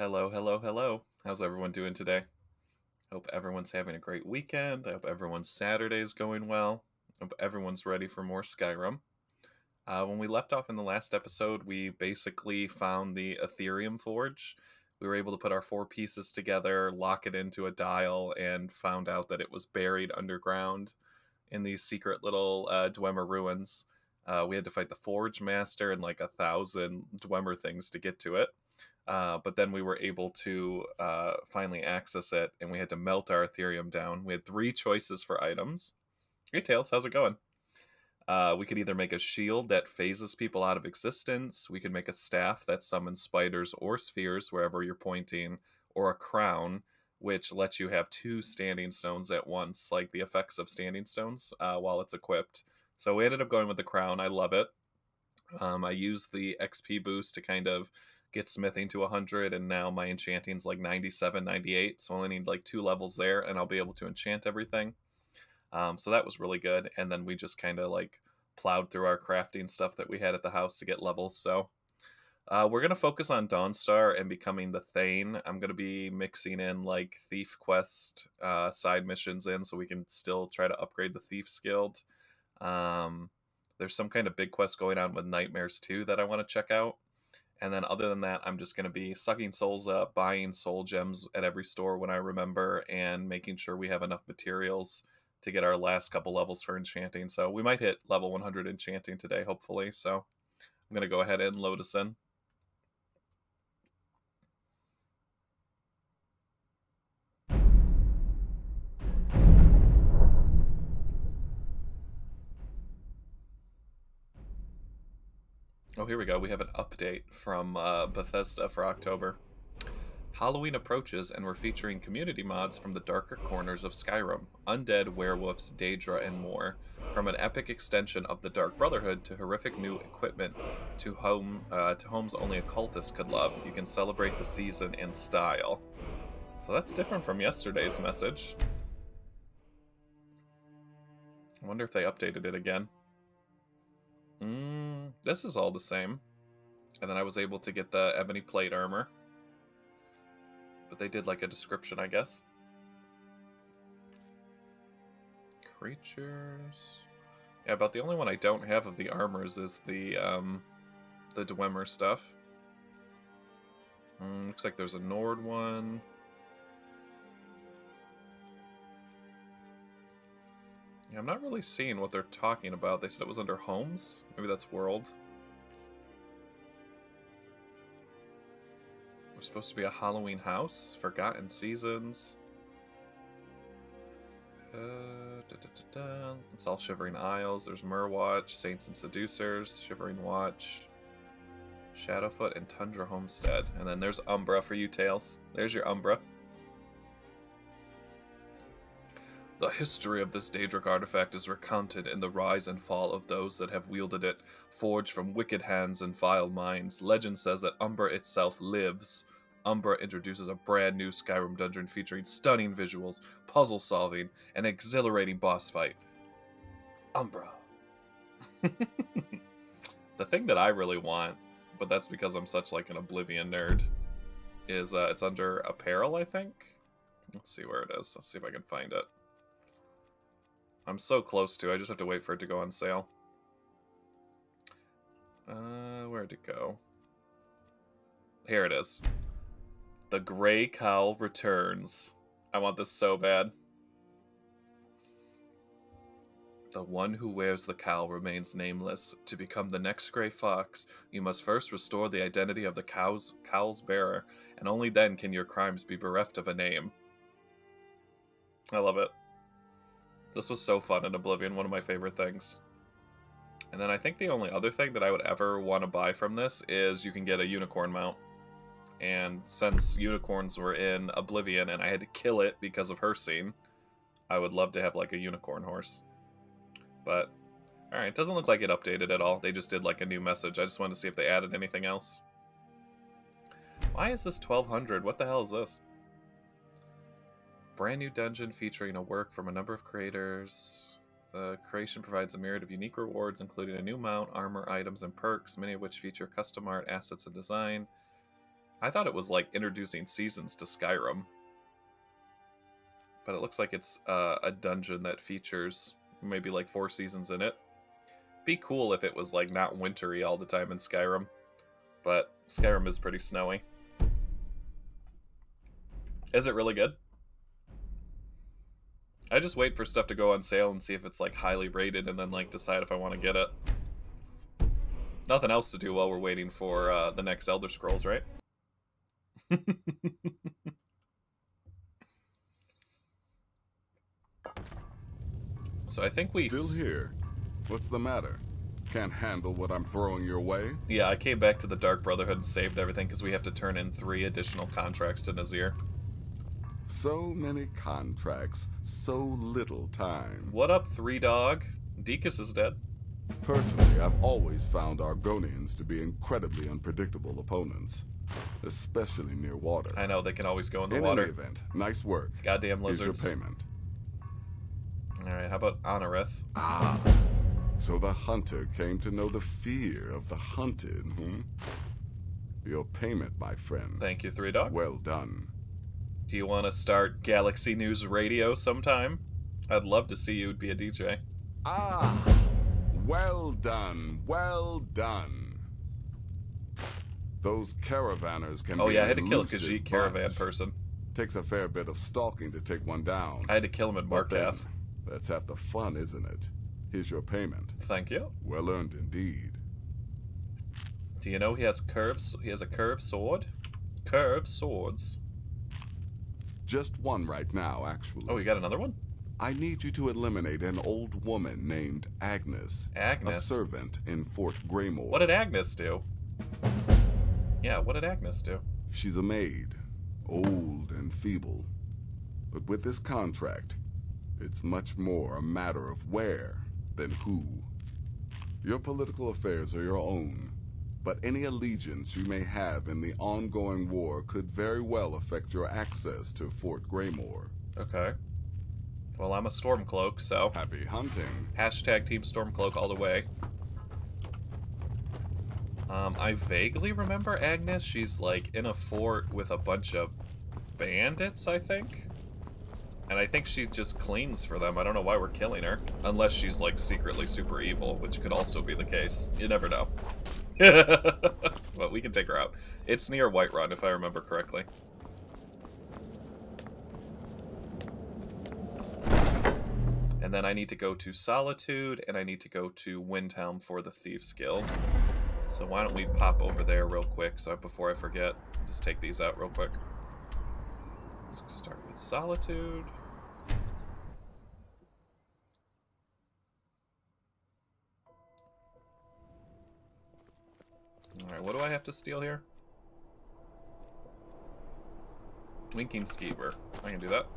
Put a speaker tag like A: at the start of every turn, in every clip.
A: Hello, hello, hello. How's everyone doing today? Hope everyone's having a great weekend. I hope everyone's Saturday's going well. Hope everyone's ready for more Skyrim. When we left off in the last episode, we basically found the Ethereum Forge. We were able to put our four pieces together, lock it into a dial, and found out that it was buried underground in these secret little Dwemer ruins. We had to fight the Forge Master and like 1,000 Dwemer things to get to it. But then we were able to finally access it, and we had to melt our Ethereum down. We had three choices for items. Hey, Tails, how's it going? We could either make a shield that phases people out of existence, we could make a staff that summons spiders or spheres wherever you're pointing, or a crown, which lets you have two standing stones at once, like the effects of standing stones while it's equipped. So we ended up going with the crown. I love it. I used the XP boost to kind of get smithing to 100, and now my enchanting's like 97, 98, so I only need like 2 levels there, and I'll be able to enchant everything. So that was really good, and then we just kind of like plowed through our crafting stuff that we had at the house to get levels. So we're going to focus on Dawnstar and becoming the Thane. I'm going to be mixing in like Thief Quest side missions in so we can still try to upgrade the Thief's Guild. Um, there's some kind of big quest going on with Nightmares too that I want to check out. And then other than that, I'm just going to be sucking souls up, buying soul gems at every store when I remember, and making sure we have enough materials to get our last couple levels for enchanting. So we might hit level 100 enchanting today, hopefully. So I'm going to go ahead and load us in. Oh, here we go. We have an update from Bethesda for October. Halloween approaches, and we're featuring community mods from the darker corners of Skyrim, undead, werewolves, Daedra, and more. From an epic extension of the Dark Brotherhood to horrific new equipment to homes only a cultist could love, you can celebrate the season in style. So that's different from yesterday's message. I wonder if they updated it again. This is all the same. And then I was able to get the ebony plate armor. But they did like a description, I guess. Creatures. Yeah, about the only one I don't have of the armors is the Dwemer stuff. Looks like there's a Nord one. Yeah, I'm not really seeing what they're talking about. They said it was under homes. Maybe that's world. There's supposed to be a Halloween house. Forgotten Seasons. It's all Shivering Isles. There's Murwatch, Saints and Seducers, Shivering Watch, Shadowfoot, and Tundra Homestead. And then there's Umbra for you, Tails. There's your Umbra. The history of this Daedric artifact is recounted in the rise and fall of those that have wielded it, forged from wicked hands and vile minds. Legend says that Umbra itself lives. Umbra introduces a brand new Skyrim dungeon featuring stunning visuals, puzzle solving, and exhilarating boss fight. Umbra. The thing that I really want, but that's because I'm such like an Oblivion nerd, is it's under apparel, I think. Let's see where it is. Let's see if I can find it. I'm so close to. I just have to wait for it to go on sale. Where'd it go? Here it is. The Grey Cowl returns. I want this so bad. The one who wears the cowl remains nameless. To become the next Grey Fox, you must first restore the identity of the cowl's bearer, and only then can your crimes be bereft of a name. I love it. This was so fun in Oblivion, one of my favorite things. And then I think the only other thing that I would ever want to buy from this is you can get a unicorn mount. And since unicorns were in Oblivion and I had to kill it because of her scene, I would love to have like a unicorn horse. But, alright, it doesn't look like it updated at all. They just did like a new message. I just wanted to see if they added anything else. Why is this 1200? What the hell is this? Brand new dungeon featuring a work from a number of creators. The creation provides a myriad of unique rewards, including a new mount, armor, items, and perks, many of which feature custom art, assets, and design. I thought it was like introducing seasons to Skyrim. But it looks like it's a dungeon that features maybe like 4 seasons in it. Be cool if it was like not wintry all the time in Skyrim. But Skyrim is pretty snowy. Is it really good? I just wait for stuff to go on sale and see if it's like highly rated and then like decide if I want to get it. Nothing else to do while we're waiting for the next Elder Scrolls, right? So I think we...
B: Still here? What's the matter? Can't handle what I'm throwing your way?
A: Yeah, I came back to the Dark Brotherhood and saved everything because we have to turn in 3 additional contracts to Nazir.
B: So many contracts, so little time.
A: What up, 3 Dog? Deakus is dead.
B: Personally, I've always found Argonians to be incredibly unpredictable opponents, especially near water.
A: I know, they can always go in the
B: In
A: water.
B: any event, nice work.
A: Goddamn lizards.
B: Here's your payment.
A: Alright, how about Honorith?
B: Ah, so the hunter came to know the fear of the hunted, Your payment, my friend.
A: Thank you, 3 Dog.
B: Well done.
A: Do you want to start Galaxy News Radio sometime? I'd love to see you be a DJ.
B: Ah, well done, well done. Those caravanners can be
A: Oh yeah, I had to kill a
B: elusive
A: Khajiit caravan
B: bunch.
A: person.
B: Takes a fair bit of stalking to take one down.
A: I had to kill him in
B: But then,
A: Markath.
B: that's half the fun, isn't it? Here's your payment.
A: Thank you.
B: Well earned indeed.
A: Do you know he has curves? He has a curved sword? Curved swords.
B: Just one right now, actually.
A: Oh, you got another one?
B: I need you to eliminate an old woman named Agnes.
A: Agnes?
B: A servant in Fort Greymore.
A: What did Agnes do? Yeah, what did Agnes do?
B: She's a maid. Old and feeble. But with this contract, it's much more a matter of where than who. Your political affairs are your own, but any allegiance you may have in the ongoing war could very well affect your access to Fort Greymore.
A: Okay. Well, I'm a Stormcloak, so...
B: Happy hunting.
A: Hashtag Team Stormcloak all the way. I vaguely remember Agnes. She's, like, in a fort with a bunch of bandits, I think? And I think she just cleans for them. I don't know why we're killing her. Unless she's, like, secretly super evil, which could also be the case. You never know. But we can take her out. It's near Whiterun, if I remember correctly. And then I need to go to Solitude, and I need to go to Windhelm for the Thieves Guild. So why don't we pop over there real quick, so before I forget, just take these out real quick. Let's start with Solitude. Alright, what do I have to steal here? Winking Skeever. I can do that.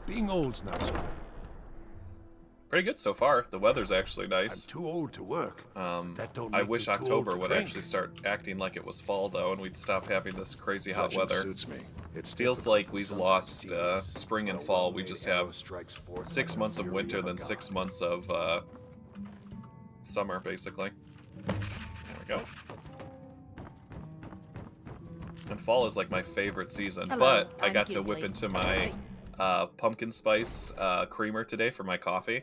C: Being old's not so bad.
A: Pretty good so far. The weather's actually
C: I'm
A: nice.
C: too old to work. That don't
A: I
C: make
A: wish
C: me too old
A: October
C: to
A: would
C: drink.
A: actually start acting like it was fall, though, and we'd stop having this crazy hot
C: Fletching
A: weather.
C: suits me. It's
A: Feels
C: difficult
A: like
C: in
A: we've
C: some
A: lost
C: seasons,
A: spring and
C: but a
A: fall. We
C: one-way
A: just
C: arrow
A: have
C: strikes forth
A: 6
C: like
A: months
C: the
A: of
C: fury
A: winter,
C: a
A: then
C: god.
A: 6 months of summer, basically. There we go. And fall is like my favorite season,
D: Hello,
A: but I
D: I'm
A: got to
D: Gisley.
A: whip into my pumpkin spice creamer today for my coffee.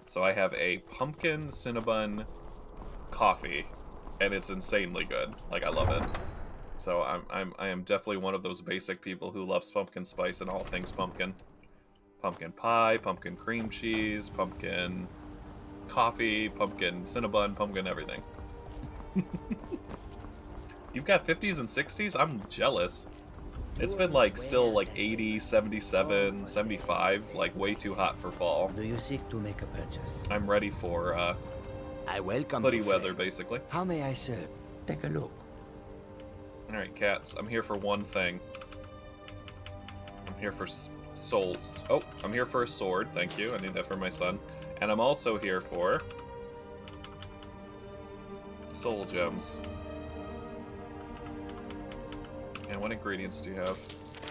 A: So I have a pumpkin cinnabon coffee, and it's insanely good. Like, I love it. So I am definitely one of those basic people who loves pumpkin spice and all things pumpkin. Pumpkin pie, pumpkin cream cheese, pumpkin coffee, pumpkin cinnabon, pumpkin everything. You've got 50s and 60s? I'm jealous. It's been like still like 80, 77, 75, like way too hot for fall.
E: Do you seek to make a purchase?
A: I'm ready for
E: I welcome
A: hoodie
E: you,
A: weather,
E: friend.
A: basically.
E: How may I serve? Take a look.
A: Alright, cats, I'm here for one thing. I'm here for souls. Oh, I'm here for a sword, thank you. I need that for my son. And I'm also here for soul gems. And what ingredients do you have?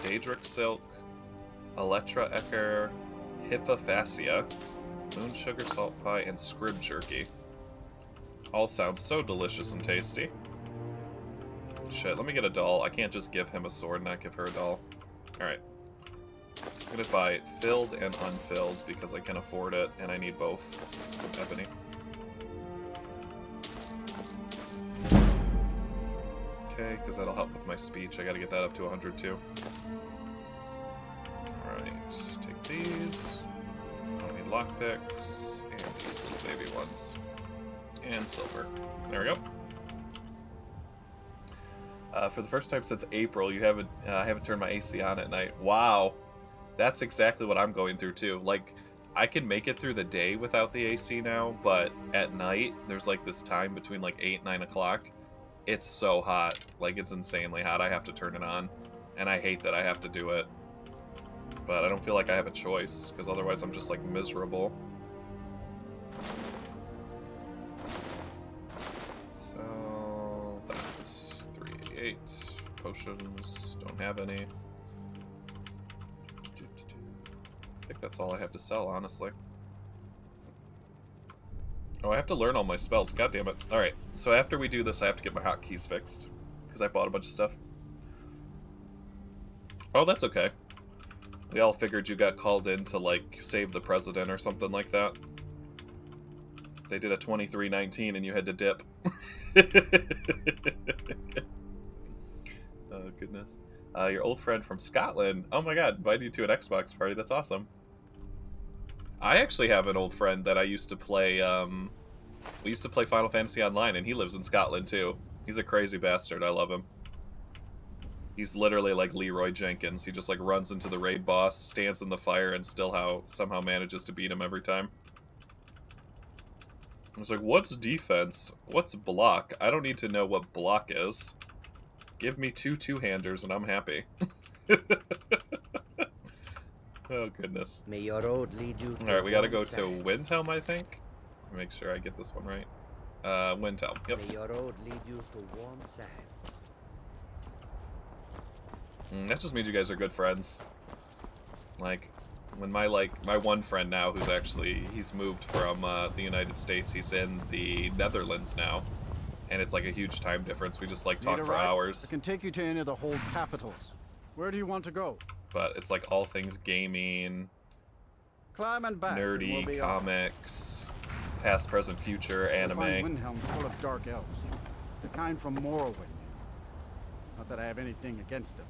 A: Daedric silk, Electra Echer, Hippa fascia, moon sugar salt pie, and scrib jerky. All sounds so delicious and tasty. Shit, let me get a doll. I can't just give him a sword and not give her a doll. Alright. I'm gonna buy filled and unfilled because I can afford it and I need both. Some ebony. Okay, because that'll help with my speech. I gotta get that up to 100 too. Alright, take these. I don't need lockpicks. And these little baby ones. And silver. There we go. For the first time since April, I haven't turned my AC on at night. Wow. That's exactly what I'm going through too. Like, I can make it through the day without the AC now, but at night, there's like this time between like 8 and 9 o'clock. It's so hot. Like, it's insanely hot. I have to turn it on. And I hate that I have to do it. But I don't feel like I have a choice, because otherwise I'm just like miserable. So, that is 388. Potions, don't have any. I think that's all I have to sell, honestly. Oh, I have to learn all my spells. God damn it. Alright, so after we do this, I have to get my hotkeys fixed. Because I bought a bunch of stuff. Oh, that's okay. We all figured you got called in to, like, save the president or something like that. They did a 23-19 and you had to dip. Oh, goodness. Your old friend from Scotland. Oh my god, invited you to an Xbox party. That's awesome. I actually have an old friend that I used to play, we used to play Final Fantasy Online, and he lives in Scotland, too. He's a crazy bastard. I love him. He's literally like Leroy Jenkins. He just, like, runs into the raid boss, stands in the fire, and somehow manages to beat him every time. I was like, what's defense? What's block? I don't need to know what block is. Give me 2 two-handers and I'm happy. Oh, goodness.
E: May your road lead you to
A: Alright, we gotta
E: warm
A: go to
E: sands.
A: Windhelm, I think. Make sure I get this one right. Windhelm, yep.
E: May your road lead you to warm sands.
A: That just means you guys are good friends. Like, when my one friend now, he's moved from the United States, he's in the Netherlands now. And it's like a huge time difference. We just like talk for hours.
D: I can take you to any of the hold capitals. Where do you want to go?
A: But it's like all things gaming,
D: Climb and back. and we'll
A: nerdy,
D: be off.
A: comics, past, present, future,
D: You'll find
A: anime.
D: Windhelm's full of dark elves. The kind from Morrowind. Not that I have anything against them.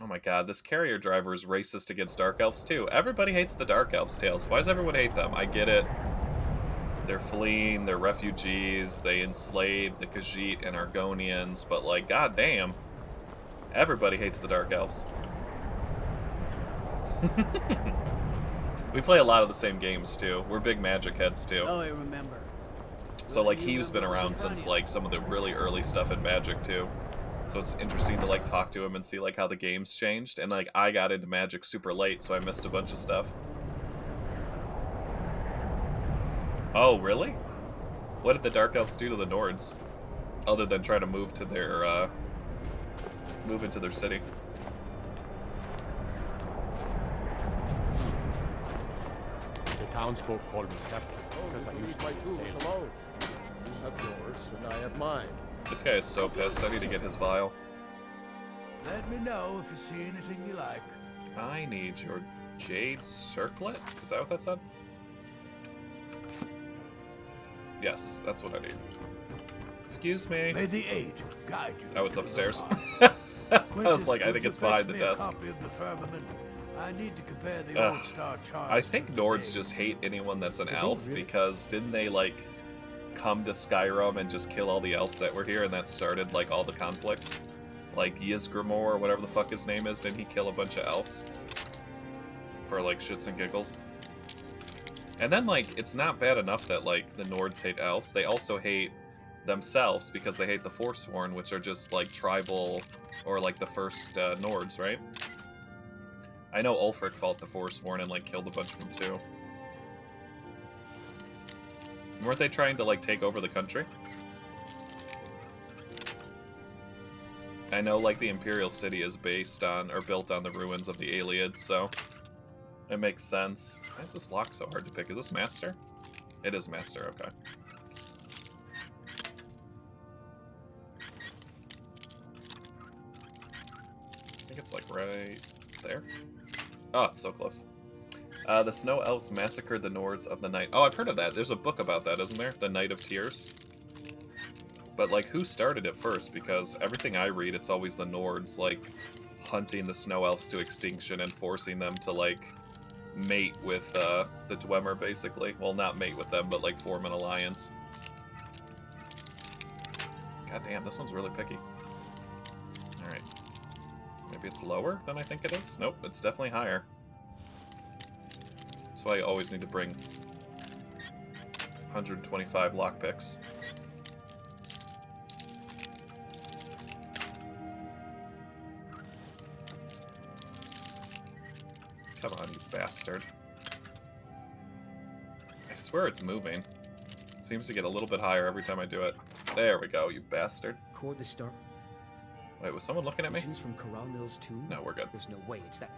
A: Oh my god, this carrier driver is racist against dark elves too. Everybody hates the dark elves, Tails. Why does everyone hate them? I get it. They're fleeing, they're refugees, they enslaved the Khajiit and Argonians, but like, goddamn, everybody hates the dark elves. We play a lot of the same games too. We're big Magic heads too.
E: Oh, I remember.
A: So like, he's been around since like some of the really early stuff in Magic too. So it's interesting to like talk to him and see like how the game's changed. And like, I got into Magic super late, so I missed a bunch of stuff. Oh, really? What did the Dark Elves do to the Nords? Other than try to move to their, move into their city.
C: The townsfolk call me captain because I used to be a sailor.
F: Alone. You have yours, and I have mine.
A: This guy is so pissed. I need to get his vial.
F: Let me know if you see anything you like.
A: I need your Jade Circlet? Is that what that said? Yes, that's what I need. Excuse me.
F: May the 8 guide you.
A: Oh, it's
F: to
A: upstairs.
F: your
A: I
F: Quintus,
A: was like, I
F: would
A: think
F: you
A: it's behind
F: fetch
A: the
F: me a
A: desk.
F: copy of the Firmament? I need to compare the
A: Ugh.
F: old star charts.
A: I think
F: with the
A: Nords
F: new.
A: just hate anyone that's an
D: Did they
A: elf
D: really?
A: because didn't they like come to Skyrim and just kill all the elves that were here and that started like all the conflict? Like Ysgramor or whatever the fuck his name is, didn't he kill a bunch of elves? For like shits and giggles. And then like, it's not bad enough that like the Nords hate elves, they also hate themselves because they hate the Forsworn, which are just like tribal or like the first Nords, right? I know Ulfric fought the Forsworn and like killed a bunch of them too. Weren't they trying to like take over the country? I know like the Imperial City is based on or built on the ruins of the Iliad, so it makes sense. Why is this lock so hard to pick? Is this Master? It is Master, okay. right there. Oh, it's so close. The Snow Elves massacred the Nords of the Night. Oh, I've heard of that. There's a book about that, isn't there? The Night of Tears. But, like, who started it first? Because everything I read, it's always the Nords, like, hunting the Snow Elves to extinction and forcing them to, like, mate with the Dwemer, basically. Well, not mate with them, but, like, form an alliance. God damn, this one's really picky. Alright. Maybe it's lower than I think it is? Nope, it's definitely higher. That's why I always need to bring 125 lockpicks. Come on, you bastard. I swear it's moving. It seems to get a little bit higher every time I do it. There we go, you bastard.
G: Cord the star.
A: Wait, was someone looking at me?
G: From Corral Mills too?
A: No, we're good.
G: There's no way it's that.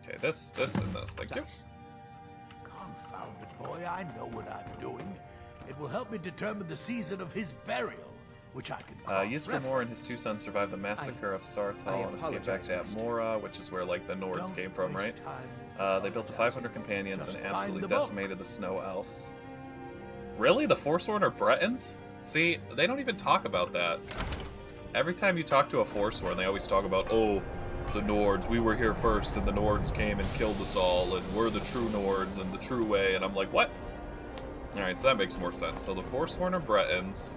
A: Okay, this, and this. Thank you.
F: Confound it, boy. I know what I'm doing. It will help me determine the season of his burial, which I can call
A: Ysgramor and his two sons survived the massacre of Sarthal and escaped back to Atmora, which is where, like, the Nords came from, right? They built the 500 companions and absolutely decimated the Snow Elves. Really? The Forsworn are Bretons? See, they don't even talk about that. Every time you talk to a Forsworn, they always talk about, oh, the Nords, we were here first, and the Nords came and killed us all, and we're the true Nords and the true way, and I'm like, what? Alright, so that makes more sense. So the Forsworn are Bretons.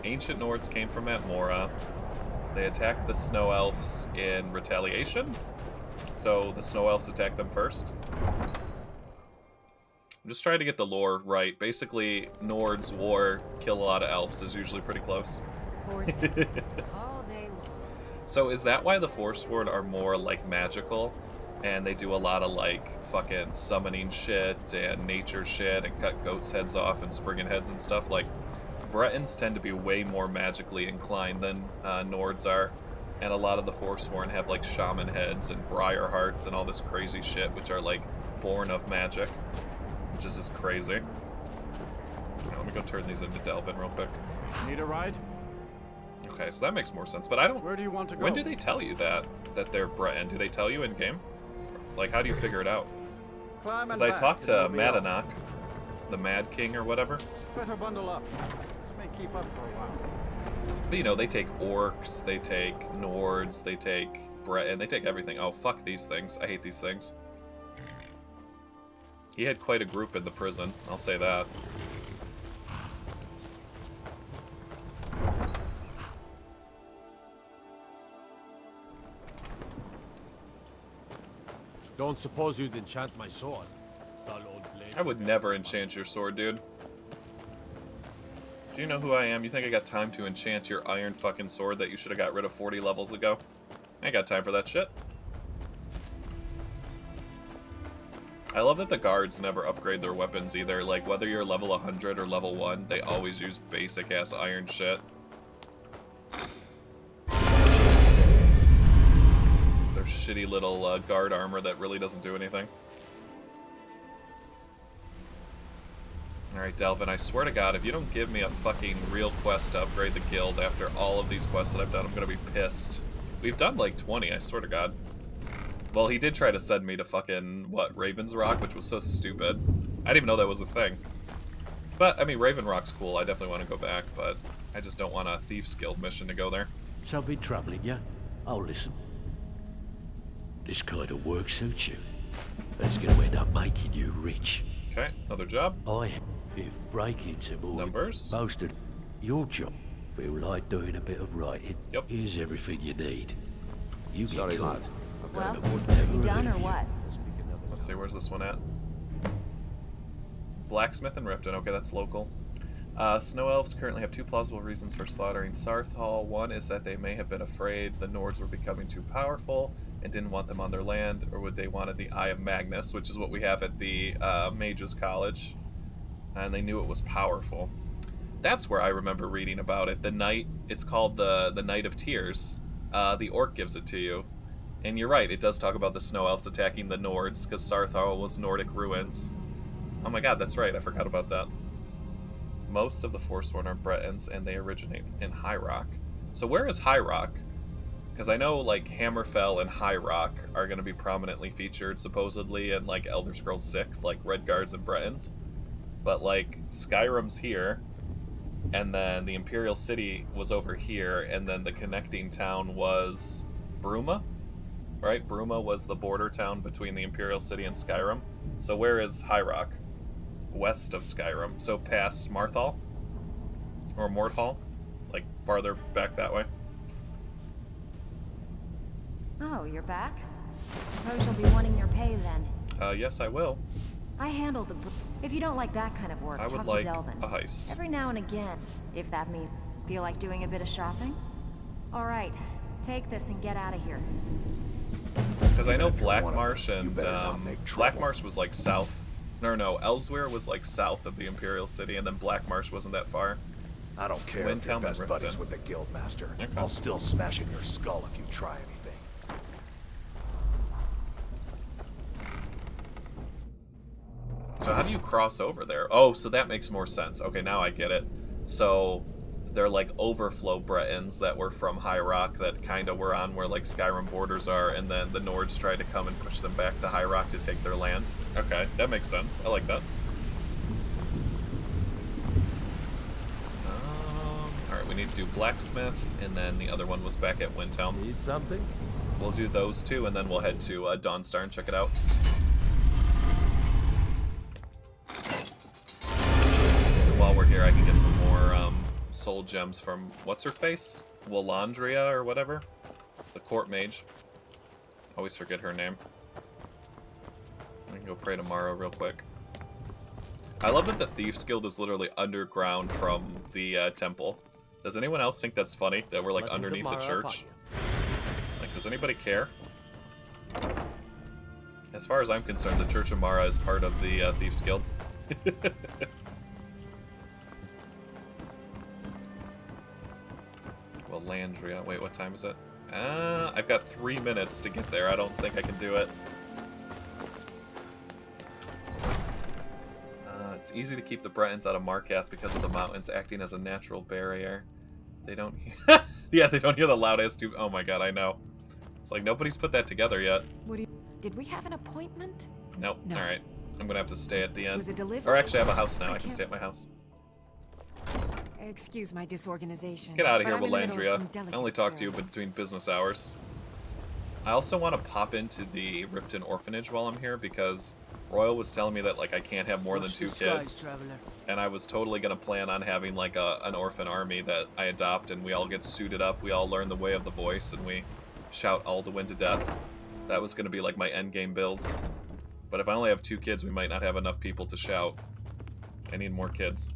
A: Ancient Nords came from Atmora. They attacked the Snow Elves in retaliation. So the Snow Elves attacked them first. I'm just trying to get the lore right. Basically, Nords war, kill a lot of elves is usually pretty close.
H: Horses. All day long.
A: So is that why the Forsworn are more, like, magical? And they do a lot of, like, fucking summoning shit and nature shit and cut goats' heads off and spriggan heads and stuff? Like, Bretons tend to be way more magically inclined than Nords are. And a lot of the Forsworn have, like, shaman heads and briar hearts and all this crazy shit, which are, like, born of magic. Which is just crazy. Let me go turn these into Delvin real quick.
D: Need a ride?
A: Okay, so that makes more sense. But I don't...
D: Where do you want to go?
A: When do they tell you that they're Breton? Do they tell you in-game? Like, how do you figure it out? Because I talked to Madanach, the Mad King or whatever.
D: Better bundle up. This may keep up for a while.
A: But, you know, they take orcs, they take Nords, they take Breton, they take everything. Oh, fuck these things. I hate these things. He had quite a group in the prison, I'll say that.
C: Don't suppose you'd enchant my sword, dull old blade.
A: I would never enchant your sword, dude. Do you know who I am? You think I got time to enchant your iron fucking sword that you should have got rid of 40 levels ago? I ain't got time for that shit. I love that the guards never upgrade their weapons either. Like, whether you're level 100 or level 1, they always use basic-ass iron shit. Their shitty little guard armor that really doesn't do anything. Alright, Delvin, I swear to God, if you don't give me a fucking real quest to upgrade the guild after all of these quests that I've done, I'm gonna be pissed. We've done like 20, I swear to God. Well, he did try to send me to fucking, what, Raven's Rock, which was so stupid. I didn't even know that was a thing. But, I mean, Raven Rock's cool. I definitely want to go back, but I just don't want a Thief's Guild mission to go there.
I: Something troubling you? Oh, listen. This kind of work suits you. It's going to end up making you rich.
A: Okay, another job.
I: If breaking's a more
A: Numbers.
I: most of your job feel like doing a bit of writing,
A: Yep.
I: here's everything you need. You get
E: Sorry,
I: caught.
E: lad.
H: Well,
I: Whatever
H: you done or
I: it is.
H: what?
A: Let's see, where's this one at? Blacksmith and Rifton. Okay, that's local. Snow Elves currently have two plausible reasons for slaughtering Sarthal. One is that they may have been afraid the Nords were becoming too powerful and didn't want them on their land, or would they wanted the Eye of Magnus, which is what we have at the Mages College, and they knew it was powerful. That's where I remember reading about it. The night, it's called the Night of Tears. The orc gives it to you. And you're right, it does talk about the Snow Elves attacking the Nords, because Sarthal was Nordic ruins. Oh my god, that's right, I forgot about that. Most of the Forsworn are Bretons, and they originate in High Rock. So where is High Rock? Because I know, like, Hammerfell and High Rock are going to be prominently featured, supposedly, in, like, Elder Scrolls 6, like, Redguards and Bretons. But, like, Skyrim's here, and then the Imperial City was over here, and then the connecting town was Bruma, right? Bruma was the border town between the Imperial City and Skyrim. So where is High Rock? West of Skyrim. So past Marthal? Or Morthal? Like, farther back that way?
H: Oh, you're back? Suppose you'll be wanting your pay then.
A: Yes, I will.
H: I handle the... If you don't like that kind of work,
A: I would
H: talk
A: like
H: to Delvin.
A: a heist.
H: Every now and again, if that means... Feel like doing a bit of shopping? Alright, take this and get out of here.
A: Because I know
G: Even if you're
A: Black
G: one of
A: Marsh
G: us, you
A: and...
G: better not make
A: Black
G: trouble.
A: Marsh was like south... No, Elsewhere was like south of the Imperial City, and then Black Marsh wasn't that far.
G: I don't care if you're
A: Windhelm and
G: best buddies
A: Rifton.
G: with the Guildmaster.
A: Okay.
G: I'll still smash in your skull if you try anything.
A: So how do you cross over there? Oh, so that makes more sense. Okay, now I get it. So they're like overflow Bretons that were from High Rock that kind of were on where like Skyrim borders are, and then the Nords tried to come and push them back to High Rock to take their land. Okay, that makes sense. I like that. Alright, we need to do Blacksmith, and then the other one was back at Windhelm.
C: Need something?
A: We'll do those two, and then we'll head to Dawnstar and check it out. And while we're here, I can get some more soul gems from what's-her-face? Willandria or whatever? The court mage. Always forget her name. I can go pray tomorrow real quick. I love that the Thieves Guild is literally underground from the temple. Does anyone else think that's funny? That we're like
C: Blessings of
A: underneath the
C: Mara upon
A: church? Like, does anybody care? As far as I'm concerned, the Church of Mara is part of the Thieves Guild. Willandria. Wait, what time is it? I've got 3 minutes to get there. I don't think I can do it. It's easy to keep the Bretons out of Markath because of the mountains acting as a natural barrier. They don't yeah, they don't hear the loud-ass tube. Oh my god, I know. It's like nobody's put that together yet.
H: Did we have an appointment?
A: Nope.
H: No.
A: Alright. I'm gonna have to stay at the end.
H: Was it delivered?
A: Or actually, I have a house now. I can
H: can't-
A: stay at my house.
H: Excuse my disorganization.
A: Get out of
H: but
A: here,
H: I'm in the middle of
A: Willandria.
H: some
A: I
H: delicate
A: only talk to you
H: experiments.
A: between business hours. I also want to pop into the Rifton Orphanage while I'm here because Royal was telling me that like I can't have more than 2 kids. And I was totally going to plan on having like an orphan army that I adopt and we all get suited up, we all learn the way of the voice, and we shout Alduin to death. That was going to be like my endgame build. But if I only have 2 kids, we might not have enough people to shout. I need more kids.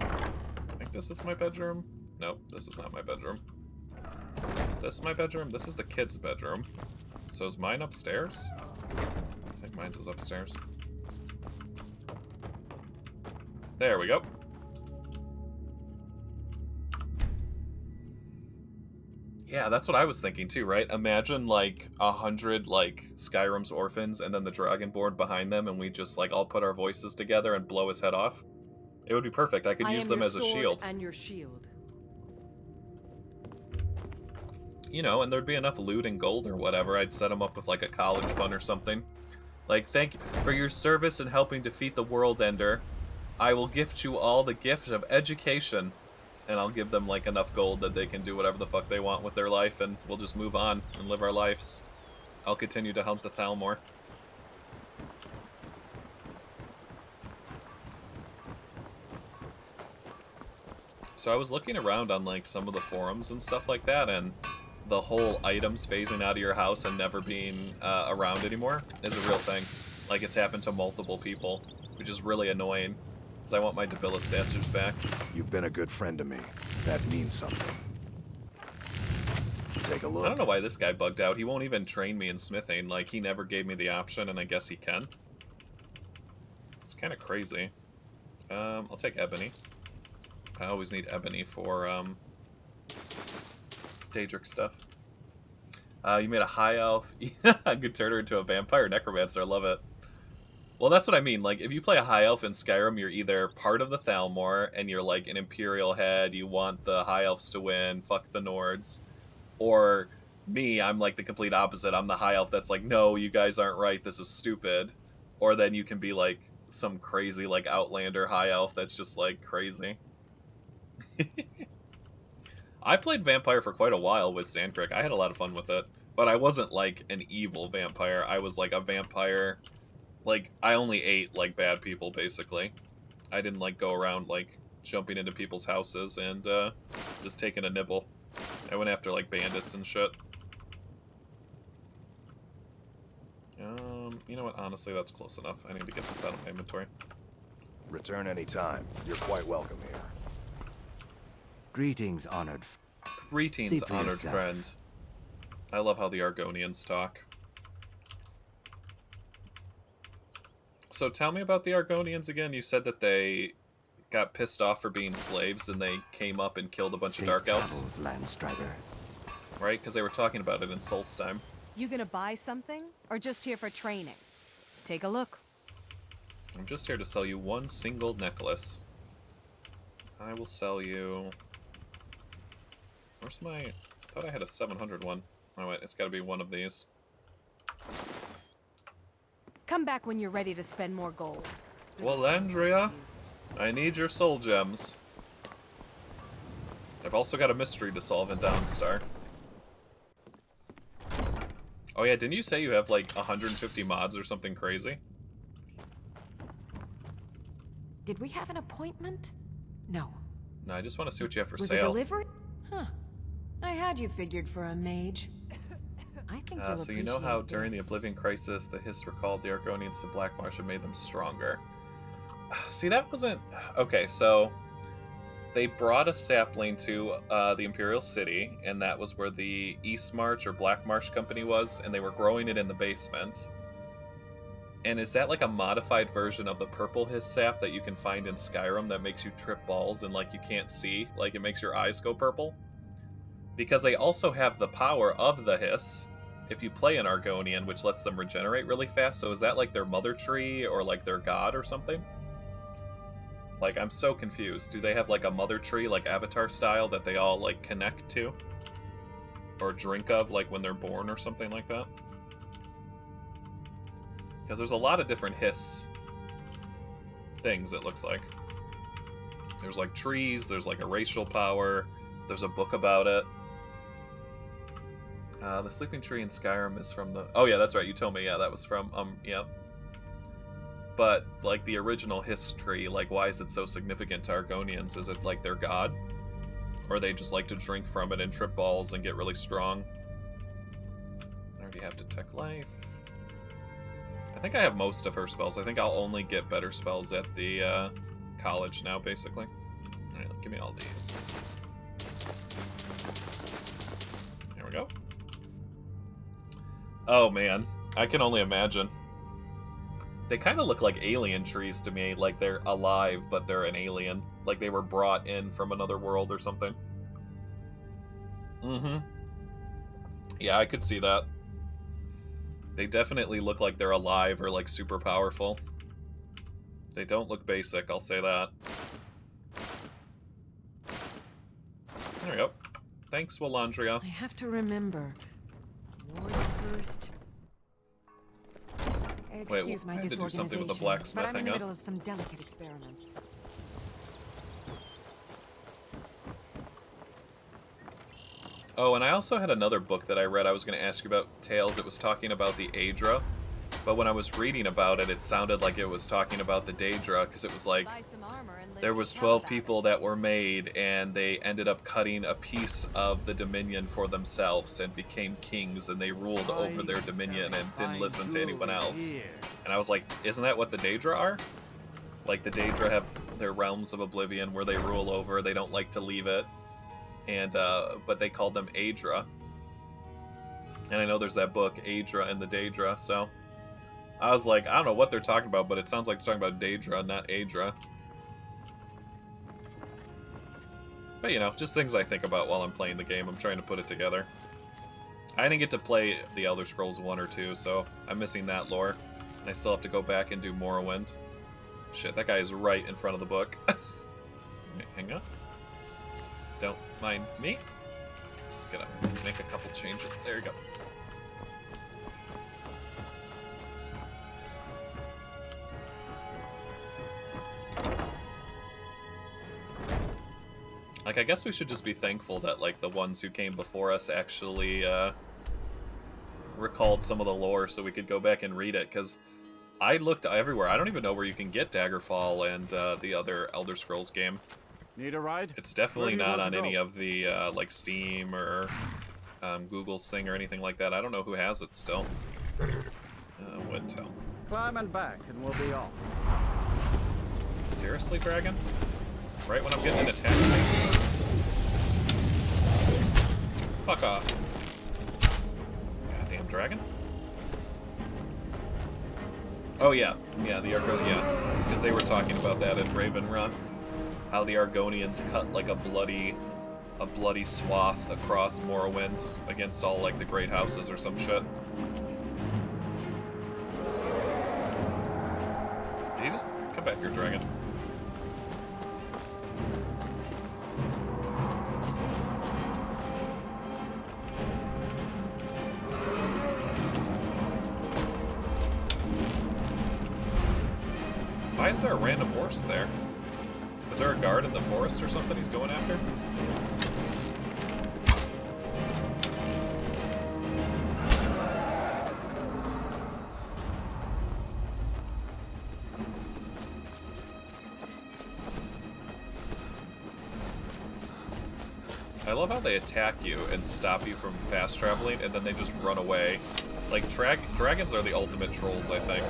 A: I think this is my bedroom. Nope, this is not my bedroom. This is my bedroom? This is the kids' bedroom. So is mine upstairs? I think mine's is upstairs. There we go. Yeah, that's what I was thinking too, right? Imagine like 100 like Skyrim's orphans and then the Dragonborn behind them, and we just like all put our voices together and blow his head off. It would be perfect. I could use them as a shield.
J: And your shield.
A: You know, and there'd be enough loot and gold or whatever. I'd set them up with like a college fund or something. Like, thank you for your service in helping defeat the World Ender. I will gift you all the gift of education. And I'll give them like enough gold that they can do whatever the fuck they want with their life, and we'll just move on and live our lives. I'll continue to hunt the Thalmor. So I was looking around on like some of the forums and stuff like that, and the whole items phasing out of your house and never being around anymore is a real thing. Like, it's happened to multiple people, which is really annoying, because I want my Debilla statues back.
G: You've been a good friend to me. That means something. Take a look.
A: I don't know why this guy bugged out. He won't even train me in smithing. Like, he never gave me the option, and I guess he can. It's kind of crazy. I'll take ebony. I always need ebony for Daedric stuff. You made a high elf. I could turn her into a vampire necromancer. I love it. Well, that's what I mean. Like, if you play a high elf in Skyrim, you're either part of the Thalmor and you're like an Imperial head. You want the high elves to win. Fuck the Nords. Or me, I'm like the complete opposite. I'm the high elf that's like, no, you guys aren't right. This is stupid. Or then you can be like some crazy like Outlander high elf that's just like crazy. I played vampire for quite a while with Sandcrick. I had a lot of fun with it. But I wasn't like an evil vampire. I was like a vampire. Like, I only ate like bad people, basically. I didn't like go around like jumping into people's houses and just taking a nibble. I went after like bandits and shit. You know what? Honestly, that's close enough. I need to get this out of my inventory.
G: Return anytime. You're quite welcome here.
J: Greetings, honored.
A: Greetings, honored friend. I love how the Argonians talk. So tell me about the Argonians again. You said that they got pissed off for being slaves and they came up and killed a bunch of dark elves.
J: Landstrider.
A: Right? Because they were talking about it in Solstheim.
K: You gonna buy something, or just here for training? Take a look.
A: I'm just here to sell you one single necklace. I will sell you... Where's my... I thought I had a 700 one. Oh wait, it's gotta be one of these.
K: Come back when you're ready to spend more gold.
A: Well, Andrea, I need your soul gems. I've also got a mystery to solve in Dawnstar. Oh yeah, didn't you say you have like 150 mods or something crazy?
K: Did we have an appointment? No.
A: No, I just want to see what you have for
K: Was
A: sale.
K: it delivered? Huh. I had you figured for a mage. I think you'll
A: so you know how
K: appreciate
A: during the
K: this.
A: Oblivion Crisis, the Hiss recalled the Argonians to Black Marsh and made them stronger. See, that wasn't... Okay, so... They brought a sapling to the Imperial City, and that was where the East March or Black Marsh company was, and they were growing it in the basement. And is that like a modified version of the purple hiss sap that you can find in Skyrim that makes you trip balls and like you can't see? Like it makes your eyes go purple? Because they also have the power of the hiss if you play an Argonian, which lets them regenerate really fast. So is that like their mother tree or like their god or something? Like, I'm so confused. Do they have, like, a mother tree, like Avatar style, that they all, like, connect to? Or drink of, like, when they're born or something like that? Because there's a lot of different hiss things, it looks like. There's, like, trees, there's, like, a racial power, there's a book about it. The sleeping tree in Skyrim is from the... Oh, yeah, that's right, you told me, yeah, that was from, yeah. But, like, the original history, like, why is it so significant to Argonians? Is it, like, their god? Or they just like to drink from it and trip balls and get really strong? I already have Detect Life. I think I have most of her spells. I think I'll only get better spells at the college now, basically. Alright, give me all these. There we go. Oh, man. I can only imagine. They kind of look like alien trees to me, like they're alive, but they're an alien. Like they were brought in from another world or something. Mm-hmm. Yeah, I could see that. They definitely look like they're alive or like super powerful. They don't look basic, I'll say that. There we go. Thanks, Walandria.
K: I have to remember. Ward first. Excuse my
A: I had to do something with the
K: disorganization,
A: blacksmith,
K: but I'm in the
A: hang
K: middle
A: on.
K: of some delicate experiments.
A: Oh, and I also had another book that I read. I was going to ask you about Tales. It was talking about the Aedra. But when I was reading about it, it sounded like it was talking about the Daedra, because it was like, there was 12 people that were made, and they ended up cutting a piece of the Dominion for themselves and became kings, and they ruled over their Dominion and didn't listen to anyone else. And I was like, isn't that what the Daedra are? Like, the Daedra have their realms of oblivion where they rule over, they don't like to leave it. And, but they called them Aedra. And I know there's that book, Aedra and the Daedra, so... I was like, I don't know what they're talking about, but it sounds like they're talking about Daedra, not Aedra. But, you know, just things I think about while I'm playing the game. I'm trying to put it together. I didn't get to play The Elder Scrolls 1 or 2, so I'm missing that lore. And I still have to go back and do Morrowind. Shit, that guy is right in front of the book. Wait, hang on. Don't mind me. Just gonna make a couple changes. There you go. Like, I guess we should just be thankful that, like, the ones who came before us actually, recalled some of the lore so we could go back and read it, because I looked everywhere. I don't even know where you can get Daggerfall and, the other Elder Scrolls game.
D: Need a ride?
A: It's definitely not on any of the, like, Steam or, Google's thing or anything like that. I don't know who has it still. Wouldn't tell.
D: Climb and back, and we'll be off.
A: Seriously, Dragon? Right when I'm getting an attack scene? Fuck off. Goddamn dragon. Oh yeah, yeah, the yeah, because they were talking about that in Raven Rock. How the Argonians cut like a bloody swath across Morrowind against all like the great houses or some shit. Did you just come back here, dragon? Why is there a random horse there? Is there a guard in the forest or something he's going after? I love how they attack you and stop you from fast traveling, and then they just run away. Like, dragons are the ultimate trolls, I think.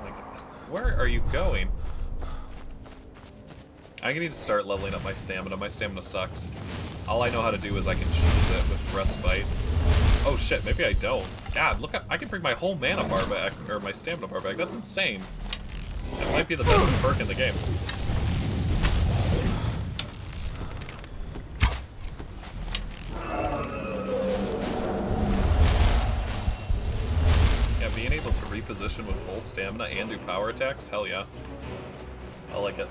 A: Like, where are you going? I need to start leveling up my stamina. My stamina sucks. All I know how to do is I can cheese it with Respite. Oh shit, maybe I don't. God, look, I can bring my whole mana bar back, or my stamina bar back. That's insane. That might be the best perk in the game. Yeah, being able to reposition with full stamina and do power attacks, hell yeah. I like it.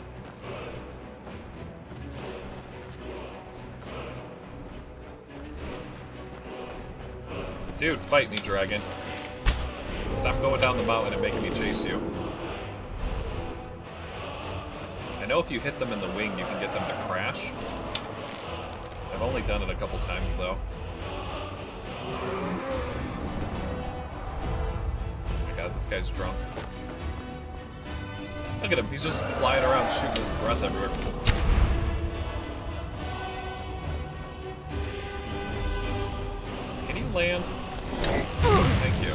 A: Dude, fight me, dragon. Stop going down the mountain and making me chase you. I know if you hit them in the wing, you can get them to crash. I've only done it a couple times, though. Oh my god, this guy's drunk. Look at him, he's just flying around shooting his breath everywhere. Can you land? Thank you.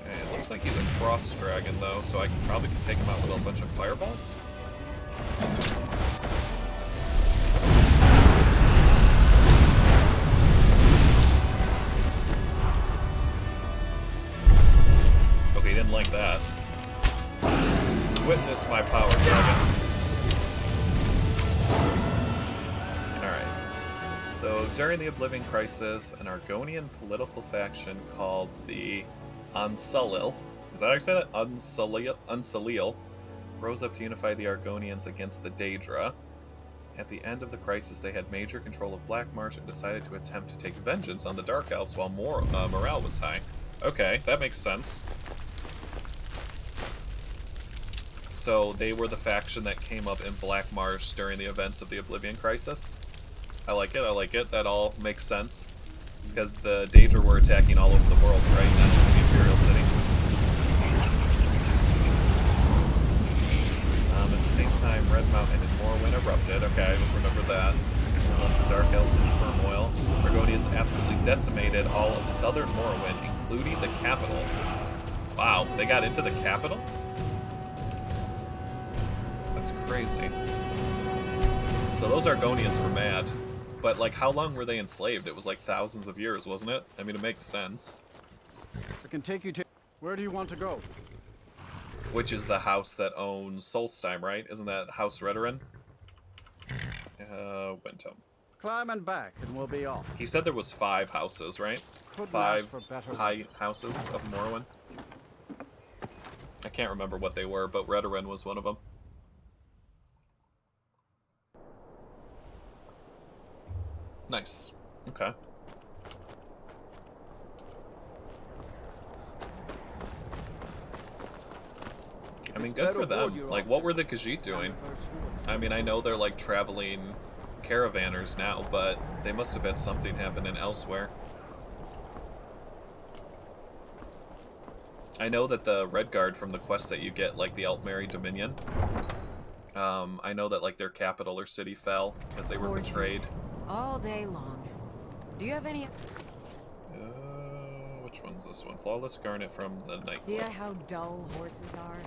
A: Okay, it looks like he's a frost dragon though, so I probably could take him out with a bunch of fireballs. Didn't like that. Witness my power, dragon. Alright. So, during the Oblivion Crisis, an Argonian political faction called the Unsulil, is that how you say that? Unsulil, rose up to unify the Argonians against the Daedra. At the end of the crisis, they had major control of Black Marsh and decided to attempt to take vengeance on the Dark Elves while morale was high. Okay, that makes sense. So they were the faction that came up in Black Marsh during the events of the Oblivion Crisis. I like it, I like it. That all makes sense. Because the Daedra were attacking all over the world, right? Not just the Imperial City. At the same time, Red Mountain and Morrowind erupted. Okay, I remember that. Left the Dark Elves in turmoil. Argonians absolutely decimated all of southern Morrowind, including the capital. Wow, they got into the capital? That's crazy. So those Argonians were mad. But, like, how long were they enslaved? It was, like, thousands of years, wasn't it? I mean, it makes sense.
D: I can take you to... Where do you want to go?
A: Which is the house that owns Solstheim, right? Isn't that House Redoran? Wintom.
D: Climbing back, and we'll be off.
A: He said there was 5 houses, right?
D: Couldn't
A: 5
D: ask for better
A: high
D: weather.
A: houses of Morrowind. I can't remember what they were, but Redoran was one of them. Nice. Okay. I mean, good for them. Like, what were the Khajiit doing? I mean, I know they're, like, traveling caravanners now, but they must have had something happening elsewhere. I know that the Redguard from the quest that you get, like the Altmeri Dominion, I know that, like, their capital or city fell because they were betrayed.
K: All day long. Do you have any
A: Which one's this one? Flawless Garnet from the Night
K: idea
A: Club.
K: how dull horses are?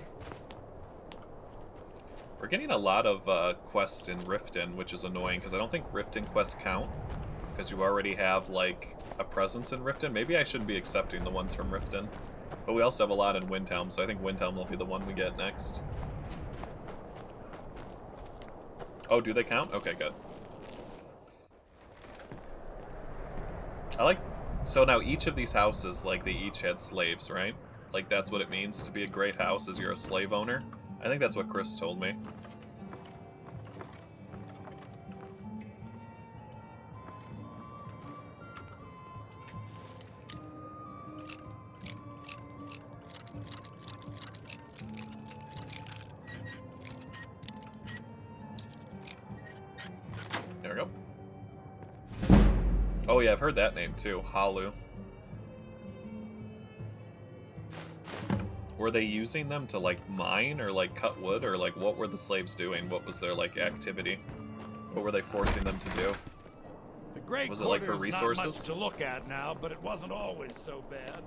A: We're getting a lot of quests in Rifton, which is annoying because I don't think Rifton quests count because you already have, like, a presence in Rifton. Maybe I shouldn't be accepting the ones from Rifton. But we also have a lot in Windhelm, so I think Windhelm will be the one we get next. Oh, do they count? Okay, good. I like... So now each of these houses, like, they each had slaves, right? Like, that's what it means to be a great house, is you're a slave owner. I think that's what Chris told me. There we go. Oh yeah, I've heard that name too, Halu. Were they using them to, like, mine or, like, cut wood, or, like, what were the slaves doing? What was their, like, activity? What were they forcing them to do?
F: The Great
A: Was it, like, for
F: Quarter's
A: resources?
F: Not much to look at now, but it wasn't always so bad.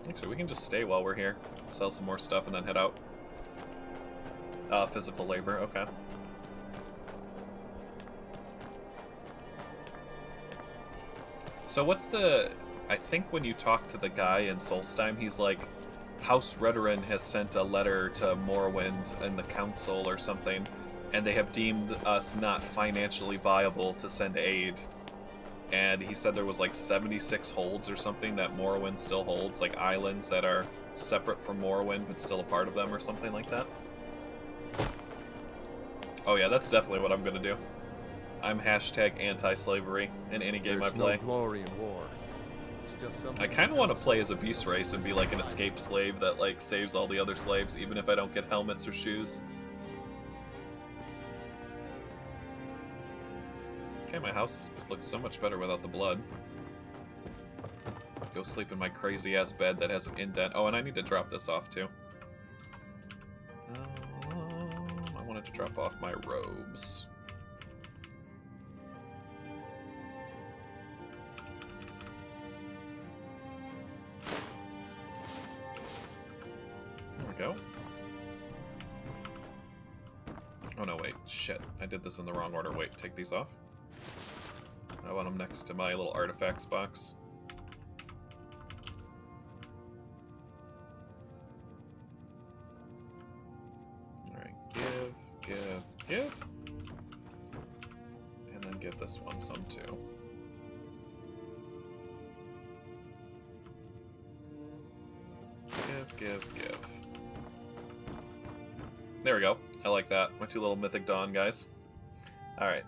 A: Actually, we can just stay while we're here. Sell some more stuff and then head out. Physical labor, okay. So what's the... I think when you talk to the guy in Solstheim, he's like, House Redoran has sent a letter to Morrowind and the Council or something, and they have deemed us not financially viable to send aid. And he said there was like 76 holds or something that Morrowind still holds, like islands that are separate from Morrowind but still a part of them or something like that. Oh yeah, that's definitely what I'm gonna do. I'm hashtag anti-slavery in any game I play.
C: No glory in war. It's just something
A: I kind of want to play as a beast race and be like an escaped slave that, like, saves all the other slaves, even if I don't get helmets or shoes. Okay, my house just looks so much better without the blood. Go sleep in my crazy-ass bed that has an indent. Oh, and I need to drop this off, too. I wanted to drop off my robes. There we go. Oh no, wait. Shit. I did this in the wrong order. Wait, take these off. I want them next to my little artifacts box. Alright, give. And then give this one some too. Give. There we go. I like that. My two little Mythic Dawn guys. Alright.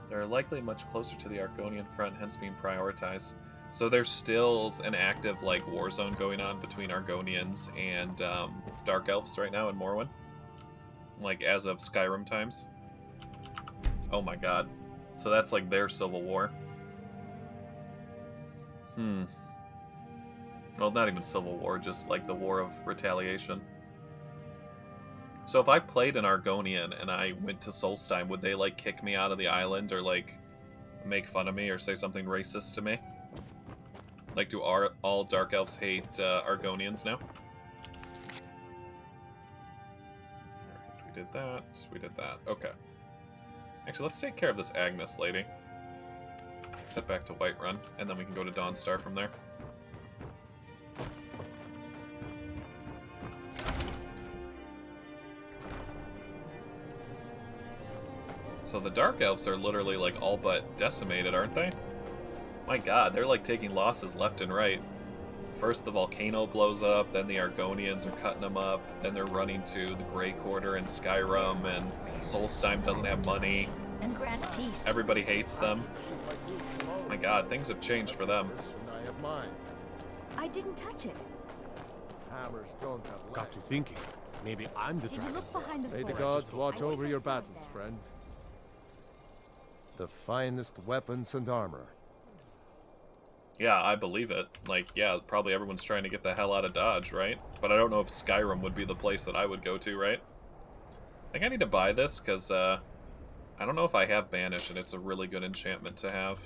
A: They're likely much closer to the Argonian front, hence being prioritized. So there's still an active, like, war zone going on between Argonians and Dark Elves right now in Morrowind. Like, as of Skyrim times. Oh my god. So that's, like, their civil war. Well, not even civil war, just, like, the war of retaliation. So if I played an Argonian and I went to Solstheim, would they, like, kick me out of the island or, like, make fun of me or say something racist to me? Like, do all Dark Elves hate Argonians now? Alright, we did that. Okay. Actually, let's take care of this Agnes lady. Let's head back to Whiterun, and then we can go to Dawnstar from there. So the Dark Elves are literally like all but decimated, aren't they? My god, they're like taking losses left and right. First the volcano blows up, then the Argonians are cutting them up, then they're running to the Grey Quarter in Skyrim, and Solstheim doesn't have money.
H: And grant peace.
A: Everybody hates them. My god, things have changed for them.
C: I have mine.
H: I didn't touch it.
C: Hammers don't have legs. Got to thinking. Maybe I'm the
H: Did you
C: dragon.
H: look behind the
C: May the
H: forge?
C: gods watch
H: I
C: over
H: think I
C: your
H: saw it
C: battles,
H: there.
C: friend. The finest weapons and armor.
A: Yeah, I believe it. Like, yeah, probably everyone's trying to get the hell out of Dodge, right? But I don't know if Skyrim would be the place that I would go to, right? I think I need to buy this, because, I don't know if I have Banish, and it's a really good enchantment to have.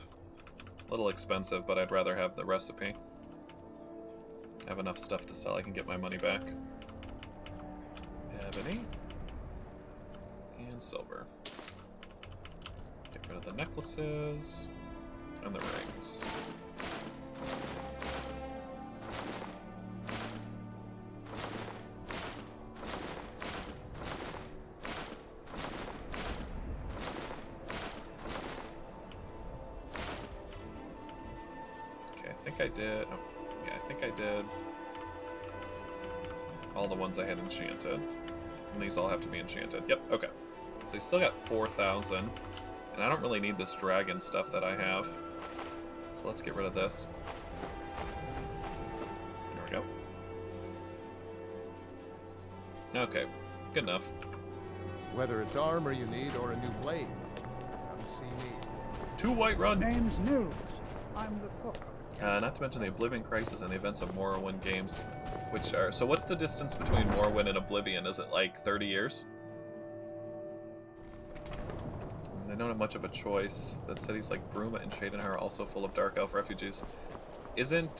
A: A little expensive, but I'd rather have the recipe. I have enough stuff to sell, I can get my money back. Ebony. And silver. Get rid of the necklaces. And the rings. Okay, I think I did. Oh, yeah, I think I did all the ones I had enchanted. And these all have to be enchanted. Yep, okay. So we still got 4,000. And I don't really need this dragon stuff that I have. So let's get rid of this. There we go. Okay, good enough.
C: Whether it's armor you need or a new blade, come see me.
A: 2 Whiterun!
D: Name's Nils. I'm the cook.
A: Not to mention the Oblivion Crisis and the events of Morrowind games, which are... So what's the distance between Morrowind and Oblivion? Is it like 30 years? They don't have much of a choice. That cities like Bruma and Shadenhar are also full of Dark Elf refugees. Wasn't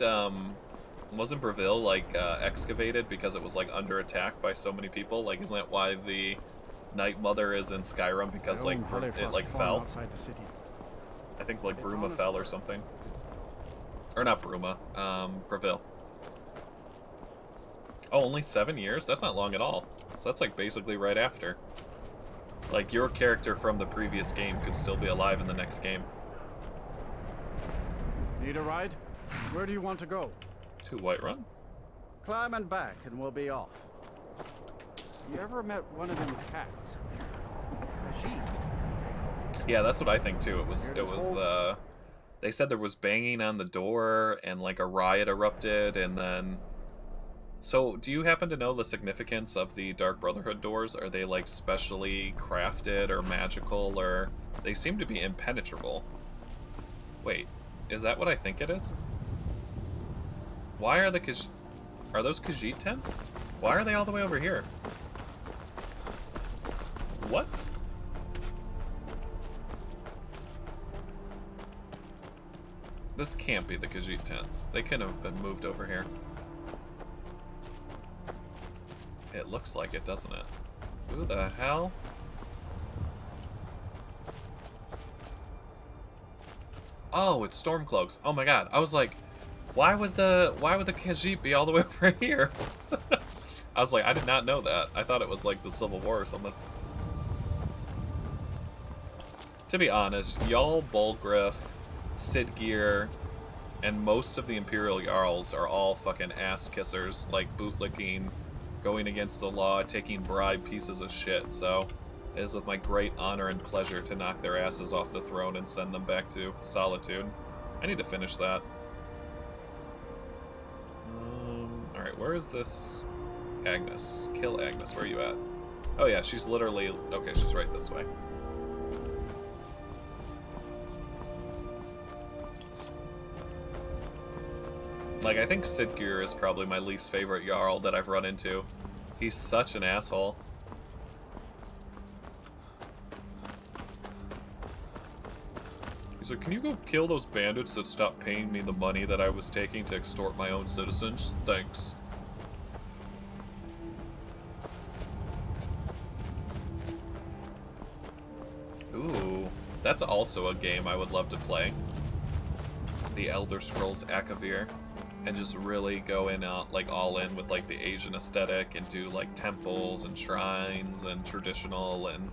A: Breville like excavated because it was like under attack by so many people? Like, isn't that why the Night Mother is in Skyrim, because like it like fell?
D: Outside the city.
A: I think like Bruma fell or something. Or not Bruma, Breville. Oh, only 7 years? That's not long at all. So that's like basically right after. Like, your character from the previous game could still be alive in the next game.
D: Need a ride? Where do you want to go?
A: To Whiterun?
D: Climb and back, and we'll be off. You ever met one of them cats? Khajiit.
A: Yeah, that's what I think too. It was the... They said there was banging on the door, and like a riot erupted, and then... So, do you happen to know the significance of the Dark Brotherhood doors? Are they like specially crafted or magical, or... They seem to be impenetrable. Wait, is that what I think it is? Why are the Are those Khajiit tents? Why are they all the way over here? What? This can't be the Khajiit tents. They couldn't have been moved over here. It looks like it, doesn't it? Who the hell? Oh, it's Stormcloaks. Oh my god. I was like, why would the Khajiit be all the way over here? I was like, I did not know that. I thought it was like the Civil War or something. To be honest, Jarl, Bolgriff, Sidgeir, and most of the Imperial Jarls are all fucking ass kissers, like bootlicking, going against the law, taking bribe pieces of shit, so it is with my great honor and pleasure to knock their asses off the throne and send them back to Solitude. I need to finish that. Alright, where is this Agnes? Kill Agnes, where are you at? Oh yeah, she's literally... Okay, she's right this way. Like, I think Sidgeir is probably my least favorite Jarl that I've run into. He's such an asshole. He's like, can you go kill those bandits that stopped paying me the money that I was taking to extort my own citizens? Thanks. Ooh, that's also a game I would love to play. The Elder Scrolls Akavir. And just really go in like all in with like the Asian aesthetic and do like temples and shrines and traditional and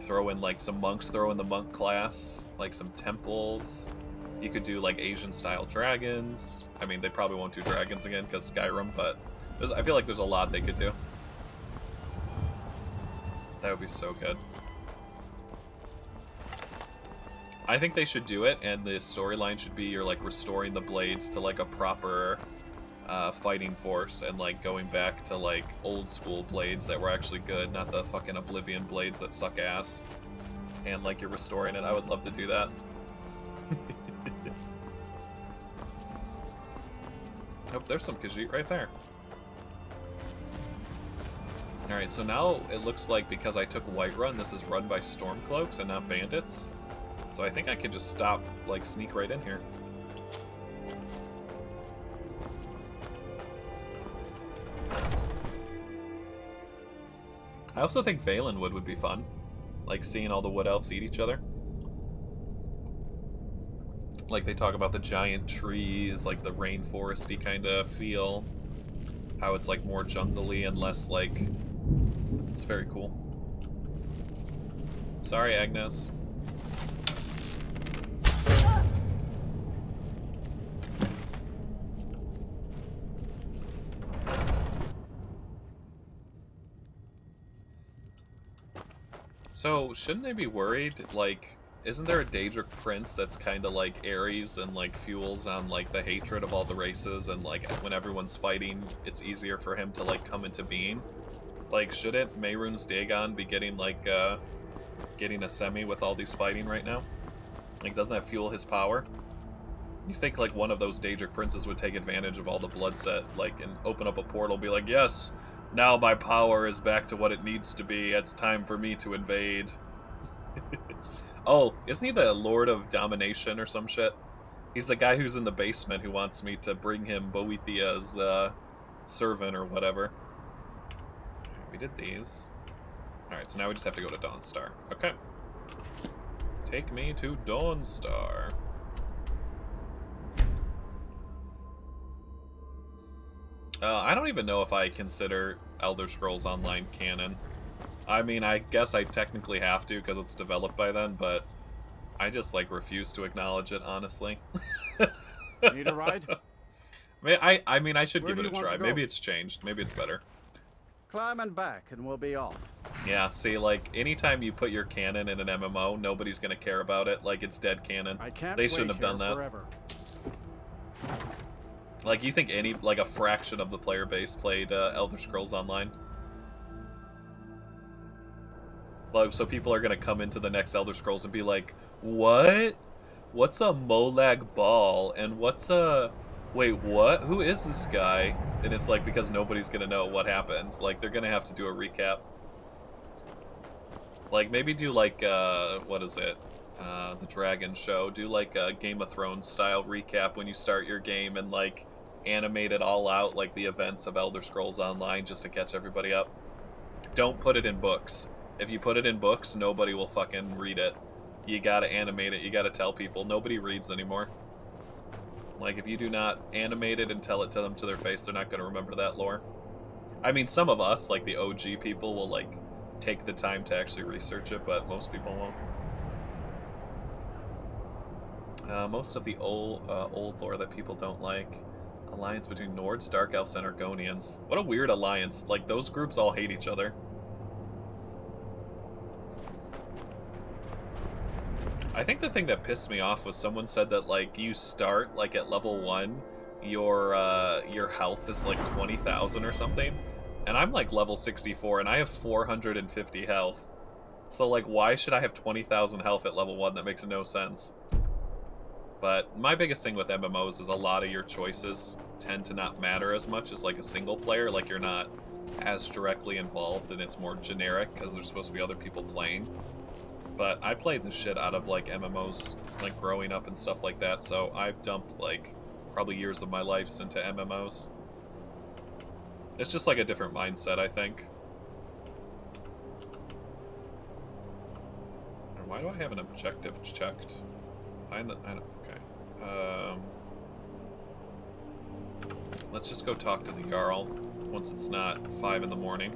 A: Throw in like some monks, throw in the monk class, like some temples. You could do like Asian style dragons. I mean, they probably won't do dragons again because Skyrim, but I feel like there's a lot they could do. That would be so good. I think they should do it, and the storyline should be you're like restoring the blades to like a proper fighting force, and like going back to like old school blades that were actually good, not the fucking Oblivion blades that suck ass. And like you're restoring it. I would love to do that. Oh, there's some Khajiit right there. Alright, so now it looks like because I took Whiterun, this is run by Stormcloaks and not bandits. So I think I can just stop, like, sneak right in here. I also think Valenwood would be fun. Like, seeing all the Wood Elves eat each other. Like, they talk about the giant trees, like, the rainforesty kind of feel. How it's, like, more jungly and less, like... It's very cool. Sorry, Agnes. So, shouldn't they be worried? Like, isn't there a Daedric prince that's kind of like Ares and like fuels on like the hatred of all the races, and like when everyone's fighting, it's easier for him to like come into being? Like, shouldn't Mehrunes Dagon be getting like getting a semi with all these fighting right now? Like, doesn't that fuel his power? You think like one of those Daedric princes would take advantage of all the blood set, like, and open up a portal and be like, yes, now my power is back to what it needs to be. It's time for me to invade. Oh, isn't he the Lord of Domination or some shit? He's the guy who's in the basement who wants me to bring him Boethiah's servant or whatever. We did these. Alright, so now we just have to go to Dawnstar. Okay. Take me to Dawnstar. I don't even know if I consider Elder Scrolls Online canon. I mean, I guess I technically have to because it's developed by then, but I just, like, refuse to acknowledge it, honestly.
D: Need a ride?
A: I mean, I should
D: Where
A: give it
D: do
A: a
D: you want
A: try.
D: to go?
A: Maybe it's changed. Maybe it's better.
D: Climb and back, and we'll be off.
A: Yeah, see, like, anytime you put your canon in an MMO, nobody's gonna care about it. Like, it's dead canon.
D: I can't
A: They
D: wait
A: shouldn't have done
D: here
A: that.
D: forever.
A: Like, you think any, like, a fraction of the player base played Elder Scrolls Online? Like, so people are gonna come into the next Elder Scrolls and be like, what? What's a Molag Bal? And what's a... Wait, what? Who is this guy? And it's like, because nobody's gonna know what happened. Like, they're gonna have to do a recap. Like, maybe do, like, what is it? The Dragon Show. Do, like, a Game of Thrones style recap when you start your game and, like, animate it all out, like the events of Elder Scrolls Online, just to catch everybody up. Don't put it in books. If you put it in books, nobody will fucking read it. You gotta animate it. You gotta tell people. Nobody reads anymore. Like, if you do not animate it and tell it to them to their face, they're not gonna remember that lore. I mean, some of us, like the OG people, will, like, take the time to actually research it, but most people won't. Most of the old lore that people don't like. Alliance between Nords, Dark Elves, and Argonians. What a weird alliance. Like, those groups all hate each other. I think the thing that pissed me off was someone said that, like, you start, like, at level 1, your health is, like, 20,000 or something. And I'm, like, level 64, and I have 450 health. So, like, why should I have 20,000 health at level 1? That makes no sense. But my biggest thing with MMOs is a lot of your choices tend to not matter as much as, like, a single player. Like, you're not as directly involved, and it's more generic because there's supposed to be other people playing. But I played the shit out of, like, MMOs, like, growing up and stuff like that, so I've dumped, like, probably years of my life into MMOs. It's just, like, a different mindset, I think. And why do I have an objective checked? Okay. Let's just go talk to the Jarl once it's not 5 in the morning.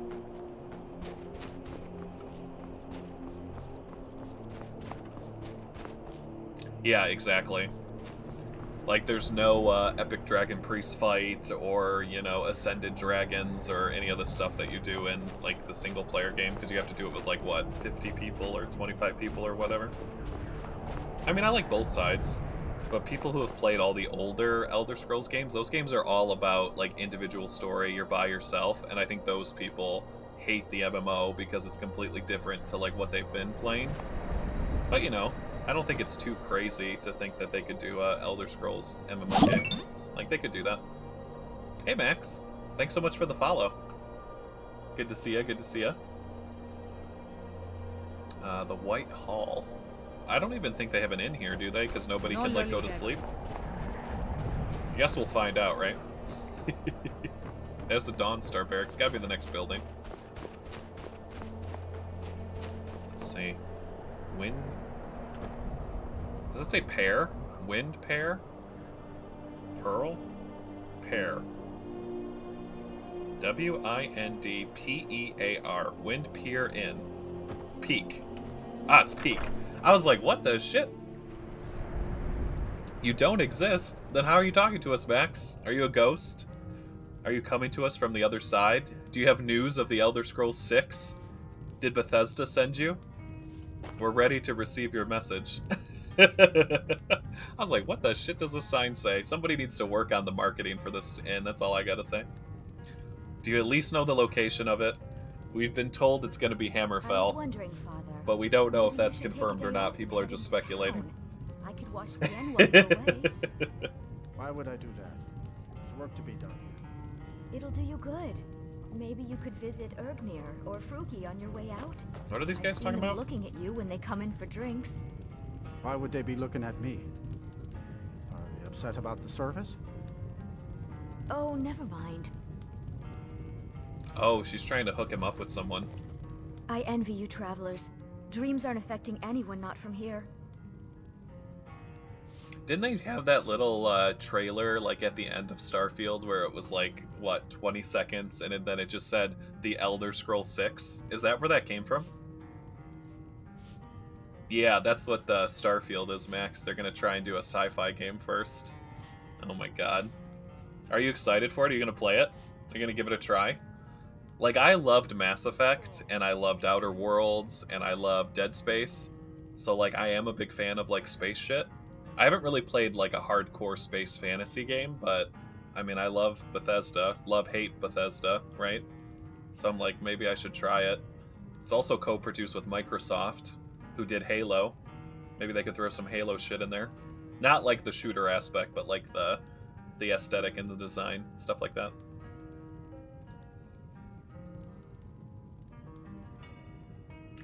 A: Yeah, exactly. Like, there's no epic dragon priest fight or, you know, ascended dragons or any of the stuff that you do in, like, the single-player game, because you have to do it with, like, what, 50 people or 25 people or whatever? I mean, I like both sides, but people who have played all the older Elder Scrolls games, those games are all about, like, individual story, you're by yourself, and I think those people hate the MMO because it's completely different to, like, what they've been playing. But, you know, I don't think it's too crazy to think that they could do a Elder Scrolls MMO game. Like, they could do that. Hey, Max. Thanks so much for the follow. Good to see ya, good to see ya. The White Hall. I don't even think they have an inn here, do they? Because nobody can, like, go to sleep. I guess we'll find out, right? There's the Dawnstar barracks. Gotta be the next building. Let's see. Wind... Does it say pear? Wind pear? Pearl? Pear. W-I-N-D-P-E-A-R. Wind Pier Inn. Peak. Ah, it's Peak. I was like, what the shit? You don't exist? Then how are you talking to us, Max? Are you a ghost? Are you coming to us from the other side? Do you have news of the Elder Scrolls 6? Did Bethesda send you? We're ready to receive your message. I was like, what the shit does this sign say? Somebody needs to work on the marketing for this inn, that's all I gotta say. Do you at least know the location of it? We've been told it's gonna be Hammerfell, but we don't know if that's confirmed or not. People are just speculating.
H: I could watch the end while you're away.
D: Why would I do that? There's work to be done.
H: It'll do you good. Maybe you could visit Ergnir or Frugi on your way out.
A: What are these guys talking
H: them
A: about?
H: Looking at you when they come in for drinks.
D: Why would they be looking at me? Are they upset about the service?
H: Oh, never mind.
A: Oh, she's trying to hook him up with someone.
H: I envy you travelers. Dreams aren't affecting anyone not from here.
A: Didn't they have that little trailer, like, at the end of Starfield where it was, like, what, 20 seconds, and then it just said, The Elder Scrolls 6? Is that where that came from? Yeah, that's what the Starfield is, Max. They're gonna try and do a sci-fi game first. Oh my god. Are you excited for it? Are you gonna play it? Are you gonna give it a try? Like, I loved Mass Effect, and I loved Outer Worlds, and I loved Dead Space. So, like, I am a big fan of, like, space shit. I haven't really played, like, a hardcore space fantasy game, but, I mean, I love Bethesda. Love-hate Bethesda, right? So I'm like, maybe I should try it. It's also co-produced with Microsoft, who did Halo. Maybe they could throw some Halo shit in there. Not, like, the shooter aspect, but, like, the aesthetic and the design, stuff like that.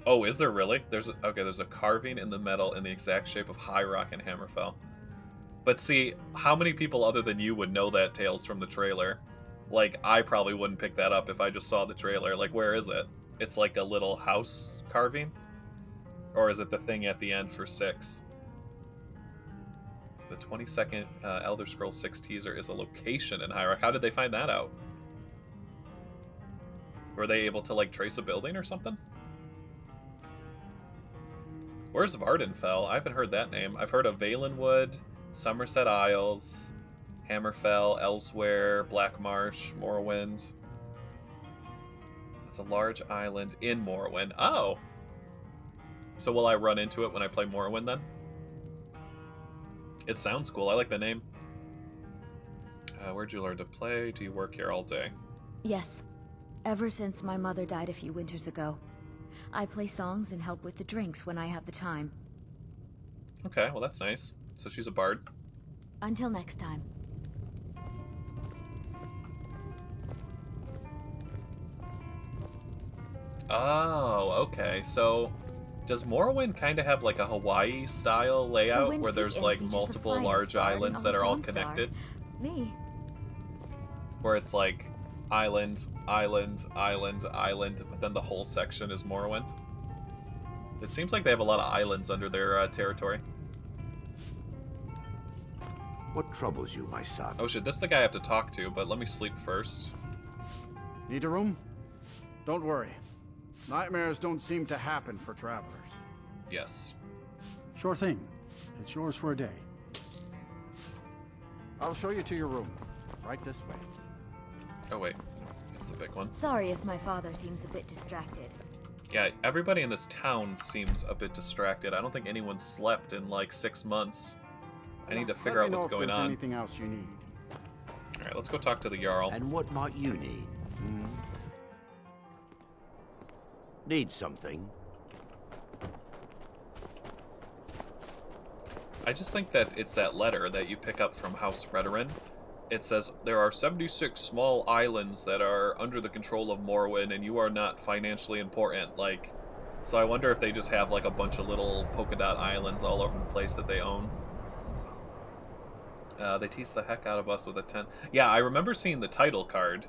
A: Oh, is there really? There's a carving in the metal in the exact shape of High Rock and Hammerfell. But see, how many people other than you would know that Tales from the trailer? Like, I probably wouldn't pick that up if I just saw the trailer. Like, where is it? It's like a little house carving? Or is it the thing at the end for 6? The 22nd Elder Scrolls 6 teaser is a location in High Rock. How did they find that out? Were they able to, like, trace a building or something? Where's Vardenfell? I haven't heard that name. I've heard of Valenwood, Somerset Isles, Hammerfell, Elsewhere, Black Marsh, Morrowind. It's a large island in Morrowind. Oh! So will I run into it when I play Morrowind then? It sounds cool. I like the name. Where'd you learn to play? Do you work here all day?
H: Yes. Ever since my mother died a few winters ago. I play songs and help with the drinks when I have the time.
A: Okay, well that's nice. So she's a bard.
H: Until next time.
A: Oh, okay. So does Morrowind kind of have like a Hawaii-style layout where there's like multiple large islands that are all connected?
H: Me.
A: Where it's like island, island, island, island, but then the whole section is Morrowind? It seems like they have a lot of islands under their territory.
F: What troubles you, my son?
A: Oh shit, this is the guy I have to talk to, but let me sleep first.
D: Need a room? Don't worry. Nightmares don't seem to happen for travelers.
A: Yes.
D: Sure thing. It's yours for a day. I'll show you to your room. Right this way.
A: Oh wait, that's the big one.
H: Sorry if my father seems a bit distracted.
A: Yeah, everybody in this town seems a bit distracted. I don't think anyone slept in like 6 months. I need to figure out what's going on.
D: Anything else you need?
A: All right, let's go talk to the Jarl.
E: And what might you need? Need something?
A: I just think that it's that letter that you pick up from House Redoran. It says, there are 76 small islands that are under the control of Morrowind, and you are not financially important. Like, so I wonder if they just have like a bunch of little polka dot islands all over the place that they own. They teased the heck out of us with a 10. Yeah, I remember seeing the title card,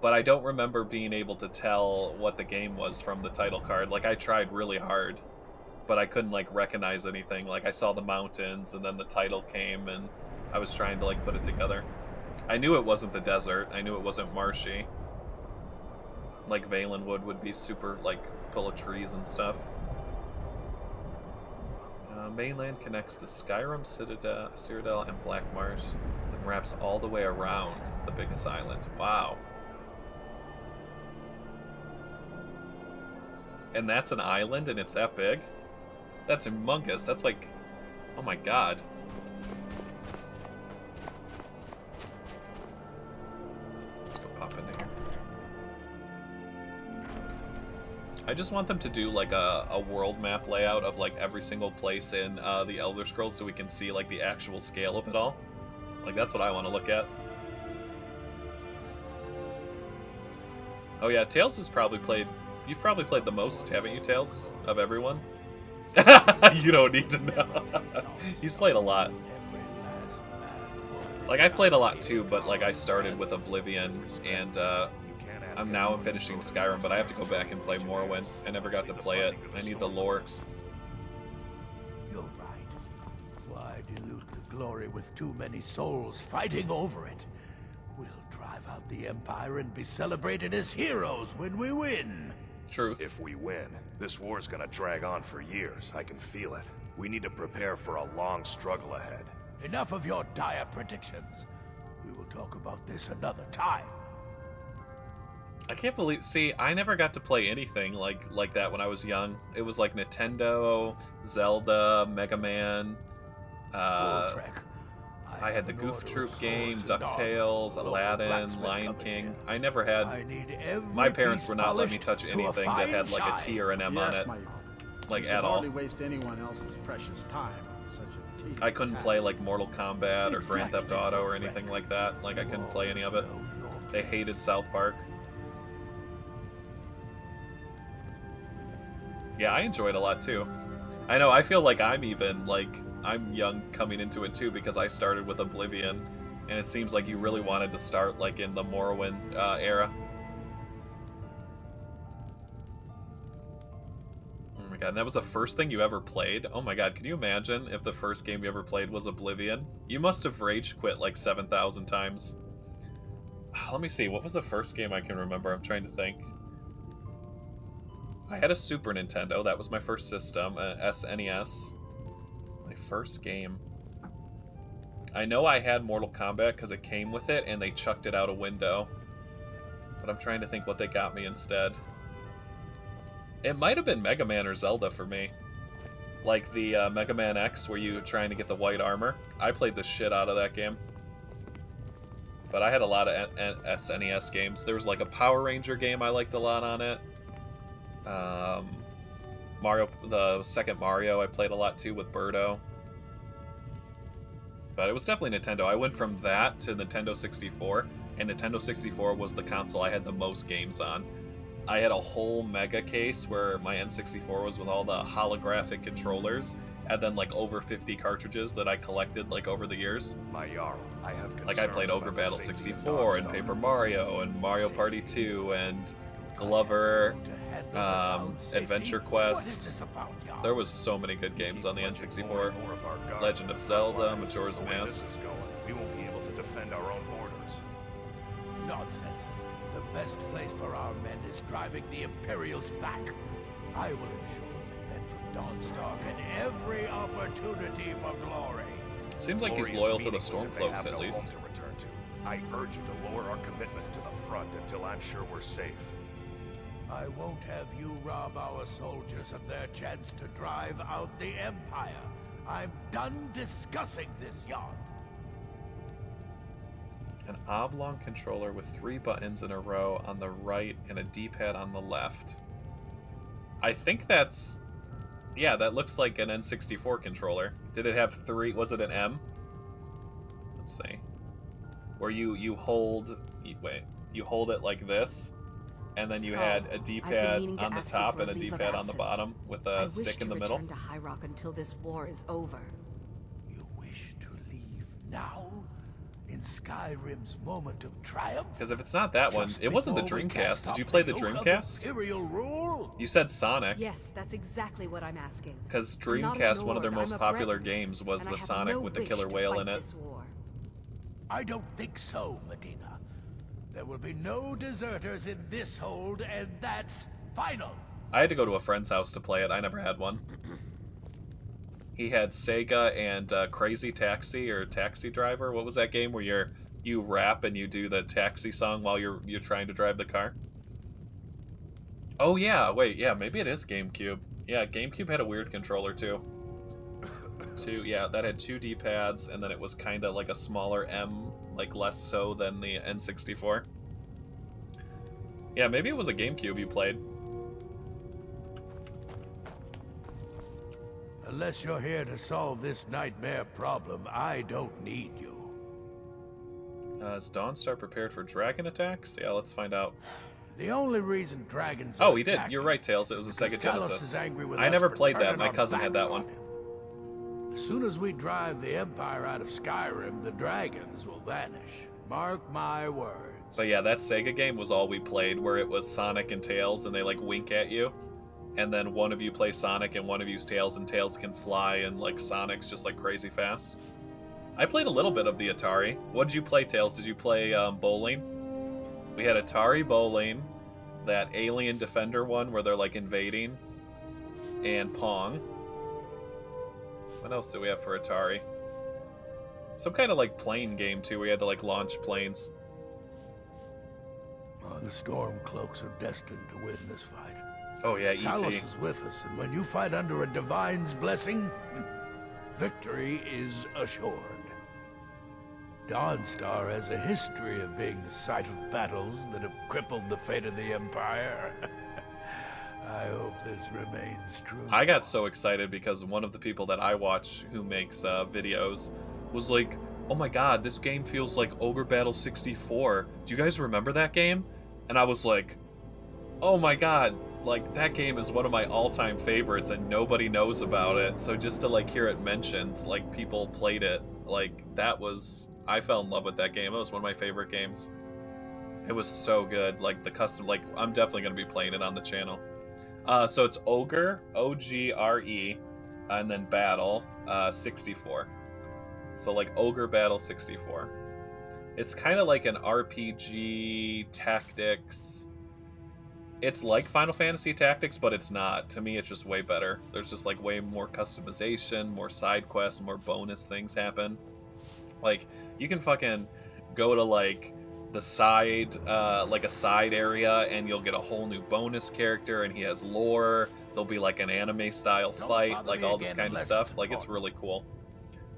A: but I don't remember being able to tell what the game was from the title card. Like, I tried really hard, but I couldn't like recognize anything. Like, I saw the mountains, and then the title came, and I was trying to like put it together. I knew it wasn't the desert. I knew it wasn't marshy. Like, Valenwood would be super, like, full of trees and stuff. Mainland connects to Skyrim, Citadel, and Black Marsh, then wraps all the way around the biggest island. Wow. And that's an island, and it's that big? That's humongous. That's like... Oh my god. Pop into here. I just want them to do like a world map layout of like every single place in the Elder Scrolls so we can see like the actual scale of it all. Like, that's what I want to look at. Oh yeah, Tales has probably played... You've probably played the most, haven't you, Tales? Of everyone? You don't need to know. He's played a lot. Like, I've played a lot too, but like I started with Oblivion, and I'm finishing Skyrim, but I have to go back and play Morrowind. I never got to play it. I need the lore.
F: You're right. Why dilute the glory with too many souls fighting over it? We'll drive out the Empire and be celebrated as heroes when we win.
A: Truth.
G: If we win, this war's gonna drag on for years. I can feel it. We need to prepare for a long struggle ahead.
F: Enough of your dire predictions. We will talk about this another time.
A: I can't believe... See, I never got to play anything like that when I was young. It was like Nintendo, Zelda, Mega Man. I had the Goof Troop game, DuckTales, Aladdin, Lion King. I never had... My parents would not let me touch anything that had like a T or an M on it. Like, at all.
D: Hardly waste anyone else's precious time on such a tedious
A: I couldn't play like Mortal Kombat or Grand
D: Exactly.
A: Theft Auto or anything like that. Like, I couldn't play any of it. They hated South Park. Yeah, I enjoyed it a lot too. I know, I feel like I'm even, like, I'm young coming into it too because I started with Oblivion, and it seems like you really wanted to start like in the Morrowind era. Oh my god, and that was the first thing you ever played? Oh my god, can you imagine if the first game you ever played was Oblivion? You must have rage quit like 7,000 times. Let me see, what was the first game I can remember? I'm trying to think. I had a Super Nintendo, that was my first system, SNES. My first game. I know I had Mortal Kombat because it came with it and they chucked it out a window. But I'm trying to think what they got me instead. It might have been Mega Man or Zelda for me. Like the Mega Man X where you were trying to get the white armor. I played the shit out of that game. But I had a lot of SNES games. There was like a Power Ranger game I liked a lot on it. Mario, the second Mario I played a lot too with Birdo. But it was definitely Nintendo. I went from that to Nintendo 64, and Nintendo 64 was the console I had the most games on. I had a whole mega case where my N64 was with all the holographic controllers, and then like over 50 cartridges that I collected like over the years.
G: My Jarl, I have concerns
A: Like I played Ogre
G: about the
A: Battle
G: safety of
A: 64 and
G: Dawnstar.
A: Paper Mario and Mario Party 2 and Glover, Adventure Quest. There was so many good games on the N64.
G: More of our guard.
A: Legend of Zelda, Majora's
G: The way
A: Mask.
G: this is going, we won't be able to defend our own borders.
F: Nonsense. The best place for our men is driving the Imperials back. I will ensure that men from Dawnstar had every opportunity for glory.
A: Seems like he's
G: Glorious
A: loyal to the
G: meaningless if they
A: Stormcloaks
G: have
A: at
G: no
A: least.
G: home to return to. I urge you to lower our commitment to the front until I'm sure we're safe.
F: I won't have you rob our soldiers of their chance to drive out the Empire. I'm done discussing this, yacht.
A: An oblong controller with 3 buttons in a row on the right and a D-pad on the left. I think that's... Yeah, that looks like an N64 controller. Did it have 3... Was it an M? Let's see. Where you hold... Wait. You hold it like this, and then you had a D-pad on the top and a D-pad on the bottom with a stick in the middle.
J: I wish to return to High Rock until this war is over.
F: You wish to leave now? In Skyrim's moment of triumph?
A: Because if it's not that one, it wasn't the Dreamcast. Did you play the Dreamcast?
F: Imperial rule?
A: You said Sonic.
J: Yes, that's exactly what I'm asking.
A: Because
J: I'm not a
A: Dreamcast, one of their
J: lord,
A: most
J: I'm a
A: popular
J: Breton,
A: games was
J: and
A: the
J: I have
A: Sonic
J: no
A: with the
J: wish
A: killer
J: to
A: whale
J: fight
A: in it.
J: this war.
F: I don't think so, Medina. There will be no deserters in this hold, and that's final.
A: I had to go to a friend's house to play it. I never had one. He had Sega and Crazy Taxi or Taxi Driver. What was that game where you rap and you do the taxi song while you're trying to drive the car? Oh yeah, wait, yeah, maybe it is GameCube. Yeah, GameCube had a weird controller too. Yeah, that had 2 D-pads, and then it was kind of like a smaller M, like less so than the N64. Yeah, maybe it was a GameCube you played.
F: Unless you're here to solve this nightmare problem, I don't need you.
A: Is Dawnstar prepared for dragon attacks? Yeah, let's find out.
F: The only reason dragons
A: Oh, he did.
F: attack
A: You're right, Tails. It was a Sega
F: Talos
A: Genesis.
F: is angry with
A: I
F: us
A: never
F: for
A: played that.
F: turning
A: My
F: our
A: cousin had
F: backs
A: that
F: on
A: one.
F: him. As soon as we drive the Empire out of Skyrim, the dragons will vanish. Mark my words.
A: But yeah, that Sega game was all we played, where it was Sonic and Tails, and they like wink at you. And then one of you plays Sonic and one of you's Tails, and Tails can fly, and like Sonic's just like crazy fast. I played a little bit of the Atari. What did you play, Tails? Did you play bowling? We had Atari Bowling, that Alien Defender one where they're like invading, and Pong. What else do we have for Atari? Some kind of like plane game too, where you had to like launch planes.
F: The Stormcloaks are destined to win this fight.
A: Oh yeah, E.T.
F: Talos is with us, and when you fight under a divine's blessing, victory is assured. Dawnstar has a history of being the site of battles that have crippled the fate of the Empire. I hope this remains true.
A: I got so excited because one of the people that I watch who makes videos was like, oh my god, this game feels like Ogre Battle 64. Do you guys remember that game? And I was like, oh my god, like that game is one of my all-time favorites and nobody knows about it. So just to like hear it mentioned, like people played it, like that was, I fell in love with that game. It was one of my favorite games. It was so good. Like the custom, like I'm definitely going to be playing it on the channel. So it's Ogre, O-G-R-E, and then Battle, 64. So like Ogre Battle 64. It's kind of like an RPG tactics. It's like Final Fantasy Tactics, but it's not. To me, it's just way better. There's just like way more customization, more side quests, more bonus things happen. Like you can fucking go to like the side, like a side area, and you'll get a whole new bonus character, and he has lore. There'll be like an anime style fight, like all this kind of stuff. Like it's really cool.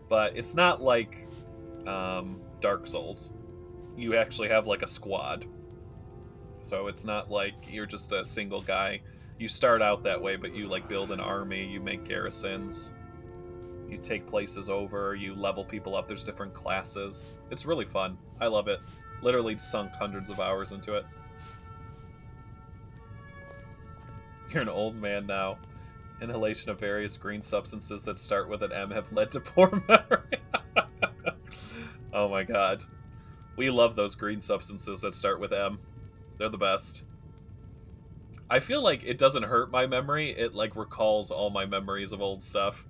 A: But it's not like Dark Souls. You actually have like a squad. So it's not like you're just a single guy. You start out that way, but you like build an army, you make garrisons, you take places over, you level people up. There's different classes. It's really fun. I love it. Literally sunk hundreds of hours into it. You're an old man now. Inhalation of various green substances that start with an M have led to poor memory. Oh my god. We love those green substances that start with M. They're the best. I feel like it doesn't hurt my memory. It like recalls all my memories of old stuff.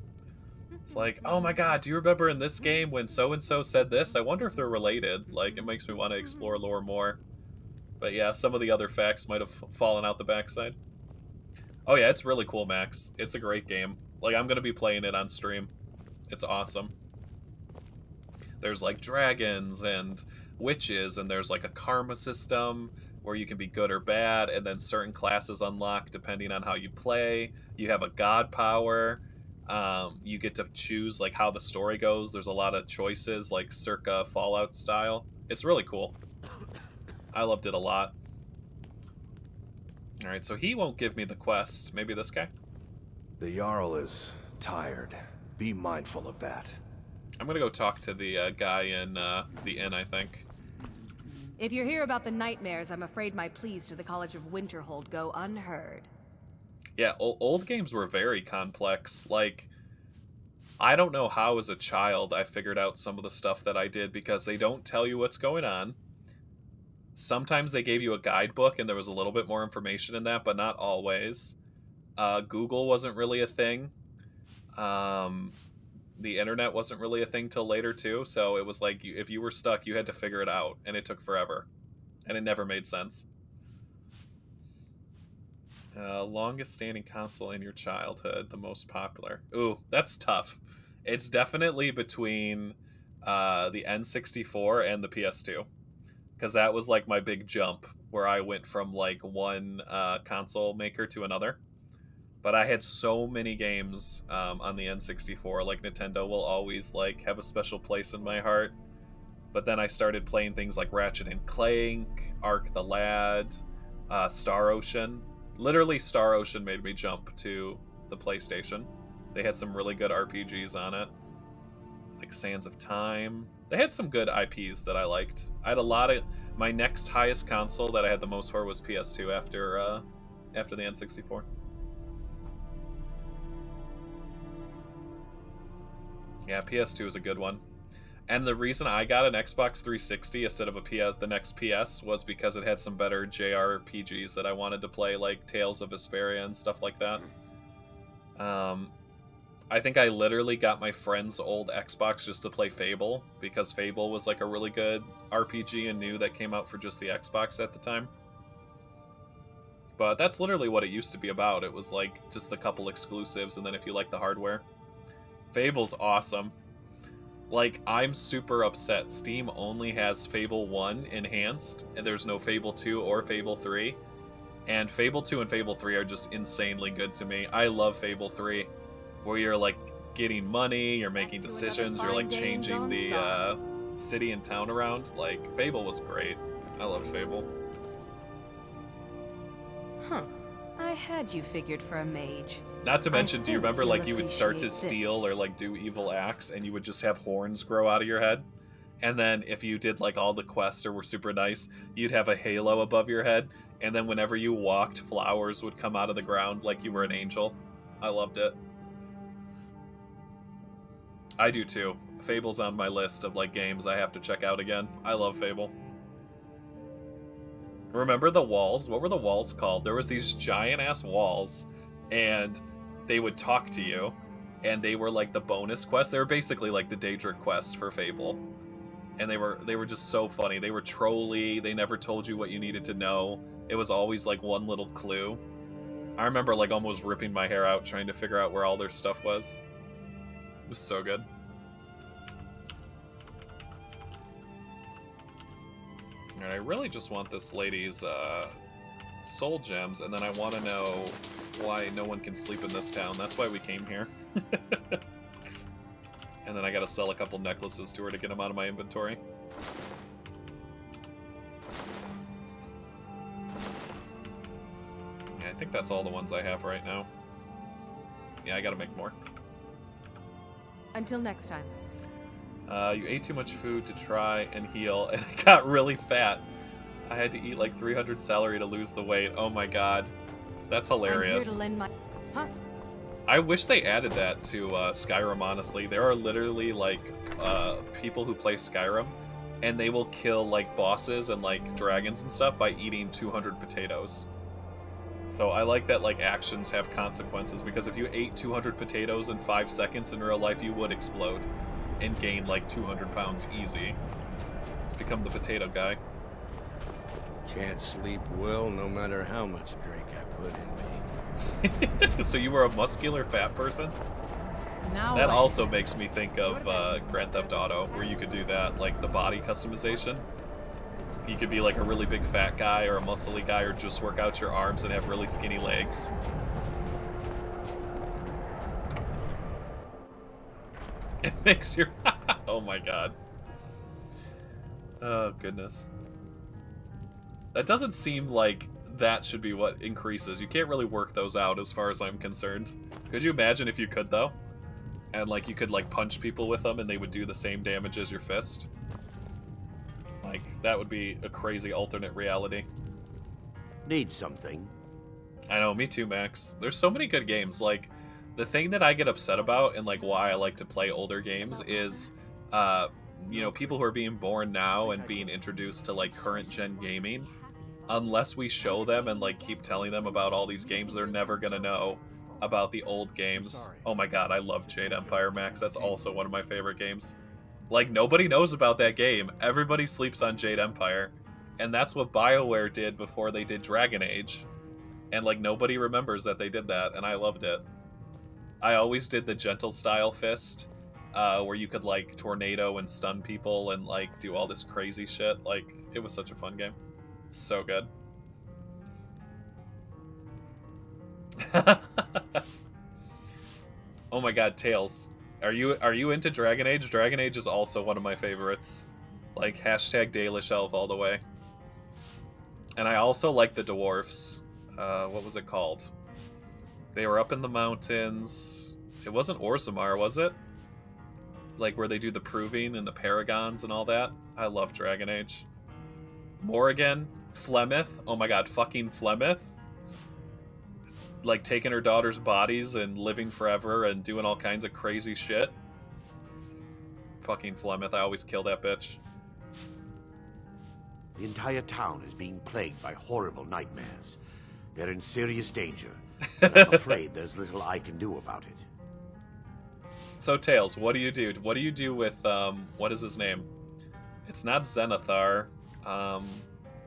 A: It's like, oh my god, do you remember in this game when so-and-so said this? I wonder if they're related. Like, it makes me want to explore lore more. But yeah, some of the other facts might have fallen out the backside. Oh yeah, it's really cool, Max. It's a great game. Like, I'm gonna be playing it on stream. It's awesome. There's like dragons and witches, and there's like a karma system where you can be good or bad, and then certain classes unlock depending on how you play. You have a god power. You get to choose like how the story goes. There's a lot of choices, like circa Fallout style. It's really cool. I loved it a lot. All right, so he won't give me the quest. Maybe this guy?
G: The Jarl is tired. Be mindful of that.
A: I'm gonna go talk to the guy in the inn, I think.
J: If you're here about the nightmares, I'm afraid my pleas to the College of Winterhold go unheard.
A: Yeah, old games were very complex. Like, I don't know how as a child I figured out some of the stuff that I did because they don't tell you what's going on. Sometimes they gave you a guidebook and there was a little bit more information in that, but not always. Google wasn't really a thing. The internet wasn't really a thing till later too, so it was like if you were stuck, you had to figure it out, and it took forever, and it never made sense. Longest standing console in your childhood, the most popular. Ooh, that's tough. It's definitely between the N64 and the PS2, because that was like my big jump where I went from like one console maker to another. But I had so many games on the N64. Like, Nintendo will always like have a special place in my heart. But then I started playing things like Ratchet and Clank, Ark the Lad, Star Ocean. Literally, Star Ocean made me jump to the PlayStation. They had some really good RPGs on it, like Sands of Time. They had some good IPs that I liked. I had a lot of... My next highest console that I had the most for was PS2 after the N64. Yeah, PS2 is a good one. And the reason I got an Xbox 360 instead of the next PS was because it had some better JRPGs that I wanted to play, like Tales of Vesperia and stuff like that. I think I literally got my friend's old Xbox just to play Fable, because Fable was like a really good RPG and new that came out for just the Xbox at the time. But that's literally what it used to be about. It was like just a couple exclusives, and then if you like the hardware. Fable's awesome. Like, I'm super upset. Steam only has Fable 1 enhanced, and there's no Fable 2 or Fable 3. And Fable 2 and Fable 3 are just insanely good to me. I love Fable 3, where you're, like, getting money, you're making decisions, you're, like, changing the city and town around. Like, Fable was great. I loved Fable.
J: Huh. I had you figured for a mage.
A: Not to mention, do you remember, like, you would start to steal or, like, do evil acts, and you would just have horns grow out of your head? And then if you did, like, all the quests or were super nice, you'd have a halo above your head, and then whenever you walked, flowers would come out of the ground like you were an angel. I loved it. I do, too. Fable's on my list of, like, games I have to check out again. I love Fable. Remember the walls? What were the walls called? There was these giant-ass walls, and they would talk to you, and they were like the bonus quests. They were basically like the Daedric quests for Fable, and they were just so funny. They were trolly. They never told you what you needed to know. It was always like one little clue. I remember like almost ripping my hair out trying to figure out where all their stuff was. It was so good. And I really just want this lady's soul gems, and then I want to know why no one can sleep in this town. That's why we came here. And then I gotta sell a couple necklaces to her to get them out of my inventory. Yeah, I think that's all the ones I have right now. Yeah, I gotta make more.
J: Until next time.
A: You ate too much food to try and heal, and I got really fat. I had to eat like 300 celery to lose the weight. Oh my god. That's hilarious.
J: I'm here to lend my... Huh?
A: I wish they added that to Skyrim, honestly. There are literally, like, people who play Skyrim, and they will kill, like, bosses and, like, dragons and stuff by eating 200 potatoes. So I like that, like, actions have consequences, because if you ate 200 potatoes in 5 seconds in real life, you would explode and gain, like, 200 pounds easy. Let's become the potato guy.
L: Can't sleep well no matter how much drink I put in me.
A: So you were a muscular fat person?
K: Now
A: That
K: what?
A: also makes me think of Grand Theft Auto, where you could do that, like the body customization. You could be like a really big fat guy or a muscly guy, or just work out your arms and have really skinny legs. It makes your... Oh my god. Oh goodness. That doesn't seem like that should be what increases. You can't really work those out as far as I'm concerned. Could you imagine if you could, though? And like you could like punch people with them and they would do the same damage as your fist? Like, that would be a crazy alternate reality.
E: Need something?
A: I know, me too, Max. There's so many good games. Like, the thing that I get upset about and like why I like to play older games is, you know, people who are being born now and being introduced to like current gen gaming, unless we show them and like keep telling them about all these games, they're never gonna know about the old games. Oh my god, I love Jade Empire, Max. That's also one of my favorite games. Like, nobody knows about that game. Everybody sleeps on Jade Empire. And that's what BioWare did before they did Dragon Age. And, like, nobody remembers that they did that, and I loved it. I always did the gentle style fist, where you could, like, tornado and stun people and, like, do all this crazy shit. Like, it was such a fun game. So good. Oh my god, Tails. Are you into Dragon Age? Dragon Age is also one of my favorites. Like, hashtag Dalish Elf all the way. And I also like the dwarfs. What was it called? They were up in the mountains. It wasn't Orzammar, was it? Like, where they do the proving and the paragons and all that. I love Dragon Age. Morrigan, Flemeth. Oh my god, fucking Flemeth. Like, taking her daughter's bodies and living forever and doing all kinds of crazy shit. Fucking Flemeth, I always kill that bitch.
E: The entire town is being plagued by horrible nightmares. They're in serious danger, and I'm afraid there's little I can do about it.
A: So, Tails, what do you do? What do you do with, what is his name? It's not Zenithar.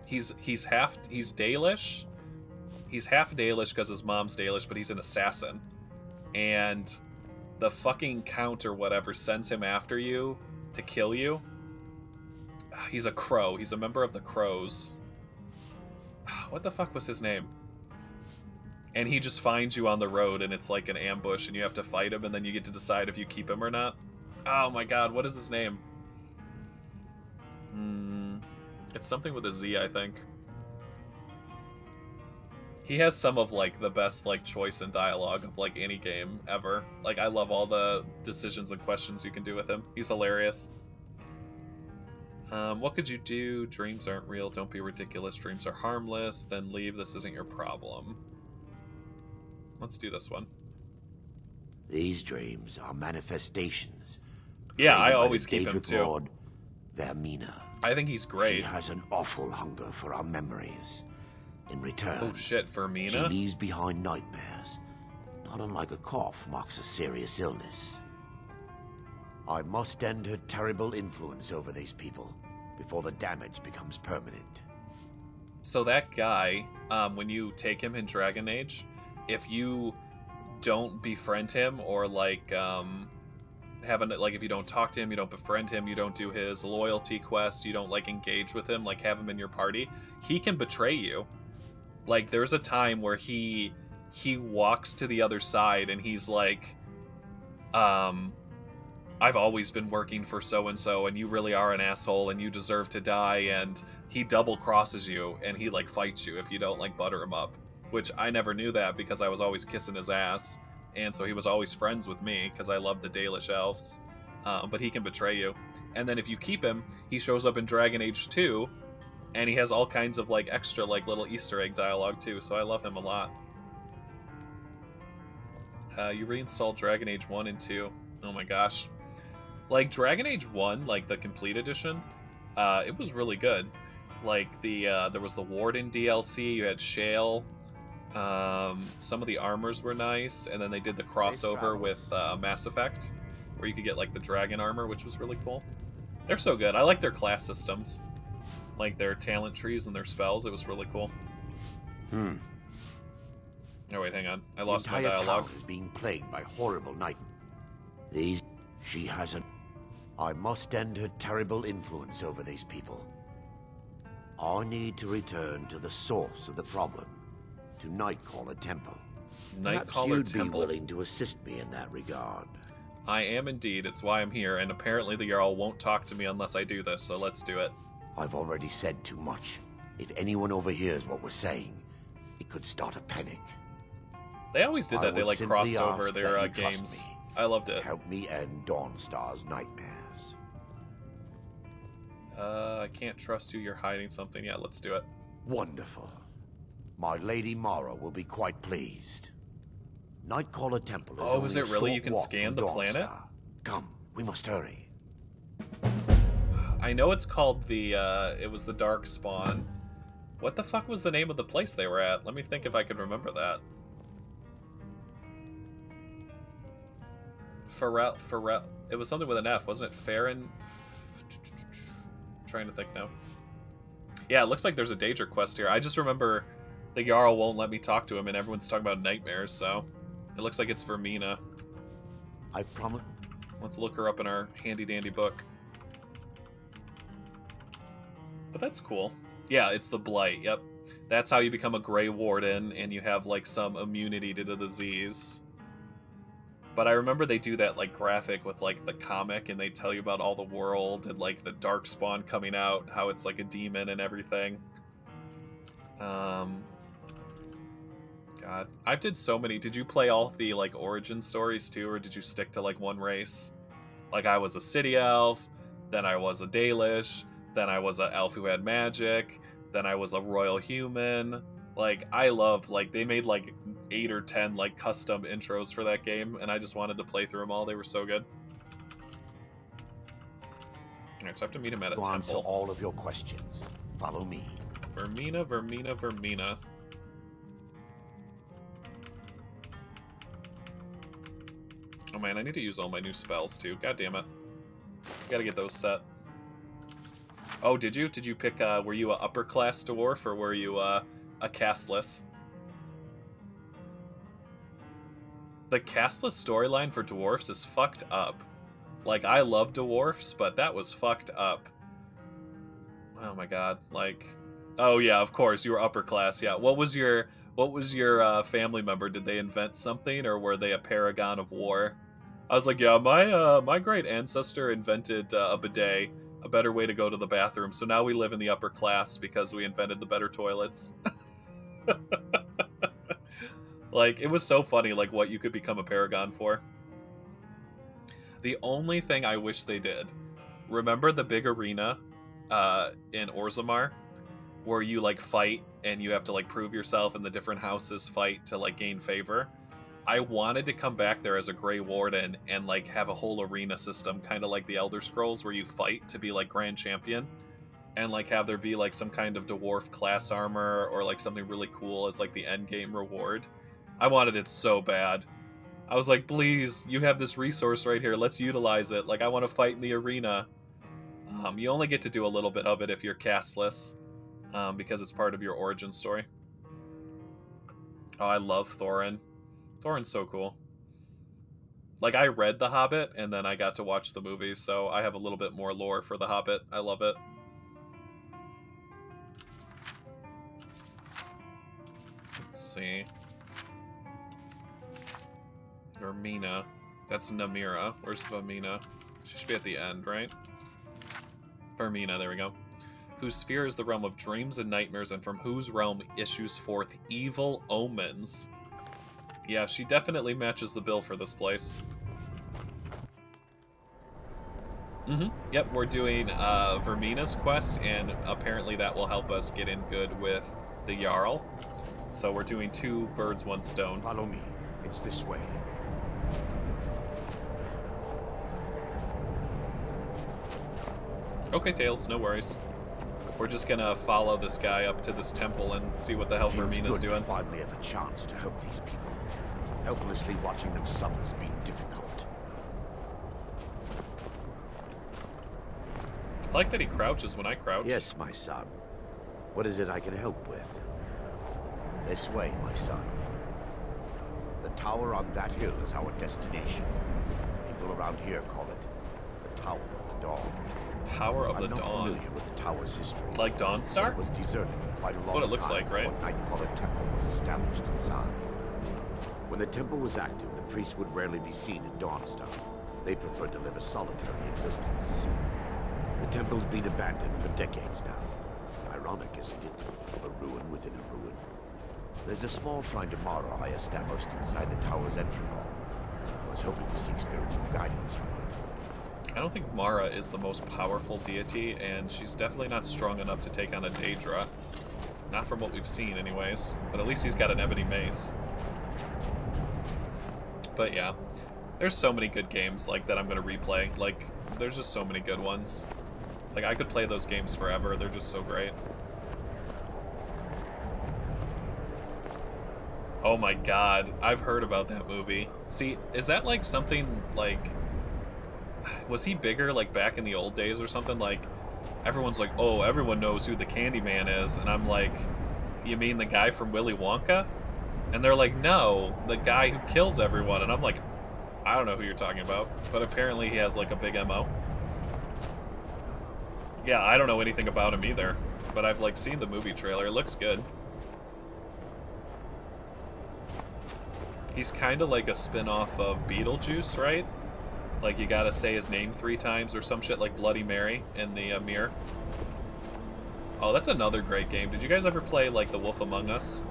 A: He's Dalish. He's half Dalish because his mom's Dalish, but he's an assassin. And the fucking Count or whatever sends him after you to kill you. He's a crow. He's a member of the Crows. What the fuck was his name? And he just finds you on the road, and it's like an ambush, and you have to fight him, and then you get to decide if you keep him or not. Oh my god, what is his name? It's something with a Z, I think. He has some of, like, the best, like, choice and dialogue of, like, any game ever. Like, I love all the decisions and questions you can do with him. He's hilarious. What could you do? Dreams aren't real. Don't be ridiculous. Dreams are harmless. Then leave. This isn't your problem. Let's do this one.
E: These dreams are manifestations.
A: Yeah, I
E: created by
A: always
E: the
A: keep him,
E: Daedric
A: too.
E: Lord, Vermeena.
A: I think he's great.
E: She has an awful hunger for our memories. In return,
A: Oh shit,
E: she
A: Vermeena?
E: leaves behind nightmares. Not unlike a cough marks a serious illness. I must end her terrible influence over these people before the damage becomes permanent.
A: So that guy, when you take him in Dragon Age, if you don't befriend him or like if you don't talk to him, you don't befriend him, you don't do his loyalty quest, you don't like engage with him, like have him in your party, he can betray you. Like, there's a time where he walks to the other side and he's like, I've always been working for so-and-so and you really are an asshole and you deserve to die, and he double crosses you and he like fights you if you don't like butter him up. Which I never knew that because I was always kissing his ass, and so he was always friends with me because I love the Dalish elves. But he can betray you. And then if you keep him, he shows up in Dragon Age 2, and he has all kinds of like extra like little Easter egg dialogue too, so I love him a lot. You reinstalled Dragon Age 1 and 2. Oh my gosh. Like, Dragon Age 1, like the complete edition, it was really good. Like, there was the Warden DLC, you had Shale, some of the armors were nice, and then they did the crossover with Mass Effect, where you could get like the dragon armor, which was really cool. They're so good. I like their class systems. Like their talent trees and their spells, it was really cool. Oh wait, hang on. I lost my
E: The entire
A: dialogue.
E: town is being plagued by horrible night. She has a... I must end her terrible influence over these people. I need to return to the source of the problem, to Nightcaller Temple. Perhaps
A: Nightcaller
E: you'd
A: Temple.
E: be willing to assist me in that regard.
A: I am indeed. It's why I'm here, and apparently the Jarl won't talk to me unless I do this, so let's do it.
E: I've already said too much. If anyone overhears what we're saying, it could start a panic.
A: They always did that. They, like, crossed over
E: ask
A: their
E: that you trust
A: games.
E: me.
A: I loved it.
E: Help me end Dawnstar's nightmares.
A: I can't trust you. You're hiding something. Yeah, let's do it.
E: Wonderful. My Lady Mara will be quite pleased. Nightcaller Temple is
A: Oh, is
E: only
A: it really?
E: a
A: You
E: short
A: can
E: walk
A: scan
E: from
A: the
E: Dawnstar.
A: planet?
E: Come, we must hurry.
A: I know it's called the, it was the Dark Spawn. What the fuck was the name of the place they were at? Let me think if I can remember that. Farrell. It was something with an F, wasn't it? Farron? Trying to think now. Yeah, it looks like there's a Daedra quest here. I just remember the Jarl won't let me talk to him, and everyone's talking about nightmares, so it looks like it's Vermeena.
E: I promise.
A: Let's look her up in our handy-dandy book. But that's cool. Yeah, it's the Blight, yep. That's how you become a Grey Warden, and you have, like, some immunity to the disease. But I remember they do that, like, graphic with, like, the comic, and they tell you about all the world, and, like, the Dark Spawn coming out, how it's, like, a demon and everything. God. I've did so many. Did you play all the, like, origin stories, too, or did you stick to, like, one race? Like, I was a city elf, then I was a Dalish, then I was an elf who had magic, then I was a royal human. Like, I love, like, they made, like, 8 or 10, like, custom intros for that game, and I just wanted to play through them all. They were so good. Alright, so I have to meet him at a
E: To answer
A: temple.
E: all of your questions, follow me.
A: Vermeena, Vermeena, Vermeena. Oh man, I need to use all my new spells too. God damn it. Gotta get those set. Oh, did you? Did you pick, were you a upper class dwarf, or were you, a castless? The castless storyline for dwarfs is fucked up. Like, I love dwarfs, but that was fucked up. Oh my god, like... Oh yeah, of course, you were upper class, yeah. What was your family member? Did they invent something, or were they a paragon of war? I was like, yeah, my great ancestor invented a bidet, a better way to go to the bathroom, so now we live in the upper class because we invented the better toilets. Like, it was so funny, like, what you could become a paragon for. The only thing I wish they did, remember the big arena in Orzammar, where you, like, fight and you have to, like, prove yourself and the different houses fight to, like, gain favor? I wanted to come back there as a Grey Warden and, like, have a whole arena system, kind of like the Elder Scrolls, where you fight to be, like, Grand Champion, and, like, have there be, like, some kind of dwarf class armor or, like, something really cool as, like, the end game reward. I wanted it so bad. I was like, please, you have this resource right here, let's utilize it. Like, I want to fight in the arena. You only get to do a little bit of it if you're castless, because it's part of your origin story. Oh, I love Thorin. Thorin's so cool. Like, I read The Hobbit, and then I got to watch the movie, so I have a little bit more lore for The Hobbit. I love it. Let's see. Vermeena. That's Namira. Where's Vermeena? She should be at the end, right? Vermeena, there we go. Whose sphere is the realm of dreams and nightmares, and from whose realm issues forth evil omens. Yeah, she definitely matches the bill for this place. Yep, we're doing Vermeena's quest, and apparently that will help us get in good with the Jarl. So we're doing 2 birds, 1 stone.
E: Follow me. It's this way.
A: Okay, Tails, no worries. We're just gonna follow this guy up to this temple and see what the hell Vermeena's doing.
E: To finally have a chance to help these people. Helplessly watching them suffer has been difficult.
A: I like that he crouches when I crouch.
E: Yes, my son. What is it I can help with? This way, my son. tower on that hill is our destination. People around here call it the Tower of the Dawn.
A: Tower of the
E: I'm not
A: Dawn.
E: familiar with the tower's history.
A: Like Dawnstar?
E: It was deserted for quite a long
A: That's what it looks
E: time
A: like, right?
E: before Nightcrawler Temple was established inside. When the temple was active, the priests would rarely be seen in Dawnstar. They preferred to live a solitary existence. The temple had been abandoned for decades now. Ironic, isn't it? A ruin within a ruin. There's a small shrine to Mara I established inside the tower's entry hall. I was hoping to seek spiritual guidance from her.
A: I don't think Mara is the most powerful deity, and she's definitely not strong enough to take on a Daedra. Not from what we've seen, anyways. But at least he's got an ebony mace. But yeah, there's so many good games like that I'm gonna replay. Like, there's just so many good ones. Like, I could play those games forever. They're just so great. Oh my god, I've heard about that movie. See, is that like something like... Was he bigger like back in the old days or something? Like, everyone's like, oh, everyone knows who the Candyman is. And I'm like, you mean the guy from Willy Wonka? And they're like, no, the guy who kills everyone. And I'm like, I don't know who you're talking about. But apparently he has like a big MO. Yeah, I don't know anything about him either. But I've like seen the movie trailer. It looks good. He's kind of like a spin-off of Beetlejuice, right? Like, you gotta say his name 3 times or some shit like Bloody Mary in the mirror. Oh, that's another great game. Did you guys ever play, like, The Wolf Among Us?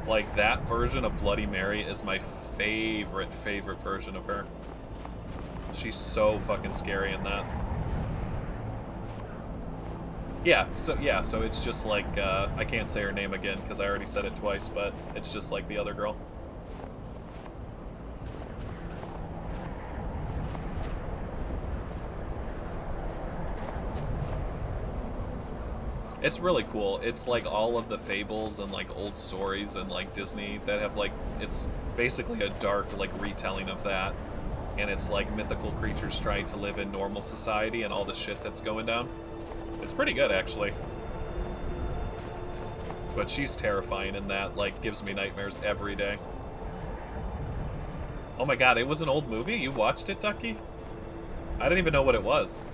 A: Like, that version of Bloody Mary is my favorite version of her. She's so fucking scary in that. Yeah, so it's just like, I can't say her name again because I already said it twice, but it's just like the other girl. It's really cool. It's like all of the fables and like old stories and like Disney that have like, it's basically a dark like retelling of that. And it's like mythical creatures trying to live in normal society and all the shit that's going down. It's pretty good actually. But she's terrifying in that, like gives me nightmares every day. Oh my god, it was an old movie? You watched it, Ducky? I didn't even know what it was.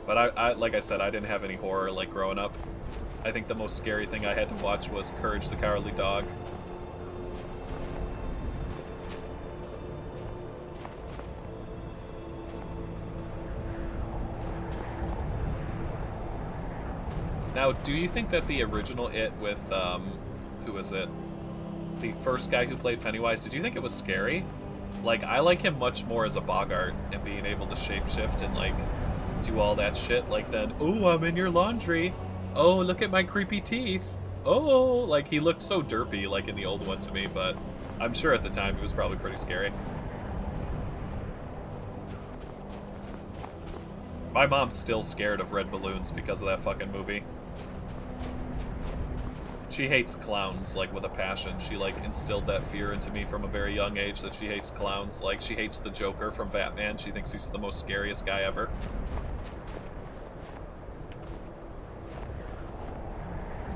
A: But I like I said, I didn't have any horror like growing up. I think the most scary thing I had to watch was Courage the Cowardly Dog. Now, do you think that the original It with, who was it? The first guy who played Pennywise, did you think it was scary? Like, I like him much more as a Bogart and being able to shapeshift and, like, do all that shit. Like, then, oh, I'm in your laundry. Oh, look at my creepy teeth. Oh, like, he looked so derpy, like, in the old one to me, but I'm sure at the time he was probably pretty scary. My mom's still scared of red balloons because of that fucking movie. She hates clowns, like, with a passion. She, like, instilled that fear into me from a very young age that she hates clowns. Like, she hates the Joker from Batman. She thinks he's the most scariest guy ever.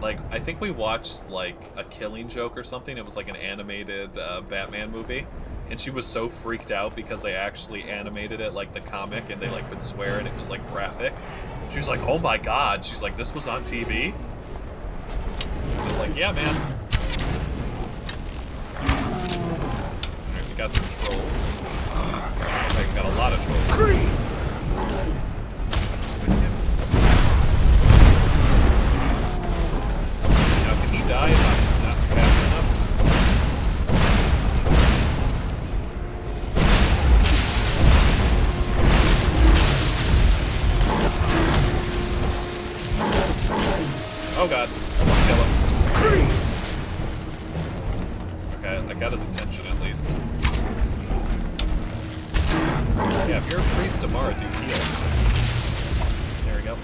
A: Like, I think we watched, like, a Killing Joke or something. It was, like, an animated Batman movie. And she was so freaked out because they actually animated it like the comic and they, like, could swear and it was, like, graphic. She's like, oh my god. She's like, this was on TV? I was like, yeah, man. Alright, we got some trolls. Alright, we got a lot of trolls. Now, can he die not fast enough? Oh god, kill him. Okay, I got his attention at least. Yeah, if you're a priest tomorrow, do heal. There we go.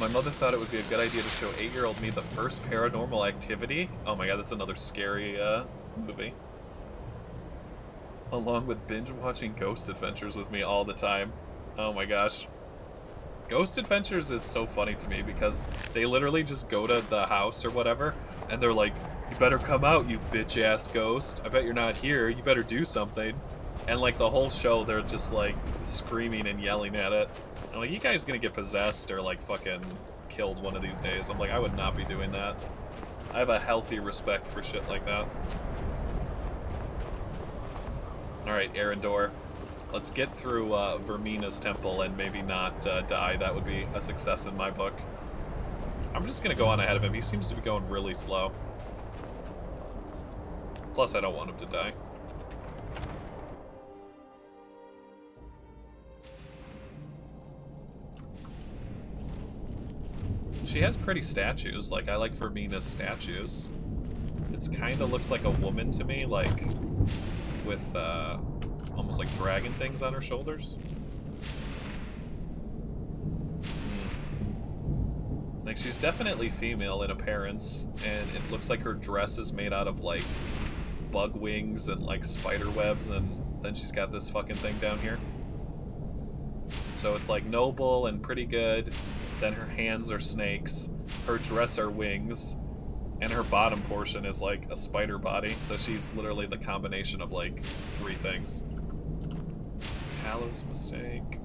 A: My mother thought it would be a good idea to show 8-year-old me the first Paranormal Activity. Oh my god, that's another scary movie. Along with binge watching Ghost Adventures with me all the time. Oh my gosh. Ghost Adventures is so funny to me because they literally just go to the house or whatever, And they're like, you better come out, you bitch-ass ghost. I bet you're not here. You better do something. And, like, the whole show, they're just, like, screaming and yelling at it. I'm like, you guys gonna get possessed or, like, fucking killed one of these days. I'm like, I would not be doing that. I have a healthy respect for shit like that. Alright, Arendor. Let's get through Vermeena's temple and maybe not die. That would be a success in my book. I'm just gonna go on ahead of him. He seems to be going really slow. Plus, I don't want him to die. She has pretty statues. Like, I like Vermeena's statues. It's kind of looks like a woman to me, like, with almost like dragon things on her shoulders. Like, she's definitely female in appearance, and it looks like her dress is made out of, like, bug wings and, like, spider webs, and then she's got this fucking thing down here. So it's, like, noble and pretty good. Then her hands are snakes, her dress are wings, and her bottom portion is, like, a spider body. So she's literally the combination of, like, 3 things. Talos mistake.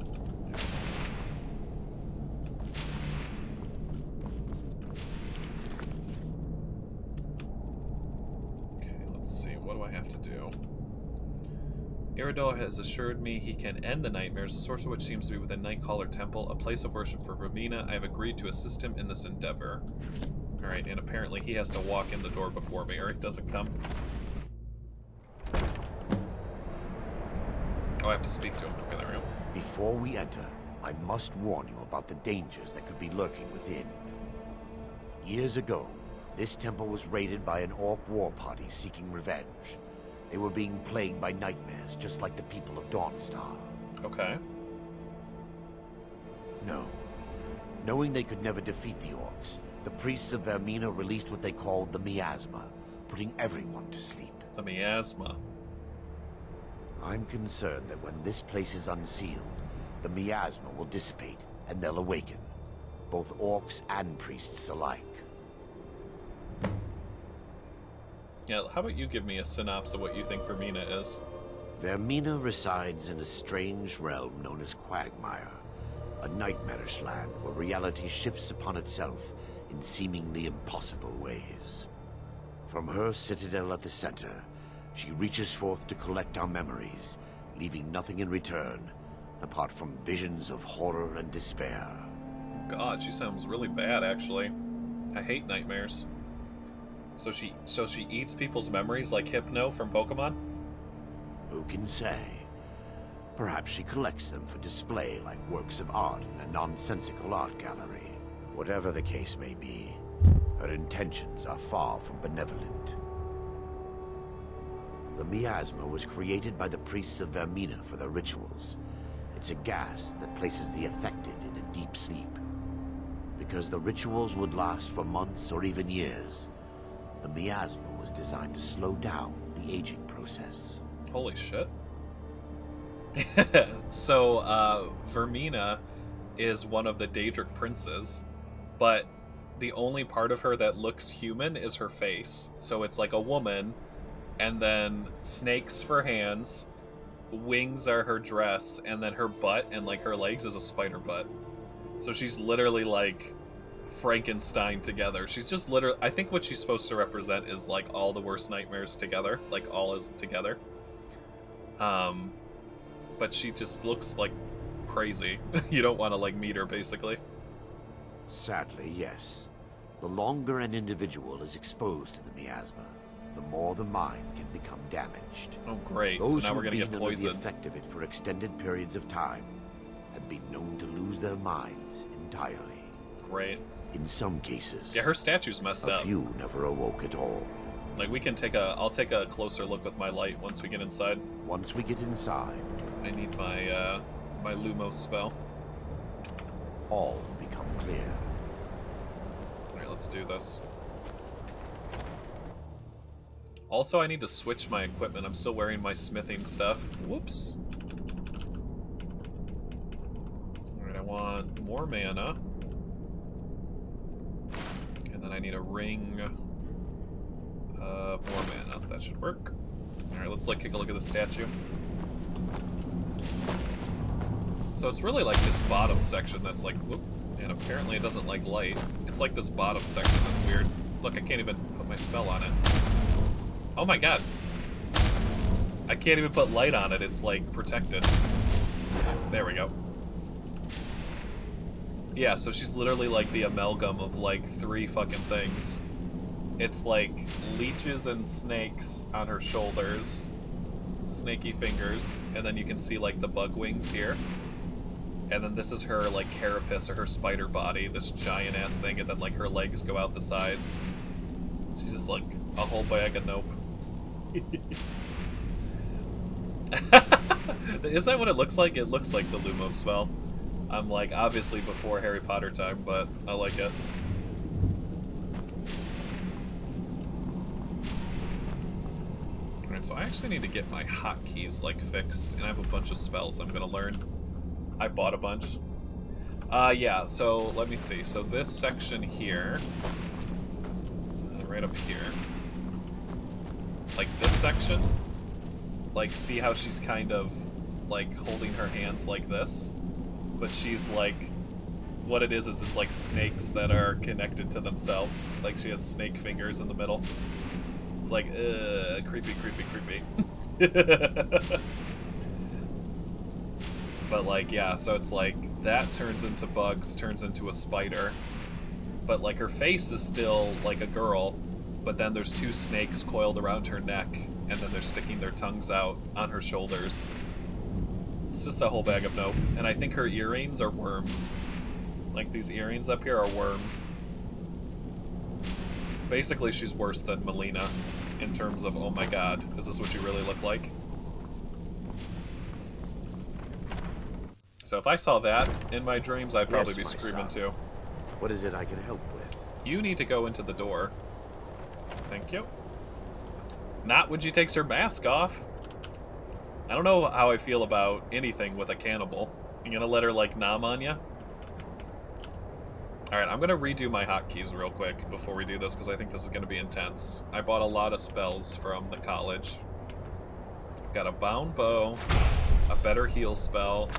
A: What do I have to do? Eredor has assured me he can end the nightmares, the source of which seems to be within Nightcaller Temple, a place of worship for Vermeena. I have agreed to assist him in this endeavor. Alright, and apparently he has to walk in the door before me, or it doesn't come. Oh, I have to speak to him. Okay, there we go.
E: Before we enter, I must warn you about the dangers that could be lurking within. Years ago, this temple was raided by an orc war party seeking revenge. They were being plagued by nightmares, just like the people of Dawnstar.
A: Okay.
E: No. Knowing they could never defeat the orcs, the priests of Vermeena released what they called the miasma, putting everyone to sleep.
A: The miasma.
E: I'm concerned that when this place is unsealed, the miasma will dissipate, and they'll awaken. Both orcs and priests alike.
A: Yeah, how about you give me a synopsis of what you think Vermeena is?
E: Vermeena resides in a strange realm known as Quagmire, a nightmarish land where reality shifts upon itself in seemingly impossible ways. From her citadel at the center, she reaches forth to collect our memories, leaving nothing in return, apart from visions of horror and despair.
A: God, she sounds really bad, actually. I hate nightmares. So she eats people's memories like Hypno from Pokemon?
E: Who can say? Perhaps she collects them for display like works of art in a nonsensical art gallery. Whatever the case may be, her intentions are far from benevolent. The miasma was created by the priests of Vermeena for their rituals. It's a gas that places the affected in a deep sleep. Because the rituals would last for months or even years, the miasma was designed to slow down the aging process.
A: Holy shit. So, Vermeena is one of the Daedric princes, but the only part of her that looks human is her face. So it's like a woman, and then snakes for hands, wings are her dress, and then her butt and like her legs is a spider butt. So she's literally like Frankenstein together. She's just literally, I think what she's supposed to represent is like all the worst nightmares together, like all is together. But she just looks like crazy. You don't want to like meet her, basically.
E: Sadly, yes. The longer an individual is exposed to the miasma, the more the mind can become damaged.
A: Oh great,
E: Those
A: so now we're gonna get
E: who've been under
A: poisoned.
E: the effect of it for extended periods of time have been known to lose their minds entirely.
A: Great.
E: In some cases,
A: Yeah, her statue's messed
E: a
A: up.
E: few never awoke at all.
A: Like we can I'll take a closer look with my light once we get inside.
E: Once we get inside,
A: I need my my Lumos spell.
E: all will become clear.
A: Alright, let's do this. Also, I need to switch my equipment. I'm still wearing my smithing stuff. Whoops. Alright, I want more mana. And then I need a ring That should work. Alright, let's take a look at the statue. So it's really like this bottom section that's like, whoop, and apparently it doesn't like light. It's like this bottom section that's weird. Look, I can't even put my spell on it. Oh my god. I can't even put light on it, it's like protected. There we go. Yeah, so she's literally like the amalgam of like 3 fucking things. It's like leeches and snakes on her shoulders, snaky fingers, and then you can see like the bug wings here. And then this is her like carapace or her spider body, this giant ass thing, and then like her legs go out the sides. She's just like a whole bag of nope. Is that what it looks like? It looks like the Lumos spell. I'm like obviously before Harry Potter time, but I like it. Alright, so I actually need to get my hotkeys like fixed, and I have a bunch of spells I'm gonna learn. I bought a bunch. Yeah, so let me see. So this section here, right up here, like this section, like see how she's kind of like holding her hands like this, but she's like, what it is it's like snakes that are connected to themselves. Like she has snake fingers in the middle. It's like, creepy, creepy, creepy. But like, yeah, so it's like, that turns into bugs, turns into a spider. But like her face is still like a girl, but then there's 2 snakes coiled around her neck, and then they're sticking their tongues out on her shoulders. It's just a whole bag of nope. And I think her earrings are worms. Like these earrings up here are worms. Basically, she's worse than Melina in terms of, oh my god, is this what you really look like? So if I saw that in my dreams, I'd probably be screaming too.
E: What is it I can help with?
A: You need to go into the door. Thank you. Not when she takes her mask off. I don't know how I feel about anything with a cannibal. You gonna let her, like, nom on ya? Alright, I'm gonna redo my hotkeys real quick before we do this, because I think this is gonna be intense. I bought a lot of spells from the college. I've got a bound bow, a better heal spell,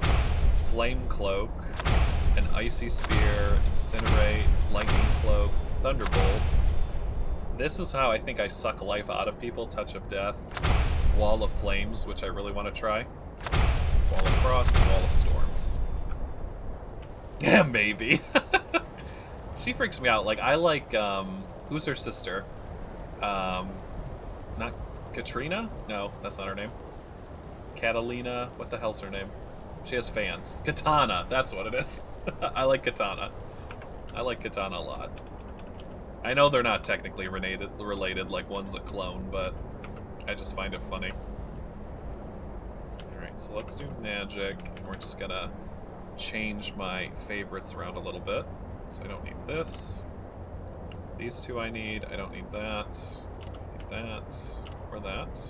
A: flame cloak, an icy spear, incinerate, lightning cloak, thunderbolt. This is how I think I suck life out of people, touch of death, wall of flames, which I really want to try, wall of frost, and wall of storms. Yeah, maybe. She freaks me out. Like, I like, who's her sister? Not Katrina? No, that's not her name. Catalina, what the hell's her name? She has fans. Katana, that's what it is. I like Katana. I like Katana a lot. I know they're not technically related, like one's a clone, but I just find it funny. Alright, so let's do magic, and we're just gonna change my favorites around a little bit. So I don't need this. These 2 I need. I don't need that. I need that. Or that.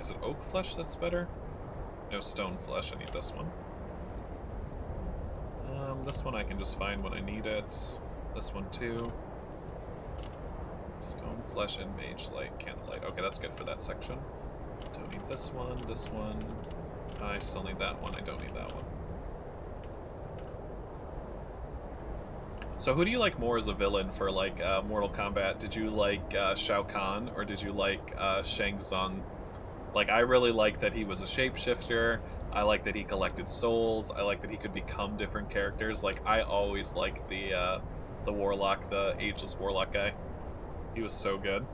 A: Is it oak flesh that's better? No, stone flesh. I need this one. This one I can just find when I need it. This one too. Stone flesh and mage light, candlelight. Okay, that's good for that section. Don't need this one, this one. I still need that one. I don't need that one. So who do you like more as a villain for, like, Mortal Kombat? Did you like Shao Kahn, or did you like Shang Tsung? Like, I really like that he was a shapeshifter. I like that he collected souls. I like that he could become different characters. Like, I always liked the Warlock, the Ageless Warlock guy. He was so good.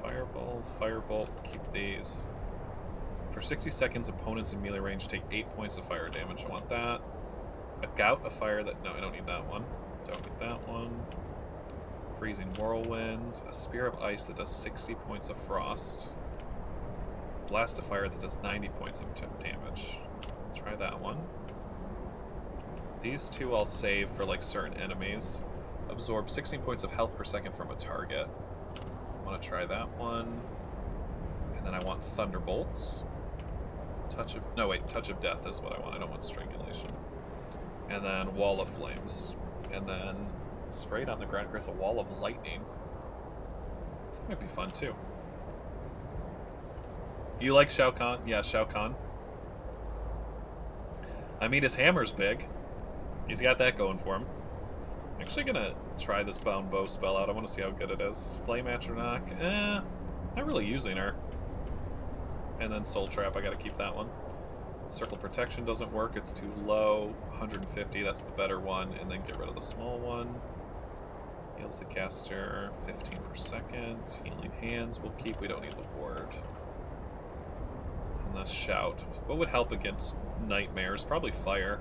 A: Firebolt, keep these. For 60 seconds, opponents in melee range take 8 points of fire damage. I want that. A Gout of Fire that... No, I don't need that one. Don't need that one. Freezing Whirlwind. A Spear of Ice that does 60 points of frost. Blast of Fire that does 90 points of damage. Try that one. These 2 I'll save for, like, certain enemies. Absorb 16 points of health per second from a target. I want to try that one. And then I want Thunderbolts. Touch of... No, wait. Touch of Death is what I want. I don't want Strangulation. And then Wall of Flames. And then Sprayed on the ground creates a wall of lightning. That might be fun too. You like Shao Kahn? Yeah, Shao Kahn. I mean, his hammer's big. He's got that going for him. I'm actually gonna try this bound bow spell out. I want to see how good it is. Flame Atronach. Not really using her. And then Soul Trap, I gotta keep that one. Circle Protection doesn't work, it's too low. 150, that's the better one. And then get rid of the small one. Heals the caster 15 per second. Healing Hands we'll keep, we don't need the ward. And let's Shout. What would help against nightmares? Probably fire.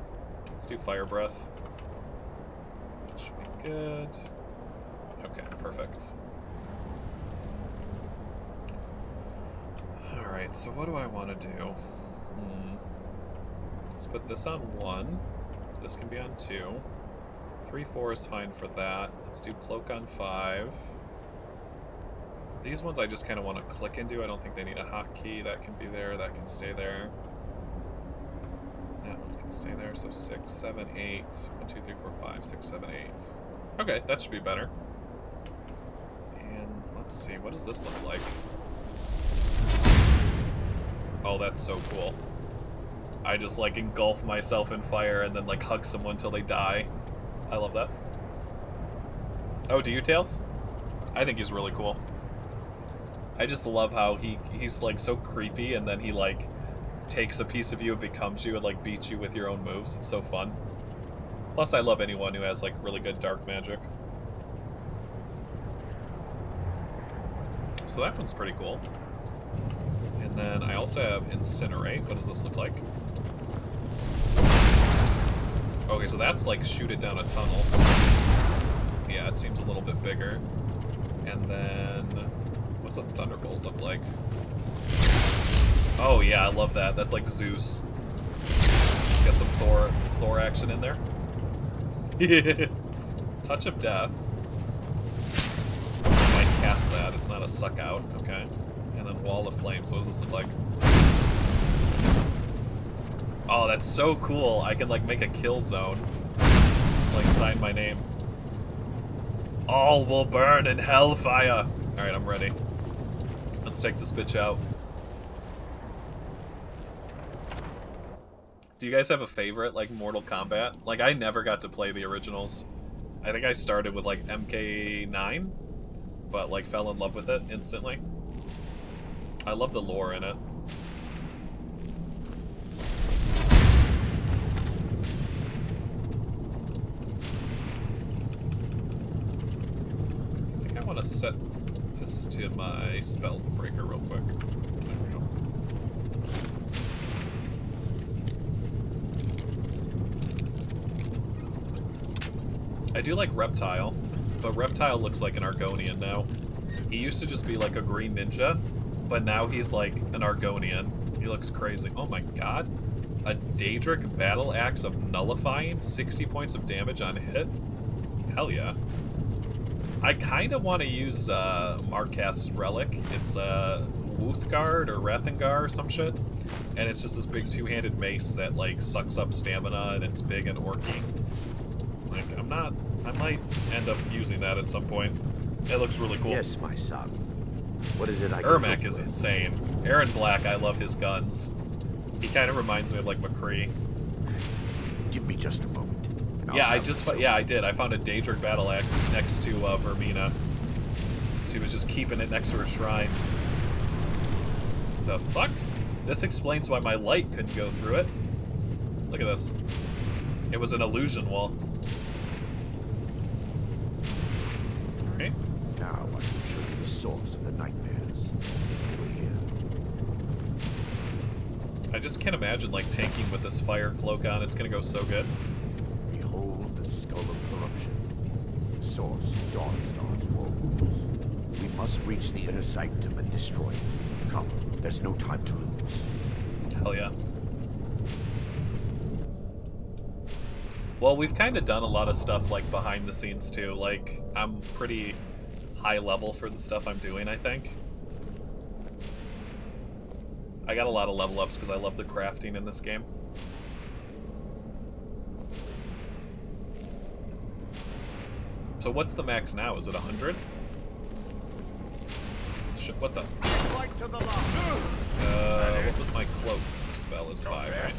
A: Let's do Fire Breath. That should be good. Okay, perfect. Alright, so what do I want to do? Let's put this on 1. This can be on 2. 3, 4 is fine for that. Let's do Cloak on 5. These ones I just kind of want to click into. I don't think they need a hotkey. That can be there. That can stay there. That one can stay there. So 6, 7, 8. 1, 2, 3, 4, 5, 6, 7, 8. Okay, that should be better. And let's see. What does this look like? Oh, that's so cool. I just like engulf myself in fire and then like hug someone till they die. I love that. Oh, do you, Tails? I think he's really cool. I just love how he's like so creepy and then he like takes a piece of you and becomes you and like beats you with your own moves. It's so fun. Plus I love anyone who has like really good dark magic. So that one's pretty cool. And then I also have Incinerate. What does this look like? Okay, so that's like shoot it down a tunnel. Yeah, it seems a little bit bigger. And then, what's a Thunderbolt look like? Oh yeah, I love that. That's like Zeus. Got some Thor action in there. Touch of Death. I might cast that. It's not a suck out. Okay. And then Wall of Flames. What does this look like? Oh, that's so cool. I can like make a kill zone. Like sign my name. All will burn in hellfire. Alright, I'm ready. Let's take this bitch out. Do you guys have a favorite, like, Mortal Kombat? Like, I never got to play the originals. I think I started with, like, MK9, but, like, fell in love with it instantly. I love the lore in it. I think I want to set this to my spell breaker real quick. There we go. I do like Reptile, but Reptile looks like an Argonian now. He used to just be like a green ninja, but now he's like an Argonian. He looks crazy. Oh my god. A Daedric Battle Axe of Nullifying, 60 points of damage on hit? Hell yeah. I kind of want to use Markath's Relic. It's Wuthgard or Rathengar or some shit. And it's just this big two-handed mace that like sucks up stamina and it's big and orky. Like, I might end up using that at some point. It looks really cool.
E: Yes, my son. What is it I can
A: Ermac is insane. Aaron Black, I love his guns. He kind of reminds me of like McCree.
E: Give me just a moment.
A: Yeah, I did. I found a Daedric Battle Axe next to Vermeena. She was just keeping it next to her shrine. The fuck? This explains why my light couldn't go through it. Look at this. It was an illusion wall. Alright.
E: Now I can show you the source of the nightmares. Over here.
A: I just can't imagine like tanking with this fire cloak on. It's gonna go so good.
E: Behold the skull of corruption. The source of Dawnstar's woes. We must reach the inner sanctum and destroy it. Come, there's no time to lose.
A: Hell yeah. Well, we've kind of done a lot of stuff like behind the scenes too. Like, I'm pretty high level for the stuff I'm doing, I think. I got a lot of level ups because I love the crafting in this game. So what's the max now? Is it 100? Shit, what the? What was my cloak spell? Is 5, right?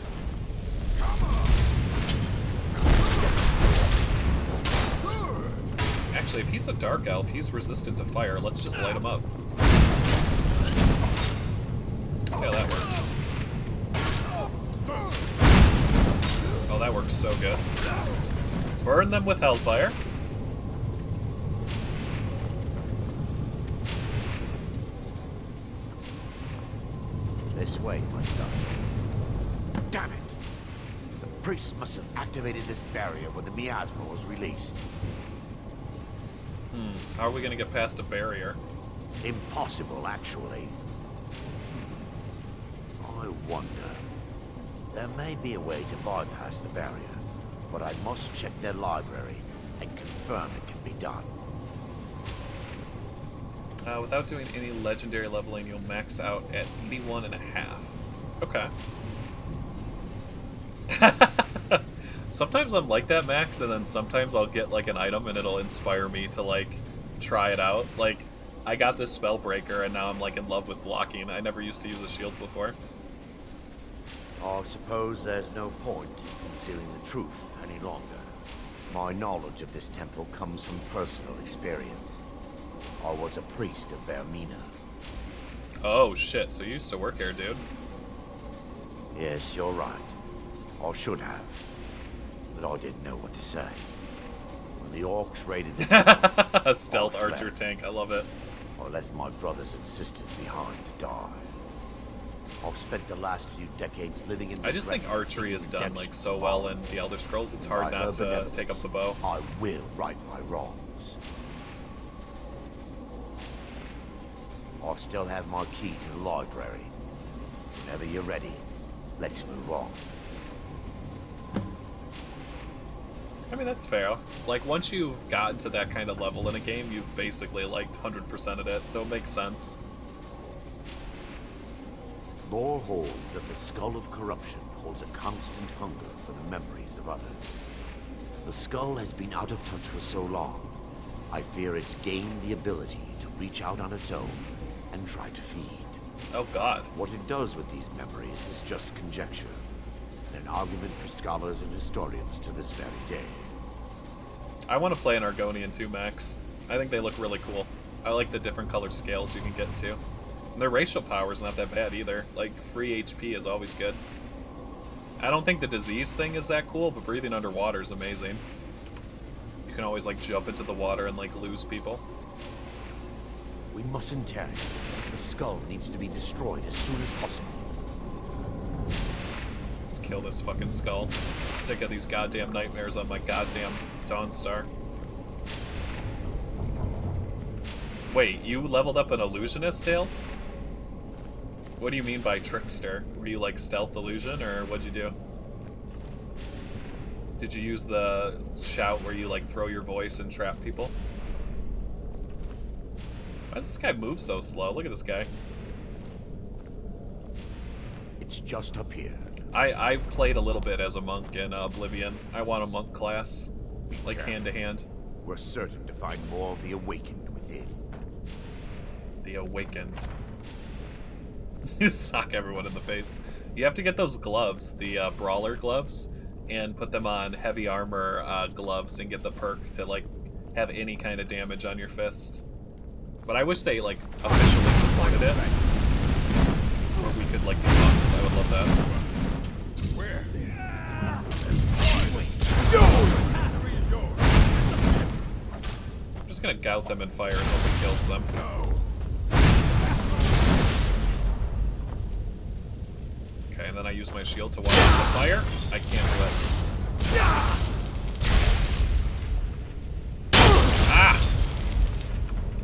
A: Actually, if he's a dark elf, he's resistant to fire. Let's just light him up. See how that works. Oh, that works so good. Burn them with hellfire.
E: This way, my son. Damn it! The priest must have activated this barrier when the miasma was released.
A: How are we gonna get past a barrier?
E: Impossible, actually. I wonder. There may be a way to bypass the barrier, but I must check their library and confirm it can be done.
A: Without doing any legendary leveling, you'll max out at 81.5. Okay. Sometimes I'm like that, Max, and then sometimes I'll get like an item and it'll inspire me to like try it out. Like, I got this Spellbreaker and now I'm like in love with blocking. I never used to use a shield before.
E: I suppose there's no point in concealing the truth any longer. My knowledge of this temple comes from personal experience. I was a priest of Vermeena.
A: Oh shit, so you used to work here, dude.
E: Yes, you're right. I should have. But I didn't know what to say. When the orcs raided the temple,
A: a stealth
E: I
A: archer
E: fled.
A: tank, I love it.
E: I left my brothers and sisters behind to die. I've spent the last few decades living in the
A: I just think
E: dread of
A: archery is
E: seeking
A: done like
E: redemption.
A: so well in the Elder Scrolls, it's hard
E: By
A: not
E: her
A: to
E: benevolence,
A: take up the bow.
E: I will right my wrongs. I still have my key to the library. Whenever you're ready, let's move on.
A: I mean, that's fair. Like, once you've gotten to that kind of level in a game, you've basically, like, 100%ed it, so it makes sense.
E: Lore holds that the Skull of Corruption holds a constant hunger for the memories of others. The skull has been out of touch for so long, I fear it's gained the ability to reach out on its own and try to feed.
A: Oh god.
E: What it does with these memories is just conjecture, and an argument for scholars and historians to this very day.
A: I want to play an Argonian too, Max. I think they look really cool. I like the different color scales you can get to. And their racial power is not that bad either. Like, free HP is always good. I don't think the disease thing is that cool, but breathing underwater is amazing. You can always, like, jump into the water and, like, lose people.
E: We mustn't tarry. The skull needs to be destroyed as soon as possible.
A: Let's kill this fucking skull. I'm sick of these goddamn nightmares on my goddamn Dawnstar. Wait, you leveled up an illusionist, Tails? What do you mean by trickster? Were you like stealth illusion, or what'd you do? Did you use the shout where you like throw your voice and trap people? Why does this guy move so slow? Look at this guy.
E: It's just up here.
A: I played a little bit as a monk in Oblivion. I want a monk class, like hand to hand.
E: We're certain to find more of the awakened within.
A: The awakened. You sock everyone in the face. You have to get those gloves, the brawler gloves, and put them on heavy armor gloves and get the perk to like have any kind of damage on your fist. But I wish they like officially supported it, where we could like be monks. I would love that.
F: Where?
A: I'm just gonna gout them in fire and hope it kills them. Okay, and then I use my shield to watch the fire. I can't do it. Ah!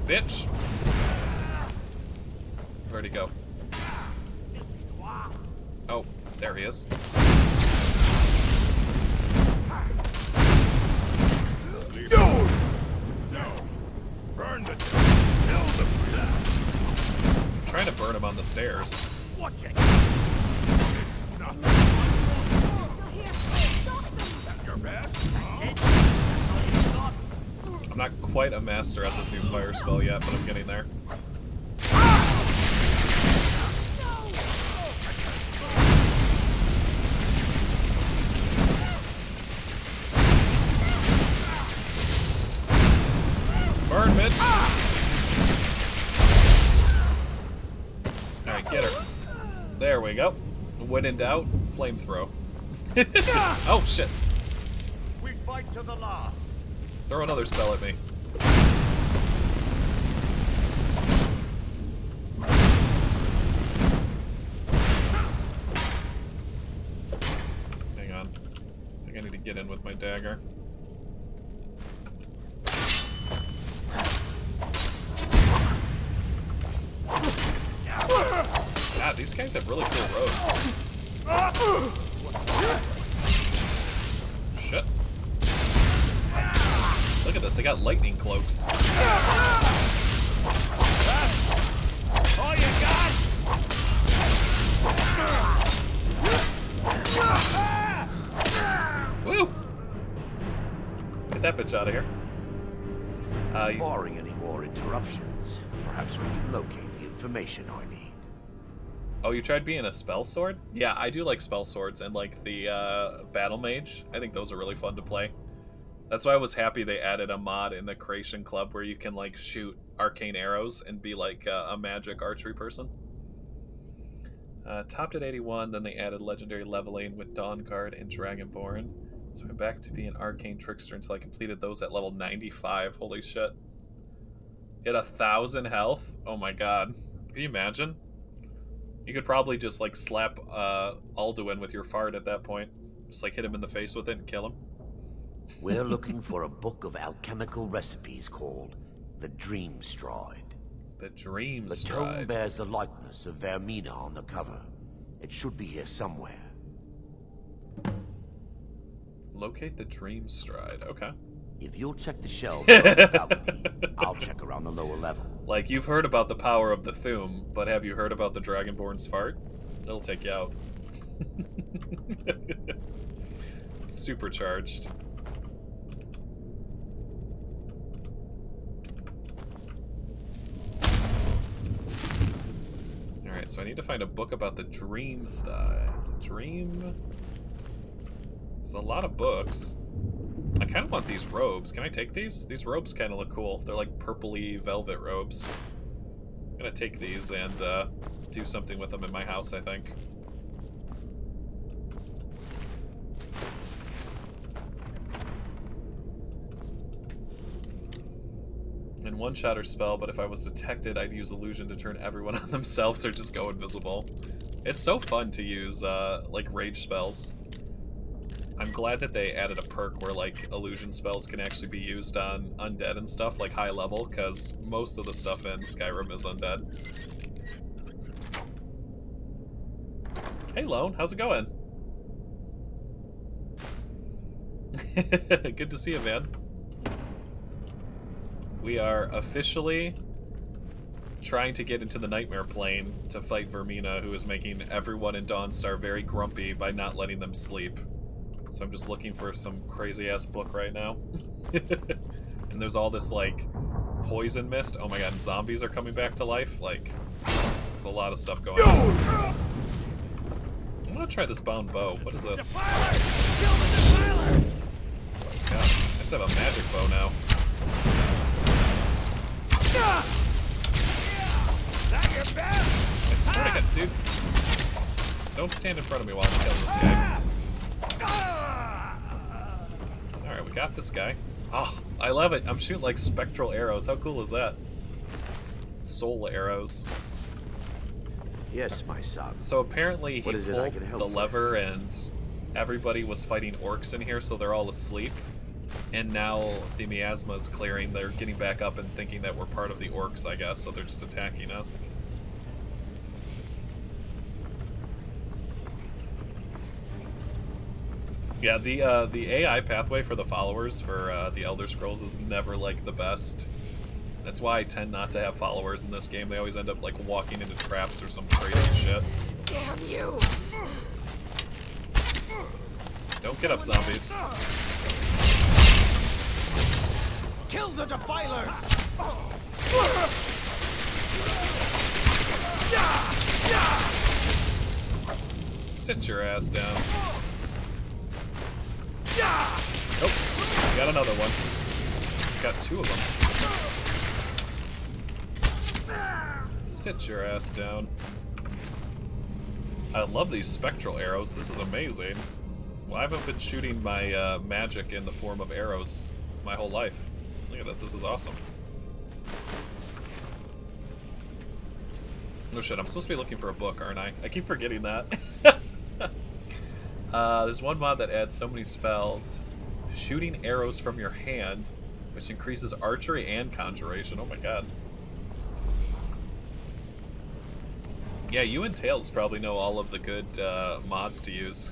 A: Bitch! Where'd he go? Oh, there he is.
F: No! Burn the
A: I'm trying to burn him on the stairs.
F: Watch it! Your best? That's it?
A: I'm not quite a master at this new fire spell yet, but I'm getting there. Burn, Mitch! Alright, get her. There we go. When in doubt, flamethrow. Oh, shit.
F: We fight to the last.
A: Throw another spell at me. Hang on. I think I need to get in with my dagger. God, these guys have really cool robes. Shit. Look at this, they got lightning cloaks.
F: All you got?
A: Woo! Get that bitch out of here.
E: Barring any more interruptions, perhaps we can locate the information I need.
A: Oh, you tried being a spell sword? Yeah, I do like spell swords and like the battle mage. I think those are really fun to play. That's why I was happy they added a mod in the Creation Club where you can like shoot arcane arrows and be like a magic archery person. Topped at 81, then they added legendary leveling with Dawnguard and Dragonborn. So I'm back to be an arcane trickster until I completed those at level 95. Holy shit. Hit 1,000 health? Oh my god. Can you imagine? You could probably just like slap Alduin with your fart at that point. Just like hit him in the face with it and kill him.
E: We're looking for a book of alchemical recipes called the Dream Stride.
A: The Dream
E: The
A: Stride.
E: tome bears the likeness of Vermeena on the cover. It should be here somewhere.
A: Locate the Dream Stride. Okay.
E: If you'll check the shelves on the balcony, I'll check around the lower level.
A: Like, you've heard about the power of the Thume, but have you heard about the Dragonborn's fart? It'll take you out. Supercharged. Alright, so I need to find a book about the Dream Style. Dream... There's a lot of books. I kind of want these robes. Can I take these? These robes kind of look cool. They're like purpley velvet robes. I'm gonna take these and do something with them in my house, I think. And one-shot or spell, but if I was detected, I'd use illusion to turn everyone on themselves or just go invisible. It's so fun to use, like, rage spells. I'm glad that they added a perk where, like, illusion spells can actually be used on undead and stuff, like high level, because most of the stuff in Skyrim is undead. Hey, Lone, how's it going? Good to see you, man. We are officially trying to get into the Nightmare Plane to fight Vermeena, who is making everyone in Dawnstar very grumpy by not letting them sleep. So I'm just looking for some crazy-ass book right now. And there's all this, like, poison mist. Oh my god, and zombies are coming back to life. Like, there's a lot of stuff going on. I'm gonna try this bound bow. What is this? Oh god, I just have a magic bow now. I swear to god, dude. Don't stand in front of me while I'm killing this guy. Alright, we got this guy. Oh, I love it. I'm shooting like spectral arrows. How cool is that? Soul arrows.
E: Yes, my son.
A: So apparently he pulled
E: help
A: the lever and everybody was fighting orcs in here, so they're all asleep. And now the miasma is clearing. They're getting back up and thinking that we're part of the orcs, I guess, so they're just attacking us. Yeah, the AI pathway for the followers for the Elder Scrolls is never, like, the best. That's why I tend not to have followers in this game. They always end up, like, walking into traps or some crazy shit.
K: Damn you!
A: Don't get up, zombies.
F: Kill the defilers!
A: Sit your ass down. Oh, got another one. Got two of them. Sit your ass down. I love these spectral arrows. This is amazing. Well, I haven't been shooting my magic in the form of arrows my whole life. Look at this. This is awesome. Oh shit, I'm supposed to be looking for a book, aren't I? I keep forgetting that. There's one mod that adds so many spells. Shooting arrows from your hand, which increases archery and conjuration. Oh my god. Yeah, you and Tails probably know all of the good mods to use.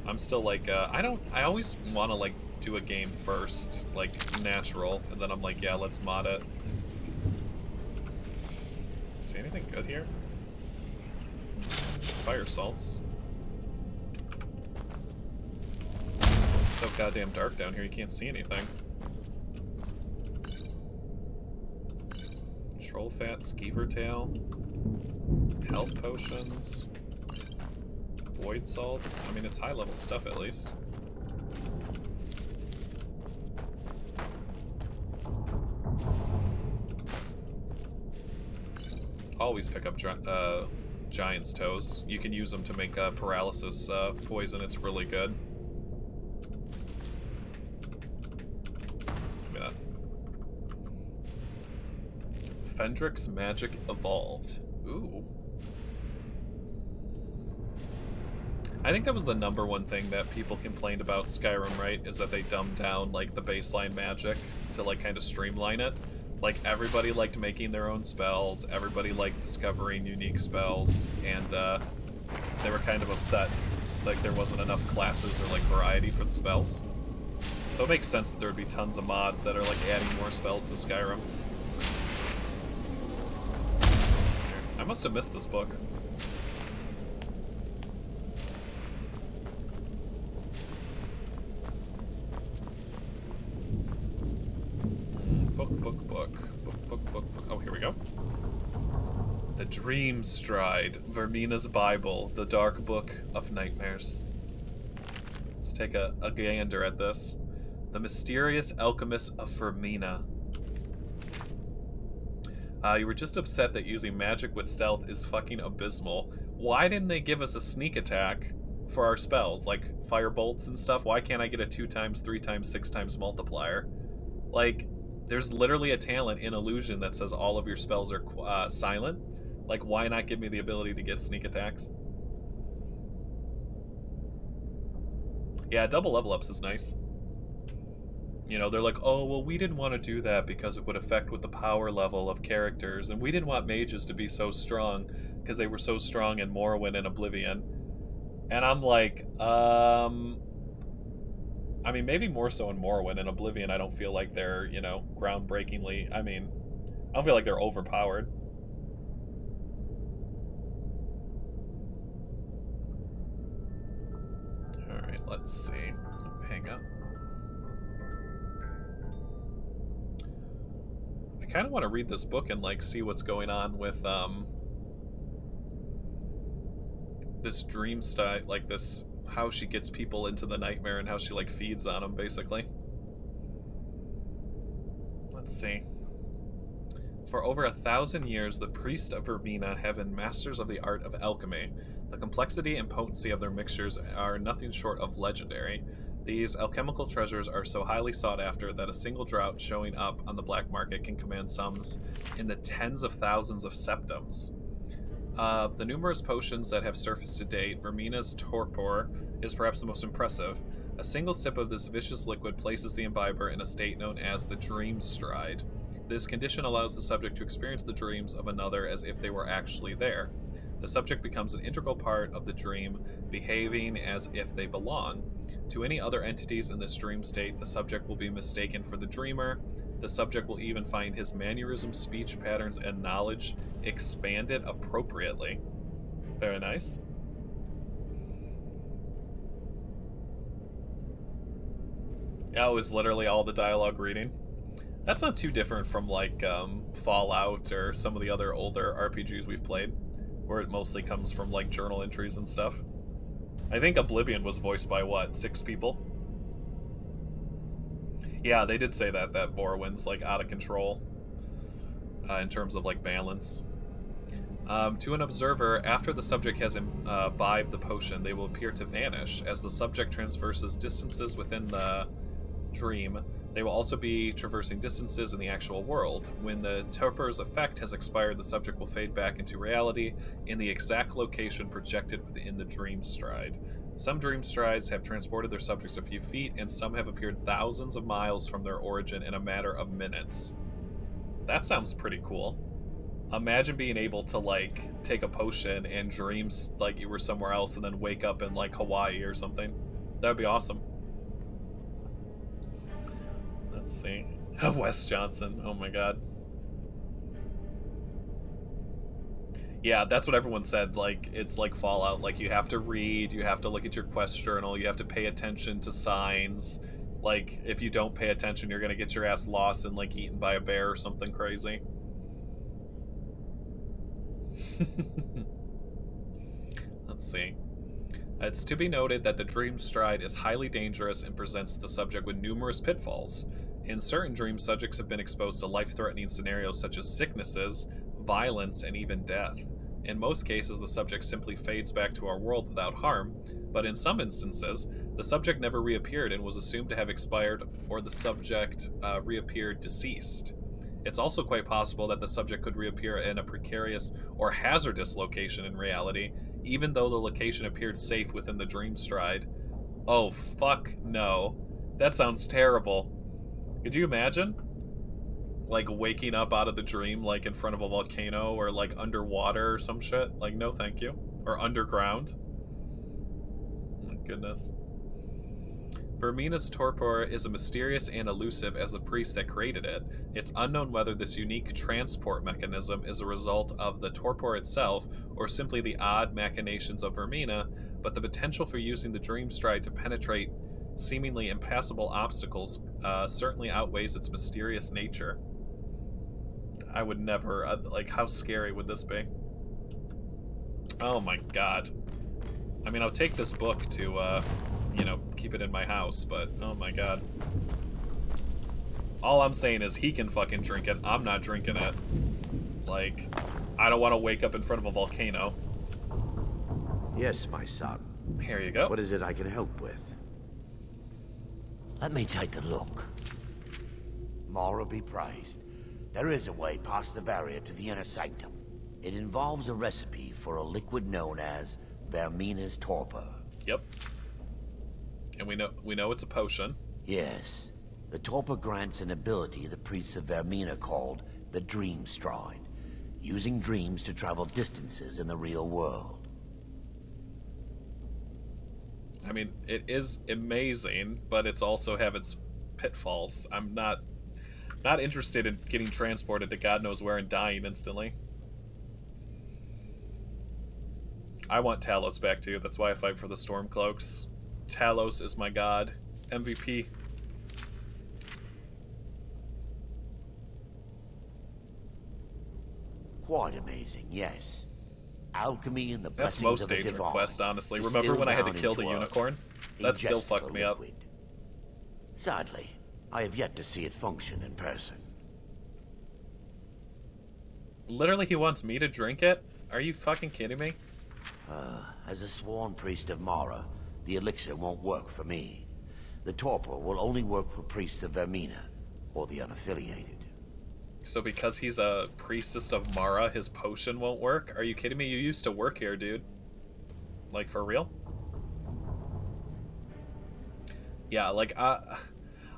A: I'm still like, I always want to like do a game first, like natural, and then I'm like, yeah, let's mod it. See anything good here? Fire salts. So goddamn dark down here, you can't see anything. Troll fat, skeever tail, health potions, void salts. I mean, it's high level stuff at least. Always pick up giant's toes. You can use them to make paralysis poison. It's really good. Give me that. Fendrick's magic evolved. Ooh. I think that was the #1 thing that people complained about Skyrim, right? Is that they dumbed down like the baseline magic to like kind of streamline it. Like, everybody liked making their own spells, everybody liked discovering unique spells, and they were kind of upset like there wasn't enough classes or like variety for the spells. So it makes sense that there would be tons of mods that are like adding more spells to Skyrim. I must have missed this book. Book. Oh, here we go. The Dream Stride, Vermeena's Bible, the Dark Book of Nightmares. Let's take a gander at this. The Mysterious Alchemist of Vermeena. You were just upset that using magic with stealth is fucking abysmal. Why didn't they give us a sneak attack for our spells, like Firebolts and stuff? Why can't I get a 2x, 3x, 6x multiplier? Like, there's literally a talent in Illusion that says all of your spells are silent. Like, why not give me the ability to get sneak attacks? Yeah, double level ups is nice. You know, they're like, oh, well, we didn't want to do that because it would affect with the power level of characters, and we didn't want mages to be so strong because they were so strong in Morrowind and Oblivion. And I'm like, I mean, maybe more so in Morrowind. and Oblivion, I don't feel like they're, you know, groundbreakingly... I mean, I don't feel like they're overpowered. Alright, let's see. Hang up. I kind of want to read this book and, like, see what's going on with, this dream style, like, this... how she gets people into the nightmare and how she like feeds on them, basically. Let's see. For over 1,000 years, the priests of Vermeena have been masters of the art of alchemy. The complexity and potency of their mixtures are nothing short of legendary. These alchemical treasures are so highly sought after that a single draught showing up on the black market can command sums in the tens of thousands of septums. Of the numerous potions that have surfaced to date, Vermeena's Torpor is perhaps the most impressive. A single sip of this vicious liquid places the imbiber in a state known as the Dream Stride. This condition allows the subject to experience the dreams of another as if they were actually there. The subject becomes an integral part of the dream, behaving as if they belong. To any other entities in this dream state, the subject will be mistaken for the dreamer. The subject will even find his mannerisms, speech patterns, and knowledge expanded appropriately. Very nice. That was literally all the dialogue reading. That's not too different from like Fallout or some of the other older RPGs we've played, where it mostly comes from like journal entries and stuff. I think Oblivion was voiced by what, 6 people? Yeah, they did say that Morrowind's like out of control in terms of like balance. To an observer, after the subject has imbibed the potion, they will appear to vanish. As the subject traverses distances within the dream, they will also be traversing distances in the actual world. When the Torpor's effect has expired, the subject will fade back into reality in the exact location projected within the dream stride. Some dream strides have transported their subjects a few feet, and some have appeared thousands of miles from their origin in a matter of minutes. That sounds pretty cool. Imagine being able to, like, take a potion and dreams like you were somewhere else and then wake up in, like, Hawaii or something. That would be awesome. Let's see. Wes Johnson. Oh my god. Yeah, that's what everyone said. Like, it's like Fallout. Like, you have to read, you have to look at your quest journal, you have to pay attention to signs. Like, if you don't pay attention, you're gonna get your ass lost and, like, eaten by a bear or something crazy. Let's see. It's to be noted that the dream stride is highly dangerous and presents the subject with numerous pitfalls. In certain dreams, subjects have been exposed to life-threatening scenarios such as sicknesses, violence, and even death. In most cases, the subject simply fades back to our world without harm, but in some instances, the subject never reappeared and was assumed to have expired, or the subject reappeared deceased. It's also quite possible that the subject could reappear in a precarious or hazardous location in reality, even though the location appeared safe within the dream stride. Oh, fuck no. That sounds terrible. Could you imagine? Like, waking up out of the dream, like, in front of a volcano, or, like, underwater or some shit? Like, no thank you. Or underground. Oh my goodness. Vermeena's Torpor is as mysterious and elusive as the priest that created it. It's unknown whether this unique transport mechanism is a result of the Torpor itself, or simply the odd machinations of Vermeena, but the potential for using the dream stride to penetrate seemingly impassable obstacles certainly outweighs its mysterious nature. I would never, like, how scary would this be? Oh my god. I mean, I'll take this book to, you know, keep it in my house, but oh my god. All I'm saying is he can fucking drink it. I'm not drinking it. Like, I don't want to wake up in front of a volcano.
E: Yes, my son.
A: Here you go.
E: What is it I can help with? Let me take a look. Mara be praised. There is a way past the barrier to the inner sanctum. It involves a recipe for a liquid known as Vermeena's Torpor.
A: Yep. And we know it's a potion.
E: Yes. The Torpor grants an ability the priests of Vermeena called the Dream Stride, using dreams to travel distances in the real world.
A: I mean, it is amazing, but it's also have its pitfalls. I'm not interested in getting transported to God knows where and dying instantly. I want Talos back too. That's why I fight for the Stormcloaks. Talos is my god. MVP.
E: Quite amazing, yes. Alchemy and the
A: That's
E: blessings
A: most
E: of the
A: stage
E: divine.
A: request, honestly. Remember when I had to kill the unicorn? That still fucked me up.
E: Sadly, I have yet to see it function in person.
A: Literally, he wants me to drink it? Are you fucking kidding me?
E: As a sworn priest of Mara, the elixir won't work for me. The Torpor will only work for priests of Vermeena, or the unaffiliated.
A: So because he's a priestess of Mara, his potion won't work? Are you kidding me? You used to work here, dude. Like, for real? Yeah, like, I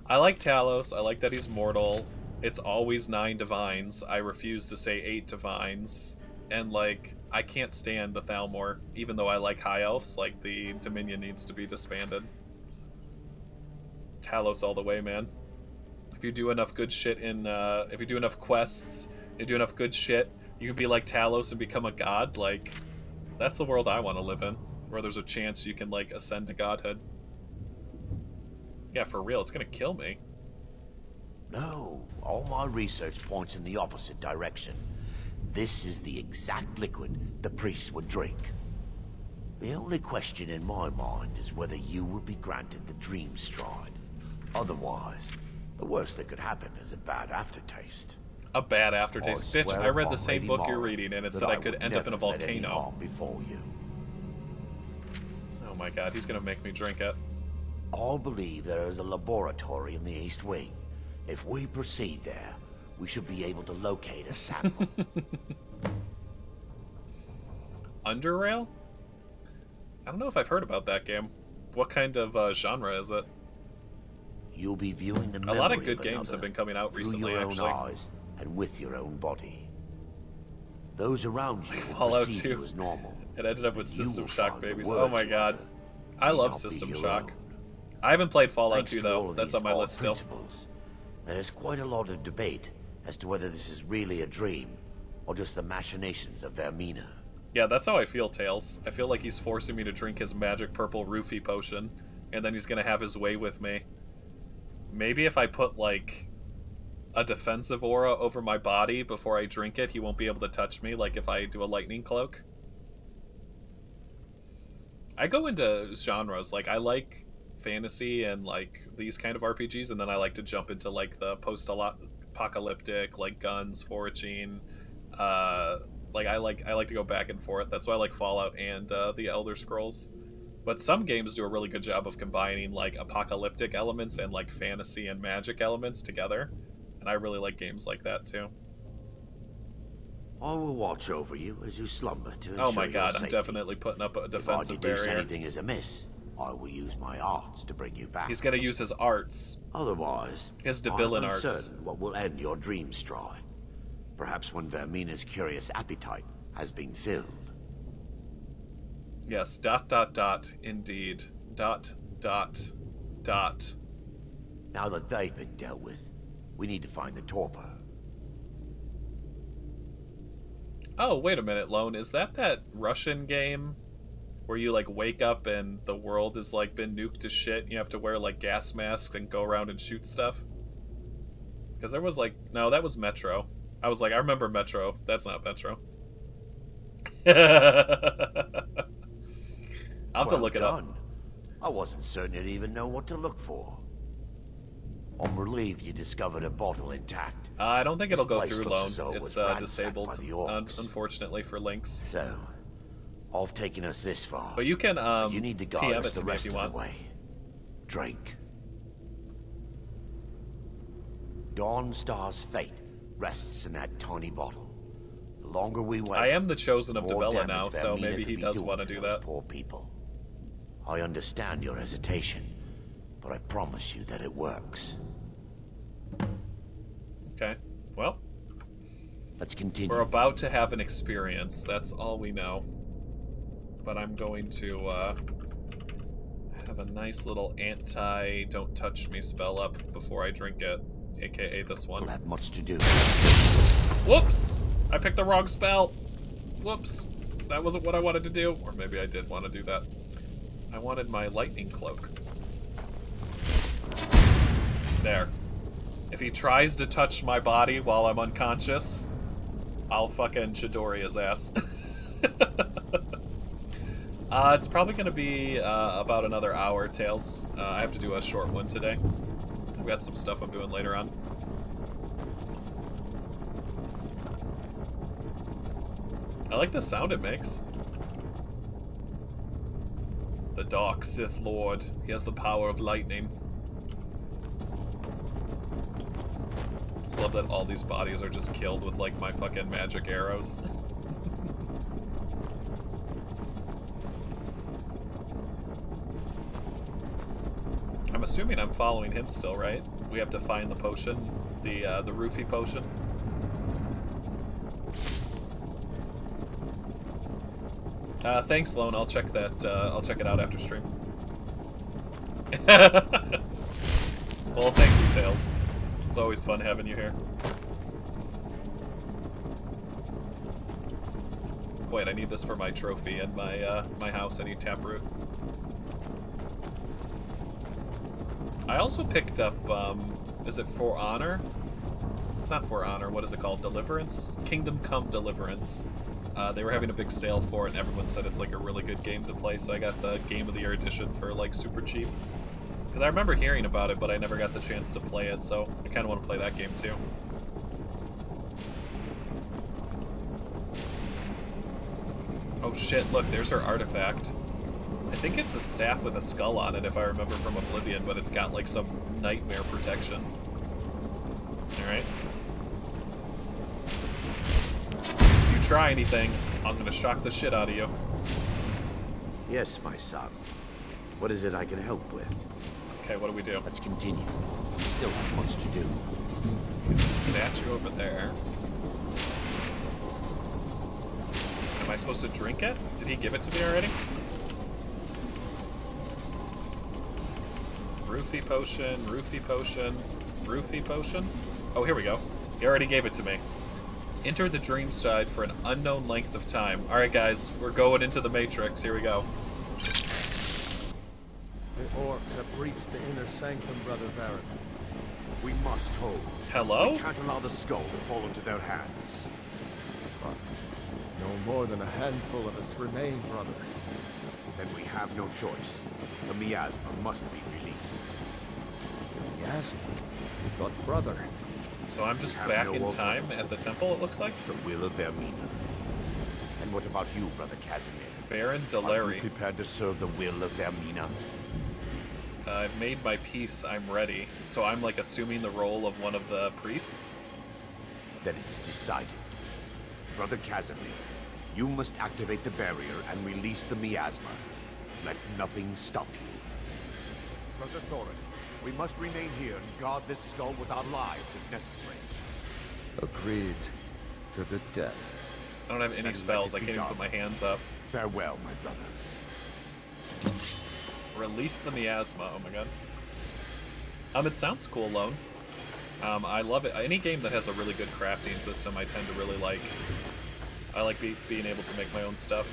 A: like Talos. I like that he's mortal. It's always 9 divines. I refuse to say 8 divines. And, like, I can't stand the Thalmor. Even though I like High Elves, like, the Dominion needs to be disbanded. Talos all the way, man. If you do enough good shit in, if you do enough quests, you do enough good shit, you can be like Talos and become a god. Like, that's the world I want to live in. Where there's a chance you can, like, ascend to godhood. Yeah, for real, it's gonna kill me.
E: No, all my research points in the opposite direction. This is the exact liquid the priests would drink. The only question in my mind is whether you will be granted the Dream Stride. Otherwise, the worst that could happen is a bad aftertaste.
A: A bad aftertaste? Bitch, I read the same book you're reading, and it said I could end up in a
E: let any
A: volcano.
E: harm befall you.
A: Oh my god, he's gonna make me drink it.
E: All believe there is a laboratory in the East Wing. If we proceed there, we should be able to locate a sample.
A: Underrail? I don't know if I've heard about that game. What kind of genre is it?
E: You'll be viewing the
A: A lot of
E: memory
A: good games have been coming out recently,
E: through your
A: actually.
E: own eyes and with your own body. Those around you will
A: Fallout
E: perceive
A: 2.
E: you as normal.
A: It ended up with
E: You
A: System
E: will
A: Shock
E: find the
A: babies.
E: words
A: Oh my
E: you
A: god.
E: utter
A: I
E: may
A: love
E: not be
A: System
E: your
A: Shock.
E: own.
A: I haven't played Fallout
E: Thanks
A: 2
E: to all
A: though.
E: of
A: That's
E: these
A: on my
E: odd
A: list still.
E: principles, there is quite a lot of debate as to whether this is really a dream or just the machinations of Vermeena.
A: Yeah, that's how I feel, Tails. I feel like he's forcing me to drink his magic purple roofie potion, and then he's gonna have his way with me. Maybe if I put, like, a defensive aura over my body before I drink it, he won't be able to touch me, like if I do a lightning cloak. I go into genres, like, I like fantasy and, like, these kind of RPGs, and then I like to jump into, like, the post-apocalyptic, like, guns, foraging, like, I like to go back and forth. That's why I like Fallout and the Elder Scrolls. But some games do a really good job of combining, like, apocalyptic elements and, like, fantasy and magic elements together. And I really like games like that, too.
E: I will watch over you as you slumber to ensure
A: Oh my
E: your
A: god, I'm
E: safety.
A: definitely putting up a defensive
E: if I deduce
A: barrier.
E: anything is amiss, I will use my arts to bring you back.
A: He's gonna use his arts.
E: Otherwise,
A: His
E: I'm
A: debilin arts.
E: uncertain what will end your dream stride. Perhaps when Vermeena's curious appetite has been filled.
A: Yes, ... indeed. ...
E: Now that they've been dealt with, we need to find the Torpor.
A: Oh, wait a minute, Lone. Is that Russian game where you, like, wake up and the world has, like, been nuked to shit and you have to wear, like, gas masks and go around and shoot stuff? Because there was, like... No, that was Metro. I was like, I remember Metro. That's not Metro. I'll have to look it up.
E: I wasn't certain you'd even know what to look for. I'm relieved you discovered a bottle intact.
A: I don't think it'll
E: This
A: go
E: place
A: through
E: looks
A: Lone.
E: as though it
A: It's
E: was ransacked
A: disabled,
E: by the orcs.
A: unfortunately, for links.
E: So, I've taken us this far.
A: But you can
E: you need to guide
A: PM
E: us
A: it
E: the
A: to me if
E: rest
A: you
E: of
A: want.
E: the way. Drink. Dawnstar's fate rests in that tiny bottle. The longer we wait,
A: I am the chosen of
E: the more
A: Debella
E: damage
A: now, so
E: Vermeena
A: maybe
E: could
A: he
E: be
A: does
E: doing
A: want to do
E: those
A: that.
E: Poor people. I understand your hesitation, but I promise you that it works.
A: Okay, well,
E: let's continue.
A: We're about to have an experience. That's all we know. But I'm going to have a nice little anti-don't touch me spell up before I drink it, aka this one.
E: We'll have much to do.
A: Whoops! I picked the wrong spell. Whoops. That wasn't what I wanted to do. Or maybe I did want to do that. I wanted my lightning cloak. There. If he tries to touch my body while I'm unconscious, I'll fucking Chidori his ass. It's probably going to be about another hour, Tails. I have to do a short one today. I've got some stuff I'm doing later on. I like the sound it makes. The Dark Sith Lord. He has the power of lightning. Just love that all these bodies are just killed with, like, my fucking magic arrows. I'm assuming I'm following him still, right? We have to find the potion, the roofie potion. Thanks, Lone. I'll check that. I'll check it out after stream. Well, thank you, Tails. It's always fun having you here. Wait, I need this for my trophy and my my house. I need Taproot. I also picked up Is it For Honor? It's not For Honor. What is it called? Deliverance? Kingdom Come Deliverance. They were having a big sale for it, and everyone said it's like a really good game to play, so I got the Game of the Year edition for like super cheap. Because I remember hearing about it, but I never got the chance to play it, so I kind of want to play that game too. Oh shit, look, there's her artifact. I think it's a staff with a skull on it, if I remember from Oblivion, but it's got like some nightmare protection. Alright. If you try anything, I'm gonna shock the shit out of you.
E: Yes, my son. What is it I can help with?
A: Okay, what do we do?
E: Let's continue. We still have much to do.
A: The statue over there. Am I supposed to drink it? Did he give it to me already? Roofie potion, roofie potion, roofie potion? Oh, here we go. He already gave it to me. Enter the Dreamside for an unknown length of time. Alright guys, we're going into the Matrix. Here we go.
C: The orcs have breached the inner sanctum, Brother Baron.
E: We must hold.
A: Hello?
E: We can't allow the skull to fall into their hands.
C: But no more than a handful of us remain, brother.
E: Then we have no choice. The miasma must be released.
C: Yes, but brother.
A: So I'm just back in time at the temple, it looks like?
E: It's the will of Vermeena. And what about you, Brother Casimir?
A: Baron
E: Are
A: Deleri.
E: you prepared to serve the will of Vermeena?
A: I've made my peace, I'm ready. So I'm like assuming the role of one of the priests?
E: Then it's decided. Brother Casimir, you must activate the barrier and release the miasma. Let nothing stop you. Brother Thorin, we must remain here and guard this skull with our lives if necessary.
C: Agreed to the death.
A: I don't have any spells, I can't even put my hands up.
E: Farewell, my brothers.
A: Release the miasma, oh my god. It sounds cool alone. I love it. Any game that has a really good crafting system, I tend to really like. I like being able to make my own stuff.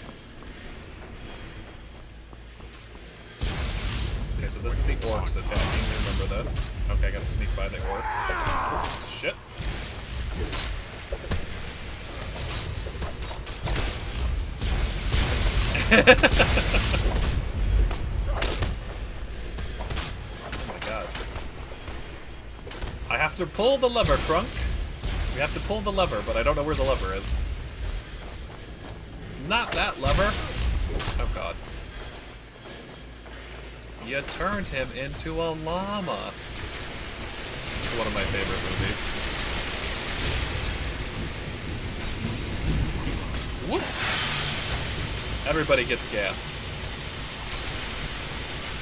A: Okay, so this is the orcs attacking. Remember this. Okay, I gotta sneak by the orc. Shit. Oh my god. I have to pull the lever, Crunk. We have to pull the lever, but I don't know where the lever is. Not that lever. Oh god. You turned him into a llama. One of my favorite movies. Whoop. Everybody gets gassed.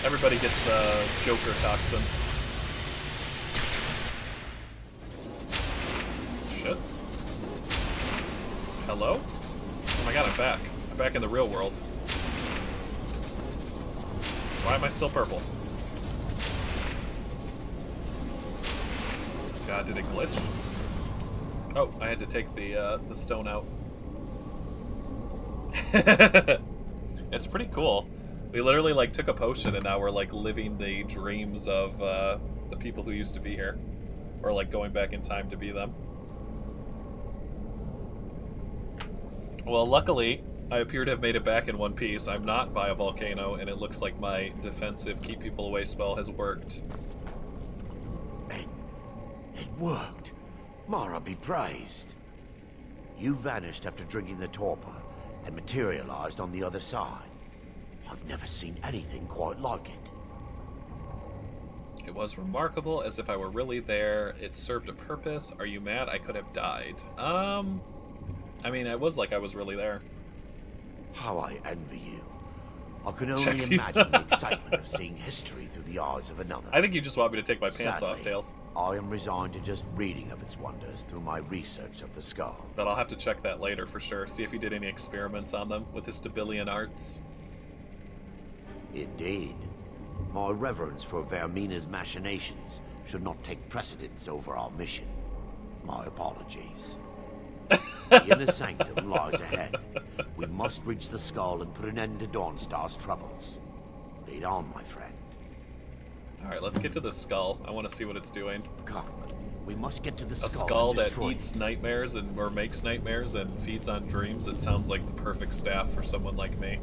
A: Everybody gets the Joker toxin. Shit. Hello? Oh my god, I'm back. I'm back in the real world. Why am I still purple? God, did it glitch? Oh, I had to take the stone out. It's pretty cool. We literally like took a potion and now we're like living the dreams of the people who used to be here, or like going back in time to be them. Well, luckily, I appear to have made it back in one piece. I'm not by a volcano, and it looks like my defensive keep people away spell has worked.
E: It worked. Mara be praised. You vanished after drinking the torpor and materialized on the other side. I've never seen anything quite like it.
A: It was remarkable, as if I were really there. It served a purpose. Are you mad? I could have died. I mean, I was like I was really there.
E: How I envy you. I can only imagine the excitement of seeing history through the eyes of another.
A: I think you just want me to take my pants off, Tails.
E: I am resigned to just reading of its wonders through my research of the skull.
A: But I'll have to check that later for sure. See if he did any experiments on them with his Stabilian arts.
E: Indeed. My reverence for Vermeena's machinations should not take precedence over our mission. My apologies. The inner sanctum lies ahead. We must reach the skull and put an end to Dawnstar's troubles. Lead on, my friend.
A: Alright, let's get to the skull. I want to see what it's doing.
E: Come. We must get to the skull.
A: A skull
E: and
A: that
E: destroy
A: eats
E: it.
A: nightmares or makes nightmares and feeds on dreams. It sounds like the perfect staff for someone like me.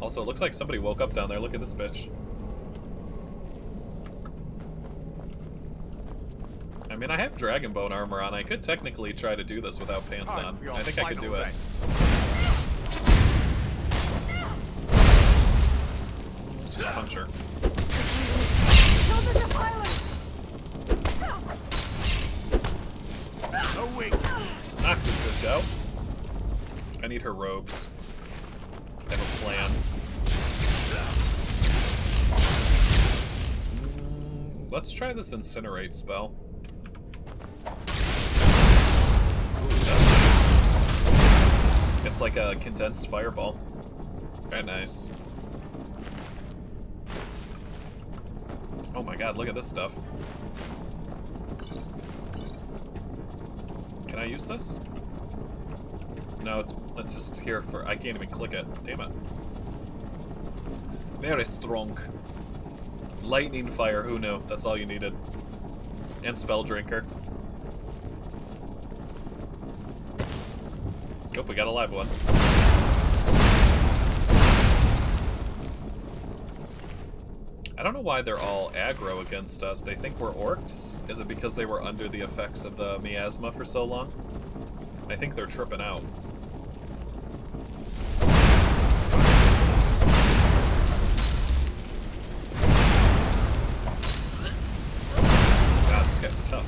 A: Also, it looks like somebody woke up down there. Look at this bitch. I mean, I have dragon bone armor on. I could technically try to do this without pants on. I think I could do it. Let's just punch her. Knock this bitch out. I need her robes. I have a plan. Let's try this Incinerate spell. Ooh, that's nice. It's like a condensed fireball. Very nice. Oh my god, look at this stuff. Can I use this? No, it's just here for... I can't even click it. Damn it. Very strong. Lightning fire, who knew? That's all you needed. And spell drinker. Oh, we got a live one. I don't know why they're all aggro against us. They think we're orcs? Is it because they were under the effects of the miasma for so long? I think they're tripping out. God, this guy's tough.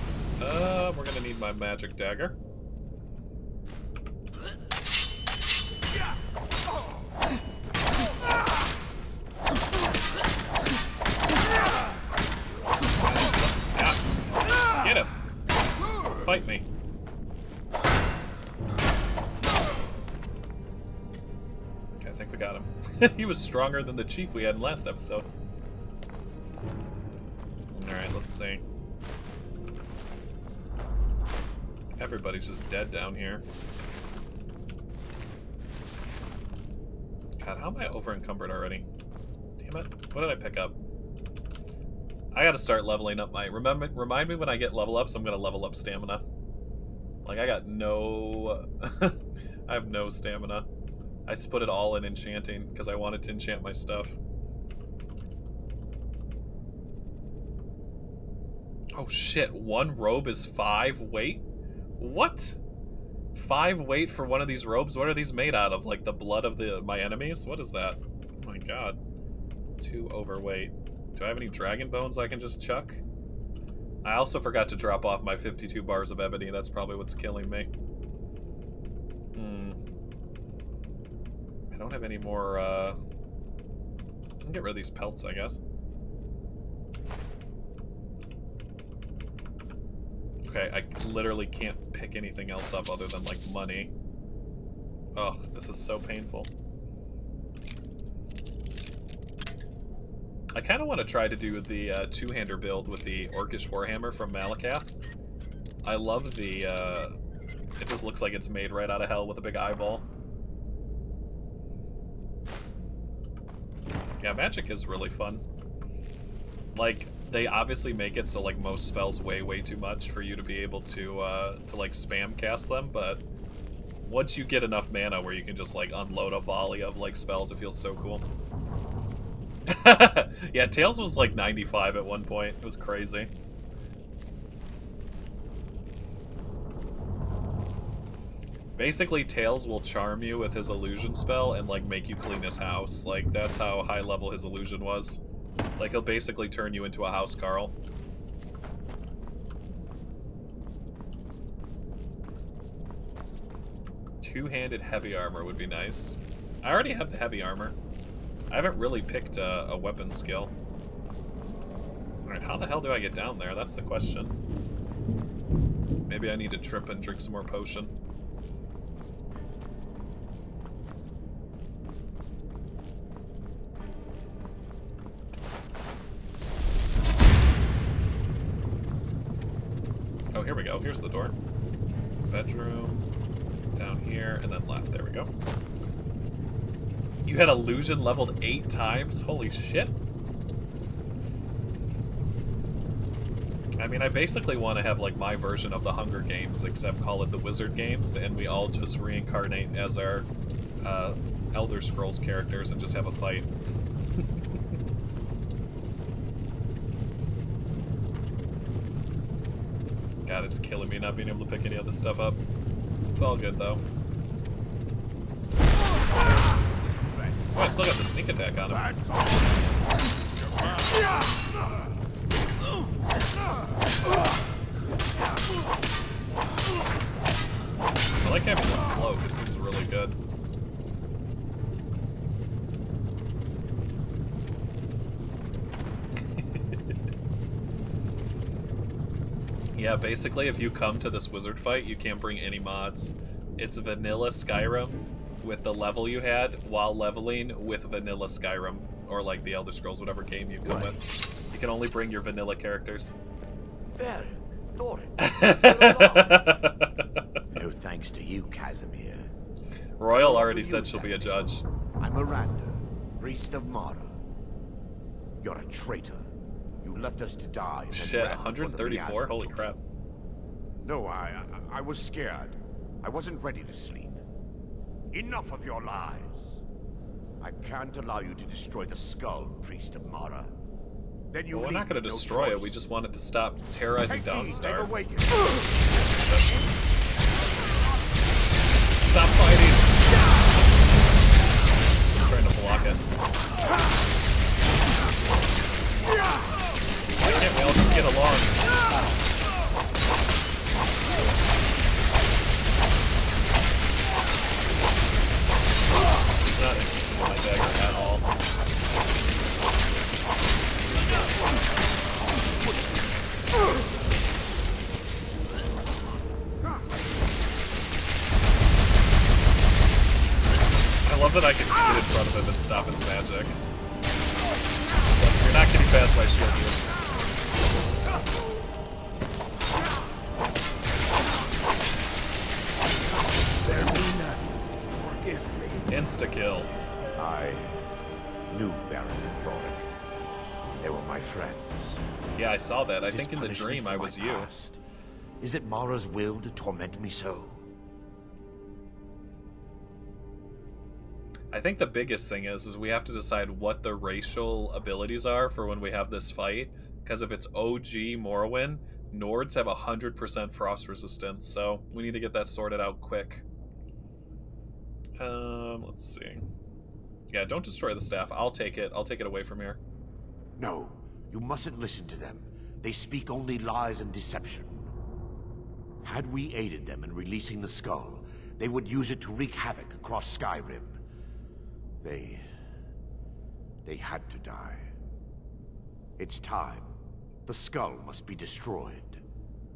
A: We're gonna need my magic dagger. Get him! Fight me. Okay, I think we got him. He was stronger than the chief we had in last episode. Alright, let's see. Everybody's just dead down here. God, how am I over encumbered already? Damn it. What did I pick up? I gotta start leveling up my... Remind me when I get level ups, I'm gonna level up stamina. Like, I got no... I have no stamina. I just put it all in enchanting, because I wanted to enchant my stuff. Oh shit, 1 robe is 5 weight? What? 5 weight for one of these robes? What are these made out of? Like the blood of my enemies? What is that? Oh my god. 2 overweight. Do I have any dragon bones I can just chuck? I also forgot to drop off my 52 bars of ebony. That's probably what's killing me. I don't have any more, I can get rid of these pelts, I guess. Okay, I literally can't pick anything else up other than, like, money. Oh, this is so painful. I kind of want to try to do the two-hander build with the Orcish Warhammer from Malakath. I love the, it just looks like it's made right out of hell with a big eyeball. Yeah, magic is really fun. Like, they obviously make it so, like, most spells weigh way too much for you to be able to like, spam cast them, but once you get enough mana where you can just, like, unload a volley of, like, spells, it feels so cool. Yeah, Tails was, like, 95 at one point. It was crazy. Basically, Tails will charm you with his illusion spell and, like, make you clean his house. Like, that's how high level his illusion was. Like, he'll basically turn you into a house Carl. Two-handed heavy armor would be nice. I already have the heavy armor. I haven't really picked a weapon skill. Alright, how the hell do I get down there? That's the question. Maybe I need to trip and drink some more potion. Oh, here we go. Here's the door. Bedroom. Down here, and then left. There we go. You had illusion leveled 8 times? Holy shit. mean, I basically want to have like my version of the Hunger Games, except call it the Wizard Games, and we all just reincarnate as our Elder Scrolls characters and just have a fight. God, it's killing me not being able to pick any of this stuff up. It's all good though. Oh, I still got the sneak attack on him. I like having this cloak, it seems really good. Yeah, basically if you come to this wizard fight, you can't bring any mods. It's vanilla Skyrim with the level you had while leveling with vanilla Skyrim, or like the Elder Scrolls, whatever game you come with. You can only bring your vanilla characters.
E: There, Lord. No thanks to you, Casimir.
A: Royal already said she'll be a judge.
E: I'm Miranda, priest of Mara. You're a traitor. You left us to die.
A: Shit, 134? Holy crap.
E: No, I was scared. I wasn't ready to sleep. Enough of your lies. I can't allow you to destroy the skull, priest of Mara. Then you
A: well, we're not going to destroy it. We just wanted to stop terrorizing Dawnstar. Stop fighting! I'm trying to block it. Why can't we all just get along? He's not interested in my dagger at all. I love that I can scoot in front of him and stop his magic. But you're not getting past my shield, dude.
F: Vermeena, forgive me.
A: Insta-kill.
E: I knew Varen and Thoric. They were my friends.
A: Yeah, I saw that. I think in the dream I was you.
E: Is it Mara's will to torment me so?
A: I think the biggest thing is we have to decide what the racial abilities are for when we have this fight. Because if it's OG Morrowind, Nords have 100% frost resistance, so we need to get that sorted out quick. Let's see. Yeah, don't destroy the staff. I'll take it. I'll take it away from here.
E: No, you mustn't listen to them. They speak only lies and deception. Had we aided them in releasing the skull, they would use it to wreak havoc across Skyrim. They had to die. It's time. The skull must be destroyed.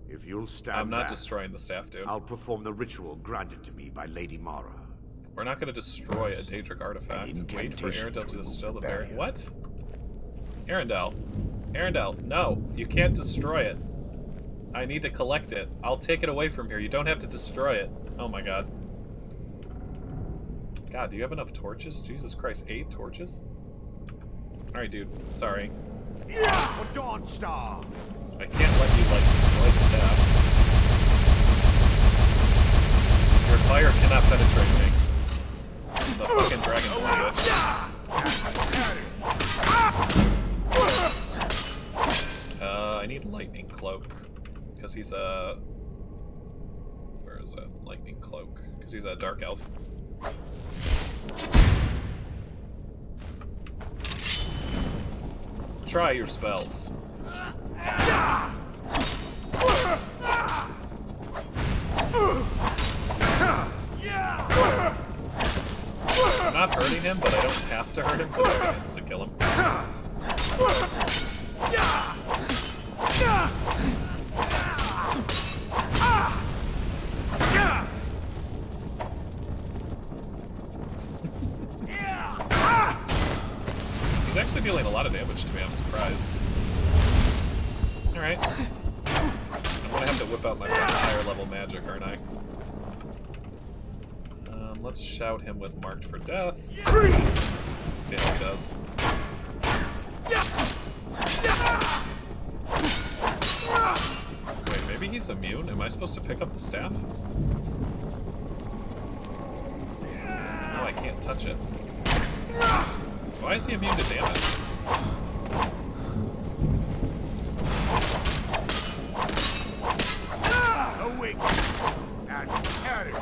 E: If you'll stand
A: I'm not
E: back,
A: destroying the staff, dude.
E: I'll perform the ritual granted to me by Lady Mara.
A: We're not going to destroy a Daedric artifact. Wait for Arendelle to distill the barrier. What? Arendelle. Arendelle, no. You can't destroy it. I need to collect it. I'll take it away from here. You don't have to destroy it. Oh my god. God, do you have enough torches? Jesus Christ, 8 torches? Alright, dude. Sorry.
E: Yeah, for Dawnstar!
A: I can't let you, like, destroy the staff. Your fire cannot penetrate me. The fucking dragon bitch. I need lightning cloak. Because he's a... Where is that? Lightning cloak. Because he's a dark elf. Try your spells. I'm not hurting him, but I don't have to hurt him because I can insta-kill him. He's actually dealing a lot of damage to me, I'm surprised. Alright. I'm gonna have to whip out my higher level magic, aren't I? Let's shout him with Marked for Death. Let's see how he does. Maybe he's immune? Am I supposed to pick up the staff? No, I can't touch it. Why is he immune to damage?
F: Awake and carry.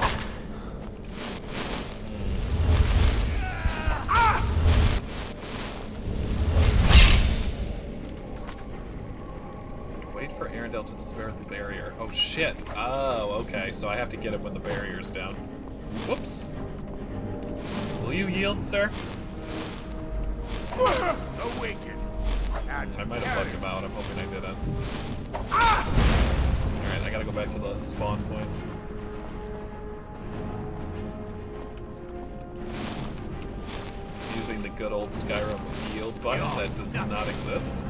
A: Wait for Arendelle to despair the barrier. Oh shit. Oh, okay. So I have to get him when the barrier's down. Whoops. Will you yield, sir?
F: Awaken.
A: I might have bugged him out. I'm hoping I didn't. Alright, I gotta go back to the spawn point. Using the good old Skyrim yield button that does not exist.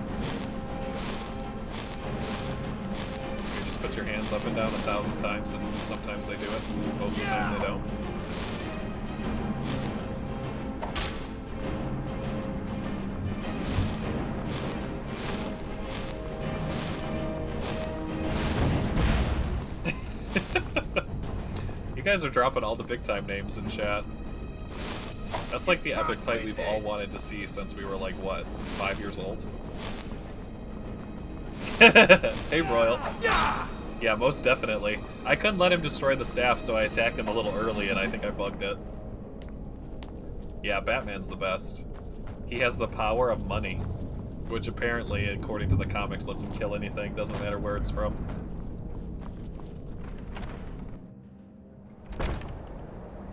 A: You just put your hands up and down 1,000 times, and sometimes they do it. Most of the time they don't. You guys are dropping all the big time names in chat. That's like the epic fight we've all wanted to see since we were like, what, 5 years old? Hey, Royal. Yeah, most definitely. I couldn't let him destroy the staff, so I attacked him a little early, and I think I bugged it. Yeah, Batman's the best. He has the power of money, which apparently, according to the comics, lets him kill anything, doesn't matter where it's from.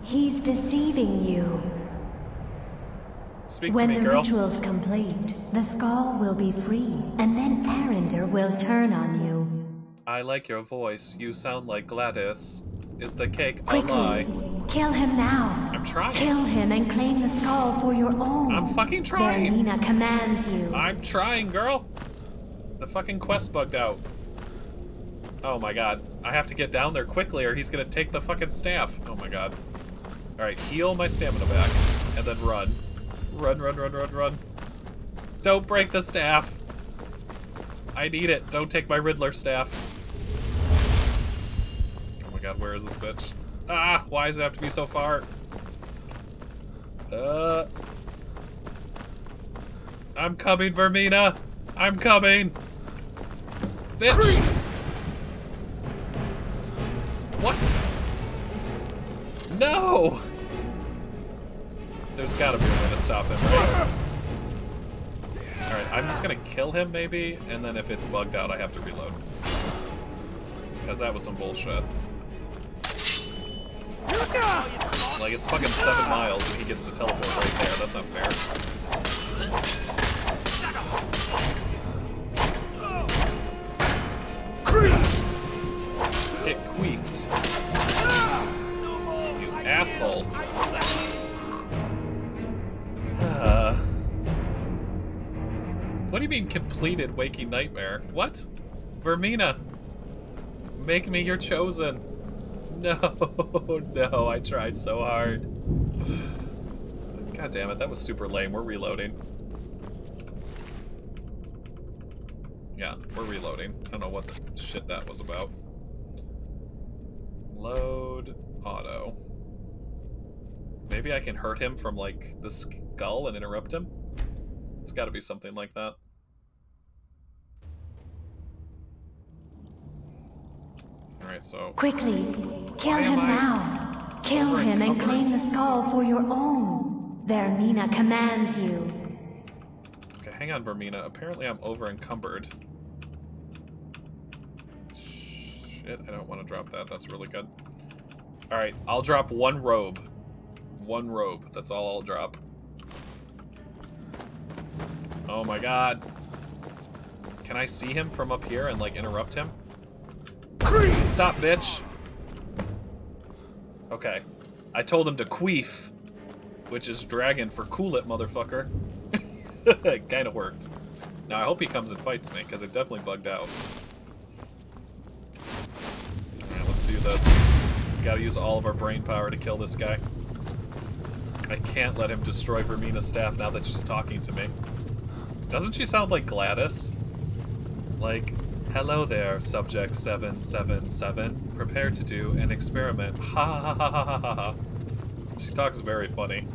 L: He's deceiving you.
A: Speak to me, girl.
L: When the ritual's complete, the skull will be free, and then Arender will turn on you.
A: I like your voice. You sound like Gladys. Is the cake a
L: Quickly,
A: lie?
L: kill him now.
A: I'm trying.
L: Kill him and claim the skull for your own.
A: I'm fucking trying.
L: Vermeena commands you.
A: I'm trying, girl. The fucking quest bugged out. Oh my god. I have to get down there quickly or he's gonna take the fucking staff. Oh my god. Alright, heal my stamina back. And then run. Run, run, run, run, run. Don't break the staff. I need it. Don't take my Riddler staff. Oh my god, where is this bitch? Ah, why does it have to be so far? I'm coming, Vermeena. I'm coming. Bitch. What? No! There's gotta be a way to stop him, right? Alright, I'm just gonna kill him, maybe, and then if it's bugged out, I have to reload. Because that was some bullshit. Like, it's fucking 7 miles and he gets to teleport right there. That's not fair. Get queefed. You asshole. What do you mean completed waking nightmare? What? Vermeena! Make me your chosen. No, no, I tried so hard. God damn it, that was super lame. We're reloading. Yeah, we're reloading. I don't know what the shit that was about. Load auto. Maybe I can hurt him from, like, the skull and interrupt him? It's gotta be something like that. Alright, so...
L: Quickly, kill him now. Kill him and claim the skull for your own. Vermeena commands you.
A: Okay, hang on, Vermeena. Apparently I'm over-encumbered. Shit, I don't want to drop that. That's really good. Alright, I'll drop one robe. One robe. That's all I'll drop. Oh my god. Can I see him from up here and, like, interrupt him? Stop, bitch. Okay. I told him to queef, which is dragon for cool it, motherfucker. It kinda worked. Now I hope he comes and fights me, because it definitely bugged out. Alright, let's do this. We gotta use all of our brain power to kill this guy. I can't let him destroy Vermeena's staff now that she's talking to me. Doesn't she sound like Gladys? Like, Hello there, Subject 777. Prepare to do an experiment. Ha ha ha ha ha ha ha. She talks very funny.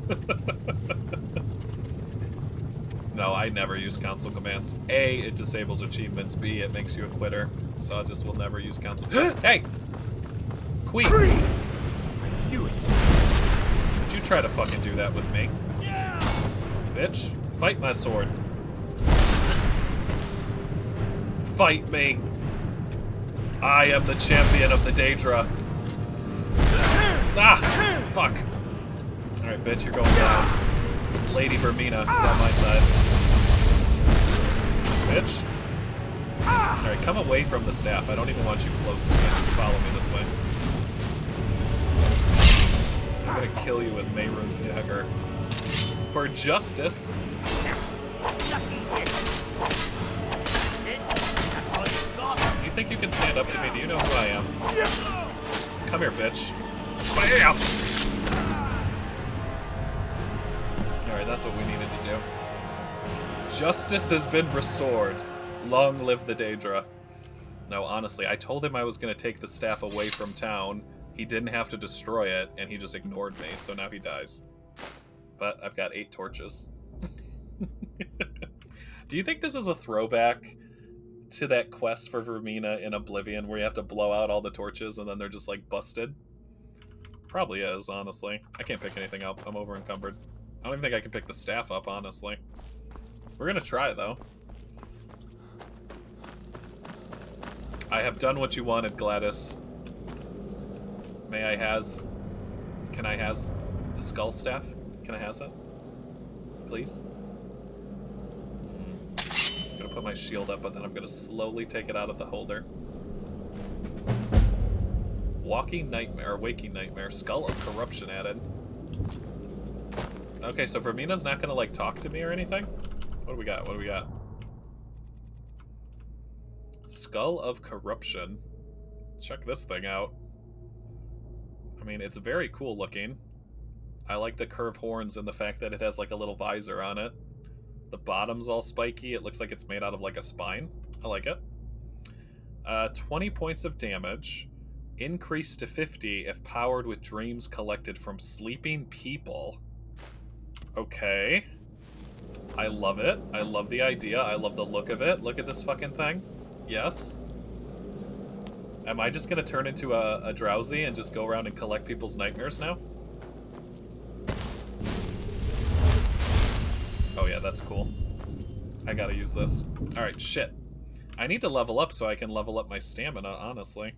A: No, I never use console commands. A, it disables achievements. B, it makes you a quitter. So I just will never use console. Hey! Queen!
F: You.
A: Did you try to fucking do that with me?
F: Yeah.
A: Bitch, fight my sword. Fight me. I am the champion of the Daedra. Ah! Fuck. Alright, bitch, you're going down. Lady Vermeena is on my side. Bitch. Alright, come away from the staff. I don't even want you close to me. Just follow me this way. I'm gonna kill you with Mehrunes dagger. For justice. You think you can stand up to me? Do you know who I am? Come here, bitch. Bam! Alright, that's what we needed to do. Justice has been restored. Long live the Daedra. No, honestly, I told him I was going to take the staff away from town. He didn't have to destroy it, and he just ignored me, so now he dies. But I've got 8 torches. Do you think this is a throwback to that quest for Vermeena in Oblivion where you have to blow out all the torches and then they're just, like, busted? Probably is, honestly. I can't pick anything up. I'm over encumbered. I don't even think I can pick the staff up, honestly. We're gonna try, though. I have done what you wanted, Gladys. May I has... Can I has the skull staff? Can I has it? Please? I'm gonna put my shield up, but then I'm gonna slowly take it out of the holder. Walking Nightmare, Waking Nightmare, Skull of Corruption added. Okay, so Vermeena's not gonna, like, talk to me or anything? What do we got? What do we got? Skull of Corruption. Check this thing out. I mean, it's very cool looking. I like the curved horns and the fact that it has, like, a little visor on it. The bottom's all spiky. It looks like it's made out of, like, a spine. I like it. 20 points of damage. Increased to 50 if powered with dreams collected from sleeping people. Okay. I love it. I love the idea. I love the look of it. Look at this fucking thing. Yes. Am I just gonna turn into a drowsy and just go around and collect people's nightmares now? Oh yeah, that's cool. I gotta use this. Alright, shit. I need to level up so I can level up my stamina, honestly.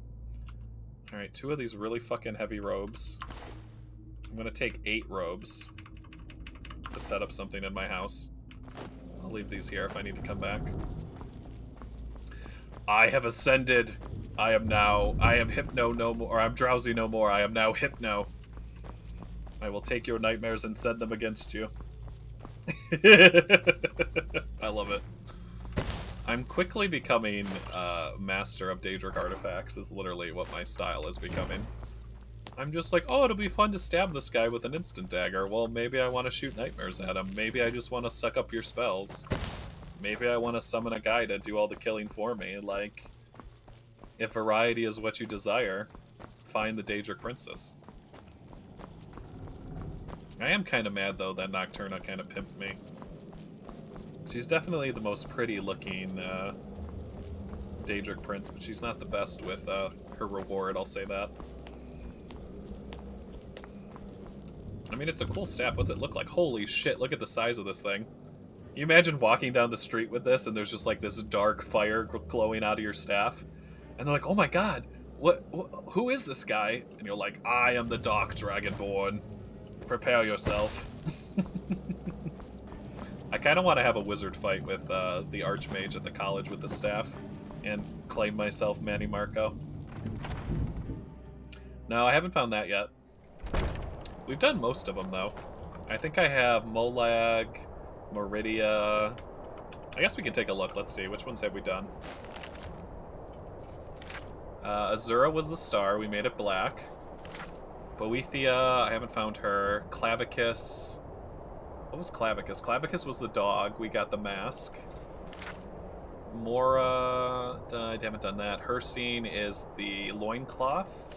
A: Alright, 2 of these really fucking heavy robes. I'm gonna take 8 robes to set up something in my house. I'll leave these here if I need to come back. I have ascended. I am hypno no more, or I'm drowsy no more. I am now hypno. I will take your nightmares and send them against you. I love it. I'm quickly becoming master of Daedric artifacts is literally what my style is becoming. I'm just like, oh, it'll be fun to stab this guy with an instant dagger. Well, maybe I want to shoot nightmares at him. Maybe I just want to suck up your spells. Maybe I want to summon a guy to do all the killing for me. Like, if variety is what you desire, find the Daedric princess. I am kind of mad, though, that Nocturna kind of pimped me. She's definitely the most pretty-looking Daedric prince, but she's not the best with her reward, I'll say that. I mean, it's a cool staff. What's it look like? Holy shit, look at the size of this thing. You imagine walking down the street with this, and there's just, like, this dark fire glowing out of your staff? And they're like, oh my god, who is this guy? And you're like, I am the Dark Dragonborn. Prepare yourself. I kind of want to have a wizard fight with the Archmage at the college with the staff and claim myself Manny Marco. No, I haven't found that yet. We've done most of them, though. I think I have Molag, Meridia. I guess we can take a look. Let's see. Which ones have we done? Azura was the star. We made it black. Boethia, I haven't found her. Clavicus. What was Clavicus? Clavicus was the dog. We got the mask. Mora, I haven't done that. Hersine is the loincloth.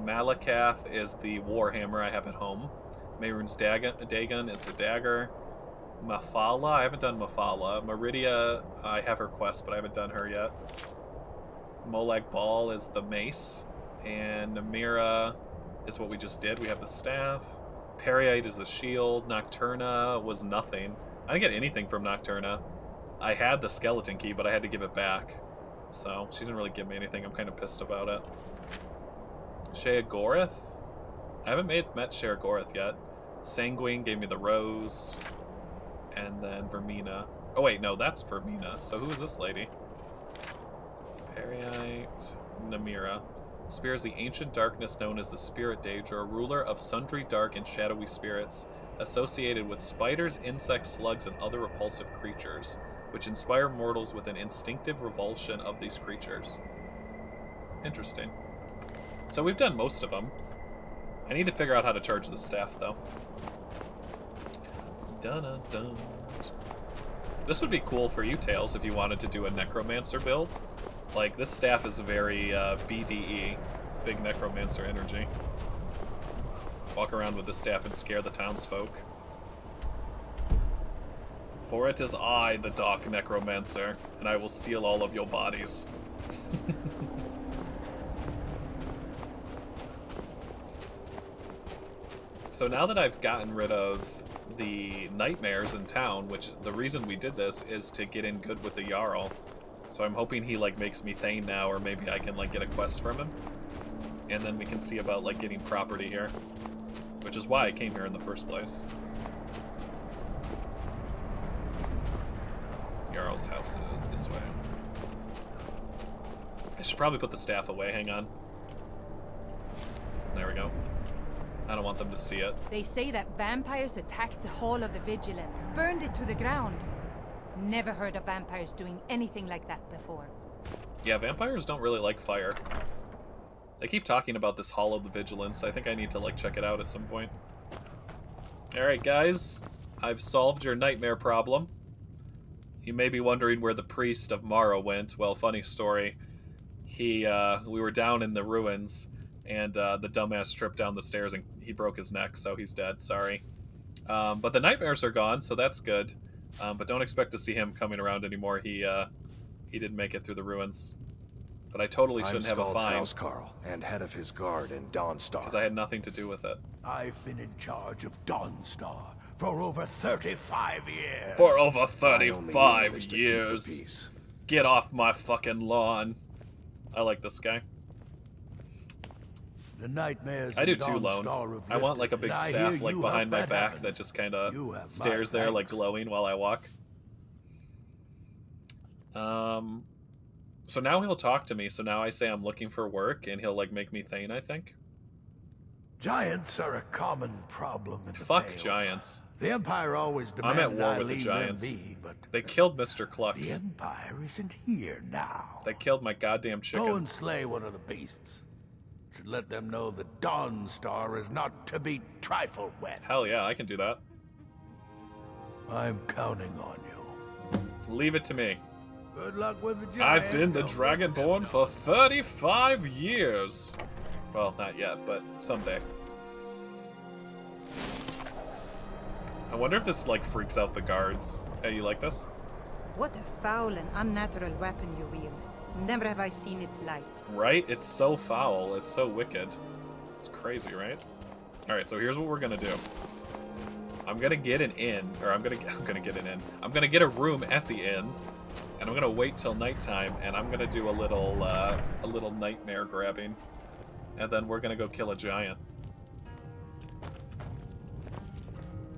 A: Malakath is the warhammer I have at home. Mehrunes Dagon is the dagger. Mafala, I haven't done Mafala. Meridia, I have her quest, but I haven't done her yet. Molag Bal is the mace. And Namira is what we just did. We have the staff. Periite is the shield. Nocturna was nothing. I didn't get anything from Nocturna. I had the skeleton key, but I had to give it back. So, she didn't really give me anything. I'm kind of pissed about it. Sheogorath? I haven't met Sheogorath yet. Sanguine gave me the rose. And then Vermeena. Oh wait, no, that's Vermeena. So who is this lady? Periite. Namira. Spear is the ancient darkness known as the Spirit Daedra, ruler of sundry dark and shadowy spirits, associated with spiders, insects, slugs, and other repulsive creatures, which inspire mortals with an instinctive revulsion of these creatures. Interesting. So we've done most of them. I need to figure out how to charge the staff, though. Dun-dun-dun. This would be cool for you, Tails, if you wanted to do a Necromancer build. Like, this staff is very BDE, big Necromancer energy. Walk around with the staff and scare the townsfolk. For it is I, the Dark Necromancer, and I will steal all of your bodies. So now that I've gotten rid of the nightmares in town, which the reason we did this is to get in good with the Jarl. So I'm hoping he, like, makes me Thane now, or maybe I can, like, get a quest from him. And then we can see about, like, getting property here. Which is why I came here in the first place. Jarl's house is this way. I should probably put the staff away, hang on. There we go. I don't want them to see it.
M: They say that vampires attacked the Hall of the Vigilant, burned it to the ground. Never heard of vampires doing anything like that before.
A: Yeah, vampires don't really like fire. They keep talking about this Hall of the Vigilance. I think I need to, like, check it out at some point. Alright, guys. I've solved your nightmare problem. You may be wondering where the priest of Mara went. Well, funny story. We were down in the ruins, and the dumbass tripped down the stairs and he broke his neck, so he's dead. Sorry. But the nightmares are gone, so that's good. But don't expect to see him coming around anymore. He didn't make it through the ruins. But I totally shouldn't have a fine.
G: I'm Housecarl, and head of his guard in Dawnstar.
A: Because I had nothing to do with it.
F: I've been in charge of Dawnstar for over 35 years.
A: For over 35 years. Get off my fucking lawn. I like this guy.
F: The nightmares
A: I do too, Lone. I want, like, a big staff, like, behind my back that just kind of stares there, like, glowing while I walk. So now he'll talk to me, so now I say I'm looking for work, and he'll, like, make me Thane, I think.
F: Giants are a common problem in the
A: Fuck
F: Pale.
A: Giants.
F: The Empire always
A: I'm at
F: demanded
A: war
F: I
A: with the
F: leave
A: Giants.
F: them be, but
A: They killed Mr. Clux.
F: the Empire isn't here now.
A: They killed my goddamn chicken.
F: Go and slay one of the beasts. Should let them know that Dawnstar is not to be trifled with.
A: Hell yeah, I can do that.
F: I'm counting on you.
A: Leave it to me.
F: Good luck with the giant.
A: I've been the Dragonborn for 35 years. Well, not yet, but someday. I wonder if this, like, freaks out the guards. Hey, you like this?
M: What a foul and unnatural weapon you wield. Never have I seen its like.
A: Right? It's so foul. It's so wicked. It's crazy, right? Alright, so here's what we're gonna do. I'm gonna get an inn, or I'm gonna get an inn. I'm gonna get a room at the inn, and I'm gonna wait till nighttime, and I'm gonna do a little nightmare grabbing, and then we're gonna go kill a giant.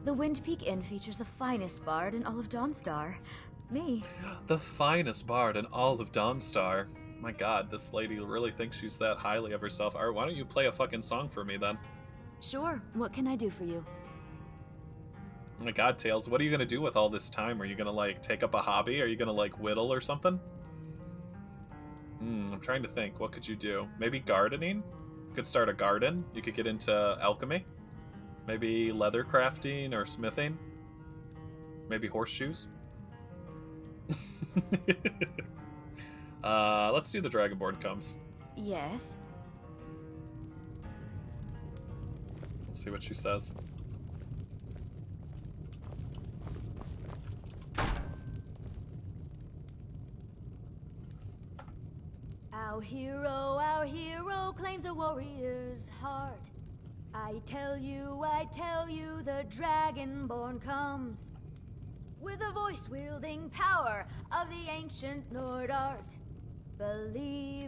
H: The Wind Peak Inn features the finest bard in all of Dawnstar. Me.
A: The finest bard in all of Dawnstar. My god, this lady really thinks she's that highly of herself. Alright, why don't you play a fucking song for me then?
H: Sure. What can I do for you?
A: Oh my god, Tails, what are you gonna do with all this time? Are you gonna, like, take up a hobby? Are you gonna, like, whittle or something? I'm trying to think. What could you do? Maybe gardening? You could start a garden. You could get into alchemy. Maybe leather crafting or smithing. Maybe horseshoes. Let's do the Dragonborn comes.
H: Yes.
A: Let's see what she says.
H: Our hero claims a warrior's heart. I tell you, the Dragonborn comes. With a voice-wielding power of the ancient Nord art.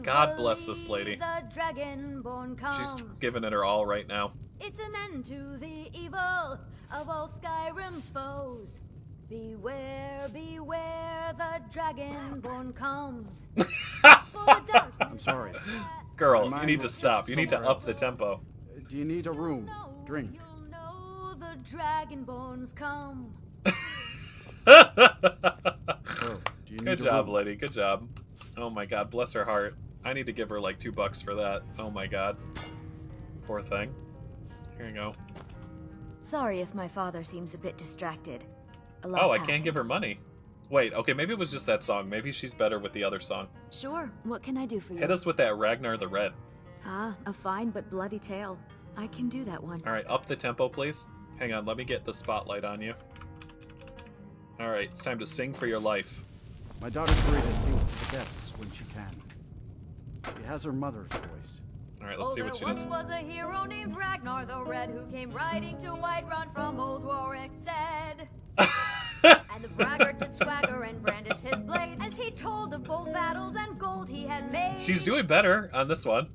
A: God bless this lady.
H: The Dragonborn comes.
A: She's giving it her all right now.
H: It's an end to the evil of all Skyrim's foes. Beware, beware, the Dragonborn comes.
D: I'm sorry.
A: Girl, you need to stop. You need to up the tempo.
D: Do you need a room? Drink.
H: You'll know the Dragonborns come.
A: Good job, lady. Good job. Oh my god, bless her heart. I need to give her like $2 for that. Oh my god. Poor thing. Here you go.
H: Sorry if my father seems a bit distracted.
A: Oh, I can't give her money. Wait, okay, maybe it was just that song. Maybe she's better with the other song.
H: Sure, what can I do for you?
A: Hit us with that Ragnar the Red.
H: Ah, a fine but bloody tale. I can do that one.
A: Alright, up the tempo, please. Hang on, let me get the spotlight on you. Alright, it's time to sing for your life.
D: My daughter Vermeena sings to the guests when she can. She has her mother's voice.
A: Alright, let's see what she does.
H: There once was a hero named Ragnar the Red who came riding to Whiterun from old Warwickstead. And the braggart did swagger and brandish his blade as he told of bold battles and gold he had made.
A: She's doing better on this one.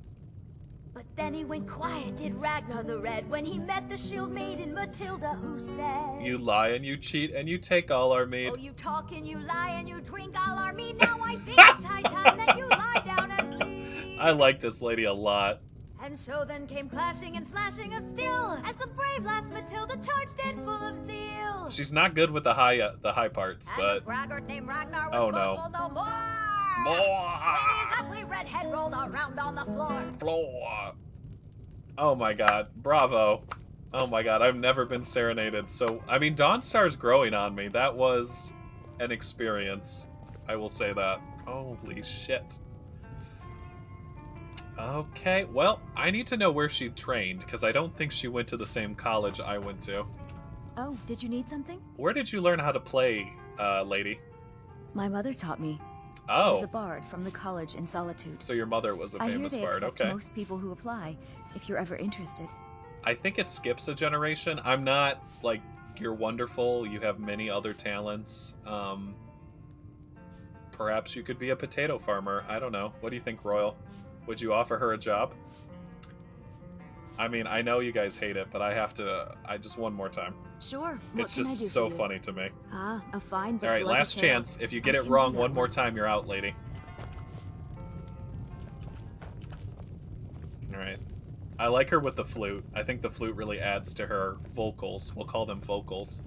H: But then he went quiet, did Ragnar the Red, when he met the shield maiden Matilda, who said,
A: You lie and you cheat and you take all our mead.
H: Oh, you talk and you lie and you drink all our mead. Now I think it's high time that you lie down and bleed.
A: I like this lady a lot.
H: And so then came clashing and slashing of steel as the brave lass Matilda charged in full of zeal.
A: She's not good with the high parts, but
H: the braggart named Ragnar was
A: oh no.
H: no more.
A: More.
H: When his ugly red head rolled around on the floor.
A: Oh my god, bravo. Oh my god, I've never been serenaded. So, I mean, Dawnstar's growing on me. That was an experience. I will say that. Holy shit. Okay, well, I need to know where she trained, because I don't think she went to the same college I went to.
H: Oh, did you need something?
A: Where did you learn how to play, lady?
H: My mother taught me.
A: Oh.
H: She was a bard from the college in Solitude.
A: So your mother was a famous
H: I hear they
A: bard,
H: accept most people who apply, if you're ever interested.
A: I think it skips a generation. I'm not, like, you're wonderful, you have many other talents. Perhaps you could be a potato farmer. I don't know. What do you think, Royal? Would you offer her a job? I mean, I know you guys hate it, but I just one more time.
H: Sure.
A: It's just so funny to me.
H: Ah, a fine but
A: Alright, last chance. If you get it wrong one more time, you're out, lady. Alright. I like her with the flute. I think the flute really adds to her vocals. We'll call them vocals.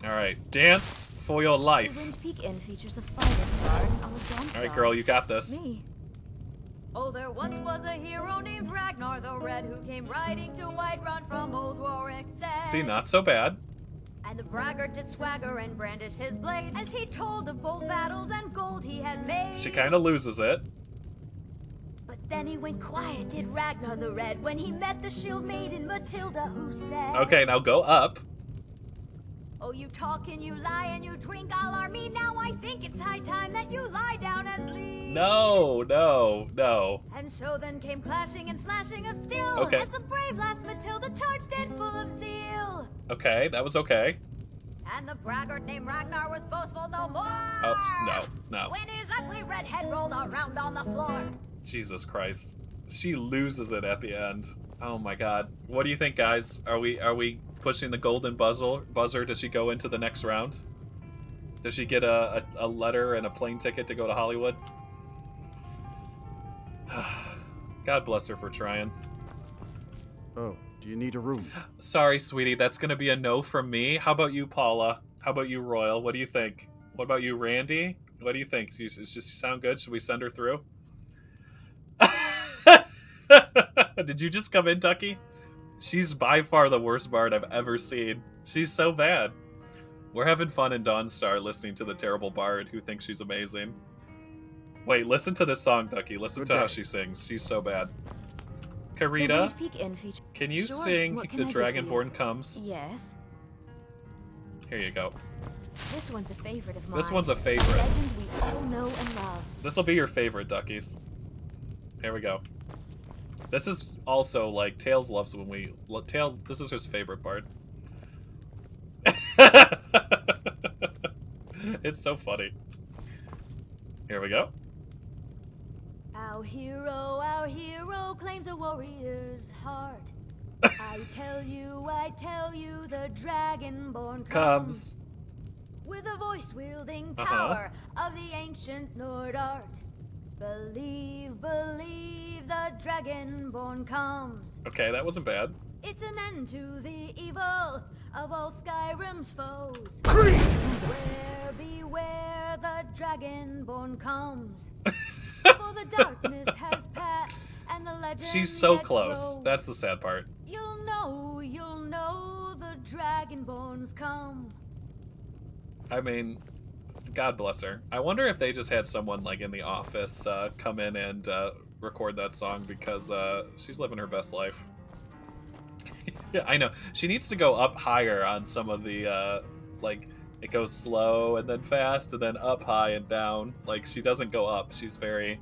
A: Alright, dance for your life.
H: The Wind Peak Inn features the finest bard in all of Dawnstar.
A: Alright, girl, you got this.
H: Me. Oh, there once was a hero named Ragnar the Red who came riding to Whiterun from old Warwickstead.
A: See, not so bad.
H: And the braggart did swagger and brandish his blade as he told of bold battles and gold he had made.
A: She kind of loses it.
H: But then he went quiet, did Ragnar the Red, when he met the shield maiden Matilda, who said,
A: Okay, now go up.
H: Oh, you talk and you lie and you drink all our mead. Now I think it's high time that you lie down and bleed.
A: No, no, no.
H: And so then came clashing and slashing of steel
A: Okay.
H: as the brave lass Matilda charged in full of zeal.
A: Okay, that was okay.
H: And the braggart named Ragnar was boastful no more.
A: Oh, no.
H: When his ugly red head rolled around on the floor.
A: Jesus Christ. She loses it at the end. Oh my god. What do you think, guys? Are we pushing the golden buzzer? Does she go into the next round? Does she get a letter and a plane ticket to go to Hollywood? God bless her for trying.
D: Oh, do you need a room?
A: Sorry, sweetie, that's gonna be a no from me. How about you, Paula? How about you, Royal? What do you think? What about you, Randy? What do you think? Does she sound good? Should we send her through? Did you just come in, Ducky? She's by far the worst bard I've ever seen. She's so bad. We're having fun in Dawnstar listening to the terrible bard who thinks she's amazing. Wait, listen to this song, Ducky. Listen to how she sings. She's so bad. Karita, can you sing The Dragonborn Comes?
H: Yes.
A: Here you go.
H: This one's a favorite of mine.
A: This one's a favorite.
H: Legend we all know and love.
A: This will be your favorite, Duckies. Here we go. This is also like Tails loves when we this is his favorite part. It's so funny. Here we go.
H: Our hero claims a warrior's heart. I tell you, the Dragonborn comes. With a voice-wielding power of the ancient Nord art. Believe, the Dragonborn comes.
A: Okay, that wasn't bad.
H: It's an end to the evil of all Skyrim's foes. Beware, the Dragonborn comes. For the darkness has passed, and the legend
A: She's so
H: yet
A: close.
H: grows.
A: That's the sad part.
H: You'll know, the Dragonborns come.
A: I mean, God bless her. I wonder if they just had someone like in the office come in and record that song because she's living her best life. Yeah, I know. She needs to go up higher on some of the like it goes slow and then fast and then up high and down. Like she doesn't go up. She's very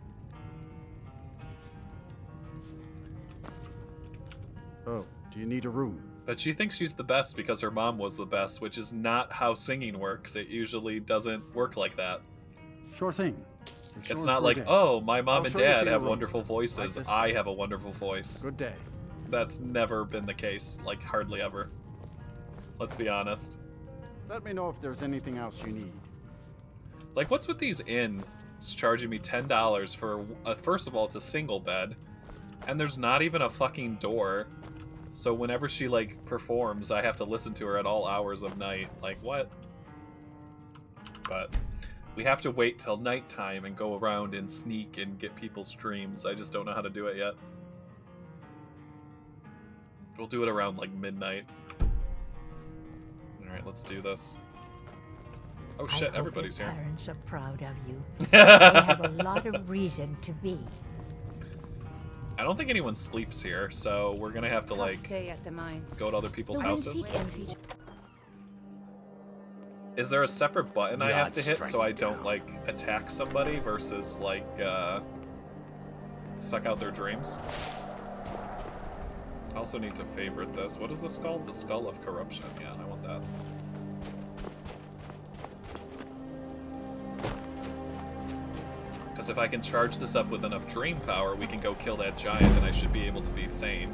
D: Oh, do you need a room?
A: But she thinks she's the best because her mom was the best, which is not how singing works. It usually doesn't work like that.
D: Sure thing.
A: It's not like, oh, my mom and dad have
D: room.
A: wonderful voices.
D: Like
A: I have a wonderful voice.
D: Good day.
A: That's never been the case, like hardly ever. Let's be honest.
D: Let me know if there's anything else you need.
A: Like, what's with these inns charging me $10 for, first of all, it's a single bed, and there's not even a fucking door. So whenever she, like, performs, I have to listen to her at all hours of night. Like, what? But we have to wait till nighttime and go around and sneak and get people's streams. I just don't know how to do it yet. We'll do it around, like, midnight. Alright, let's do this. Oh shit, everybody's here.
N: Parents are proud of you. They have a lot of reason to be.
A: I don't think anyone sleeps here, so we're gonna have to like go to other people's houses. Is there a separate button I have to hit so I don't like attack somebody versus like suck out their dreams? I also need to favorite this. What is this called? The Skull of Corruption. Yeah, I want that. Because if I can charge this up with enough dream power, we can go kill that giant, and I should be able to be Thane.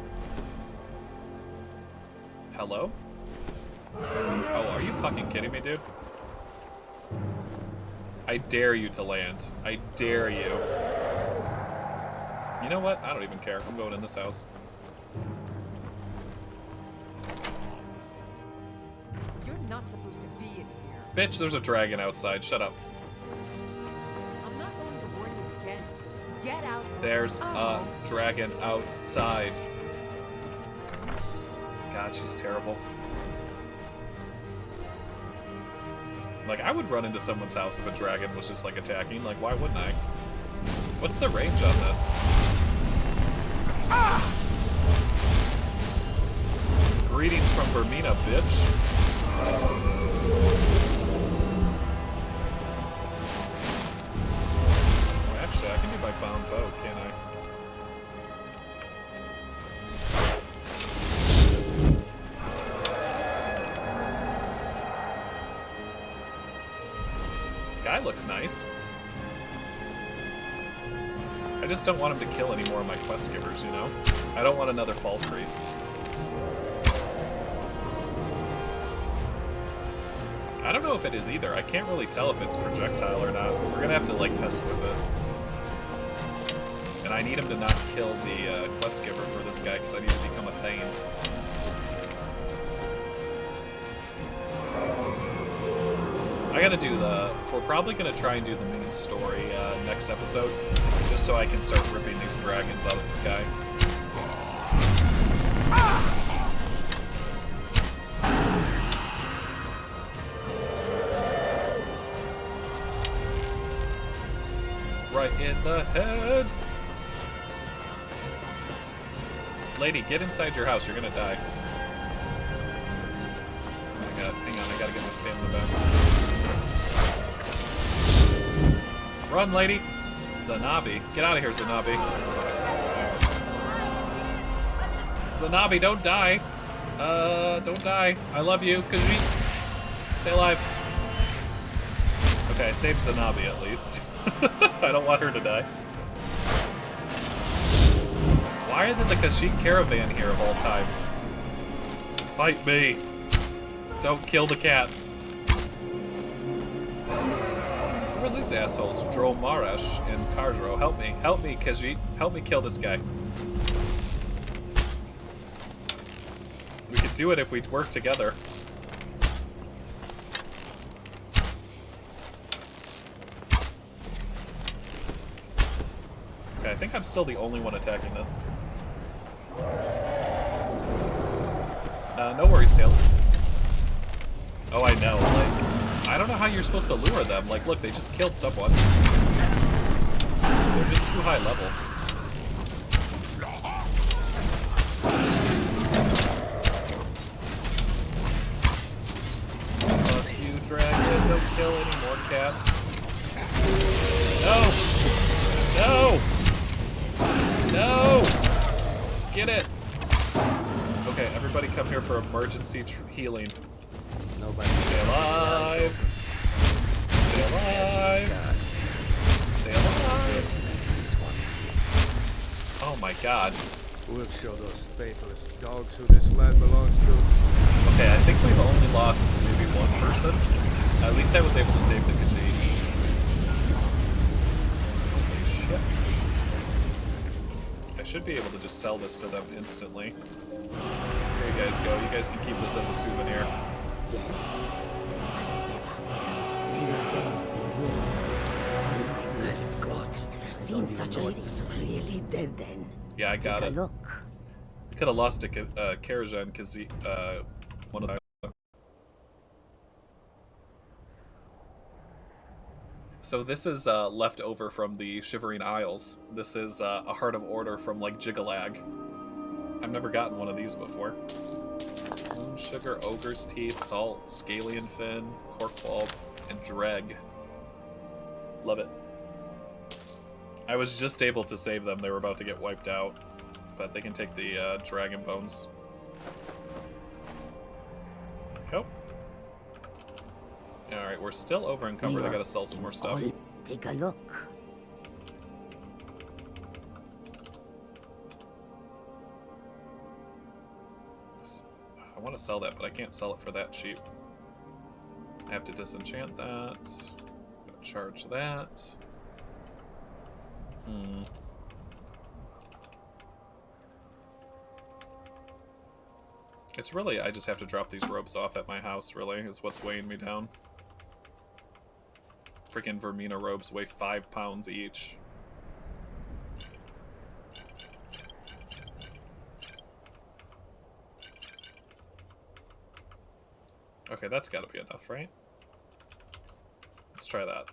A: Hello? Oh, are you fucking kidding me, dude? I dare you to land. I dare you. You know what? I don't even care. I'm going in this house.
J: You're not supposed to be in here.
A: Bitch, there's a dragon outside. Shut up.
J: I'm not going to warn you again. Get out.
A: There's a dragon outside. God, she's terrible. Like, I would run into someone's house if a dragon was just, like, attacking. Like, why wouldn't I? What's the range on this? Ah! Greetings from Vermeena, bitch. Actually, I can do my bound bow, can't I? This guy looks nice. I just don't want him to kill any more of my quest givers, you know? I don't want another Fall Creep. I don't know if it is either. I can't really tell if it's projectile or not. We're gonna have to, like, test with it. And I need him to not kill the quest giver for this guy, because I need to become a Thane. I gotta do we're probably gonna try and do the main story next episode, just so I can start ripping these dragons out of the sky. in the head. Lady, get inside your house. You're gonna die. Oh my god, hang on. I gotta get my stamina back. Run, lady. Zanabi. Get out of here, Zanabi. Zanabi, don't die. Don't die. I love you. Khajiit. Stay alive. Okay, I saved Zanabi at least. I don't want her to die. Why are there the Khajiit caravan here of all times? Fight me. Don't kill the cats. Who are these assholes? Dromaresh and Kardro. Help me. Help me, Khajiit. Help me kill this guy. We could do it if we work together. Okay, I think I'm still the only one attacking this. No worries, Tails. Oh, I know, like, I don't know how you're supposed to lure them. Like, look, they just killed someone. They're just too high level. Fuck you, dragon. Don't kill any more cats. No! No! No! Get it! Okay, everybody come here for emergency healing.
O: Nobody.
A: Stay alive! Stay alive! Stay alive! Oh my god.
O: We'll show those faithless dogs who this land belongs to.
A: Okay, I think we've only lost maybe one person. At least I was able to save the Khajiit. Holy shit. I should be able to just sell this to them instantly. There you guys go. You guys can keep this as a souvenir.
N: Yes. Never seen such a lady. Really dead then.
A: Yeah, I got it.
N: Look.
A: I could have lost to Karajan because one of the. So this is left over from the Shivering Isles. This is a Heart of Order from like Jigalag. I've never gotten one of these before. Moon Sugar, Ogre's Teeth, Salt, Scalian Fin, Corkbulb, and Dreg. Love it. I was just able to save them. They were about to get wiped out. But they can take the dragon bones. Go. Alright, we're still over encumbered. I gotta sell some more stuff.
N: Take a look.
A: I want to sell that, but I can't sell it for that cheap. I have to disenchant that. Charge that. It's really, I just have to drop these robes off at my house, really, is what's weighing me down. Freaking Vermeena robes weigh 5 pounds each. Okay, that's gotta be enough, right? Let's try that.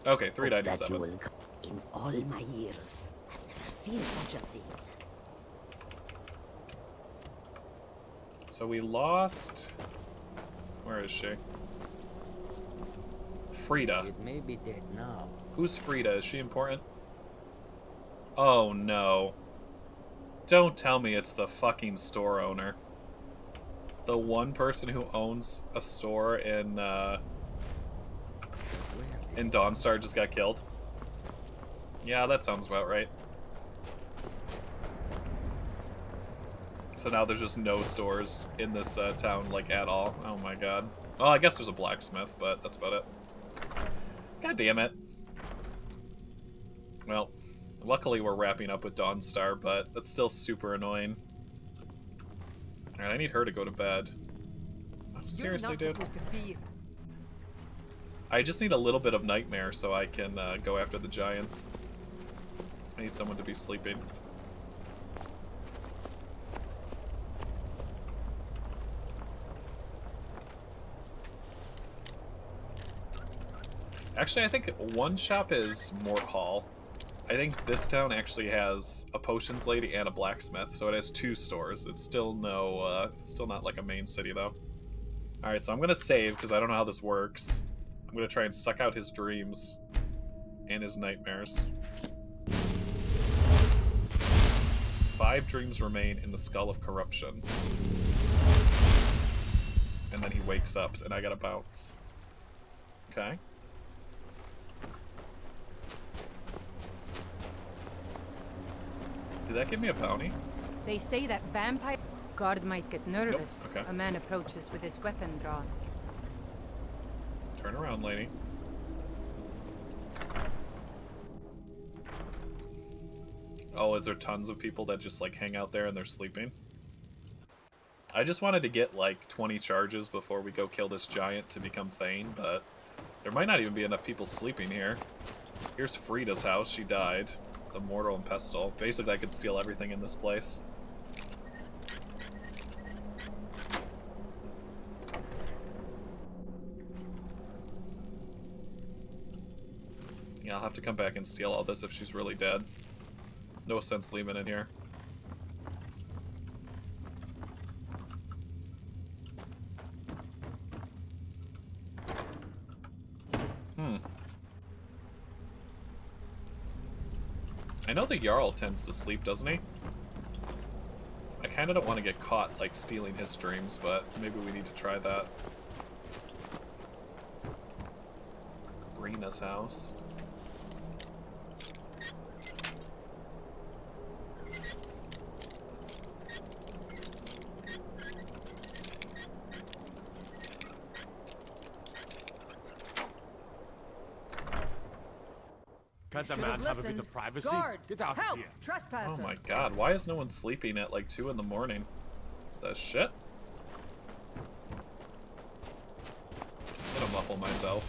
A: Okay, $3.97.
N: In all my years, I've never seen such a thing.
A: So we lost... Where is she? Frida.
O: It may be dead now.
A: Who's Frida? Is she important? Oh no. Don't tell me it's the fucking store owner. The one person who owns a store in Dawnstar just got killed. Yeah, that sounds about right. So now there's just no stores in this town, like, at all. Oh my god. Well, I guess there's a blacksmith, but that's about it. God damn it. Well, luckily we're wrapping up with Dawnstar, but that's still super annoying. Alright, I need her to go to bed. Oh, seriously, dude? I just need a little bit of nightmare so I can go after the giants. I need someone to be sleeping. Actually, I think one shop is Mort Hall. I think this town actually has a potions lady and a blacksmith, so it has 2 stores. It's still it's still not like a main city though. All right, so I'm gonna save because I don't know how this works. I'm gonna try and suck out his dreams and his nightmares. 5 dreams remain in the skull of corruption, and then he wakes up, and I gotta bounce. Okay. Did that give me a bounty?
M: They say that vampire guard might get nervous.
A: Nope. Okay.
M: A man approaches with his weapon drawn.
A: Turn around, lady. Oh, is there tons of people that just like hang out there and they're sleeping? I just wanted to get like 20 charges before we go kill this giant to become Thane, but there might not even be enough people sleeping here. Here's Frida's house. She died. The mortal and pestle. Basically, I could steal everything in this place. Yeah, I'll have to come back and steal all this if she's really dead. No sense leaving it here. I know the Jarl tends to sleep, doesn't he? I kind of don't want to get caught, like, stealing his dreams, but maybe we need to try that. Vermeena's house.
C: Can't the man have a bit of privacy?
M: Guards,
C: Get out
M: help!
C: of here.
M: Trespasser.
A: Oh my god, why is no one sleeping at like 2 in the morning? The shit? I'm gonna muffle myself.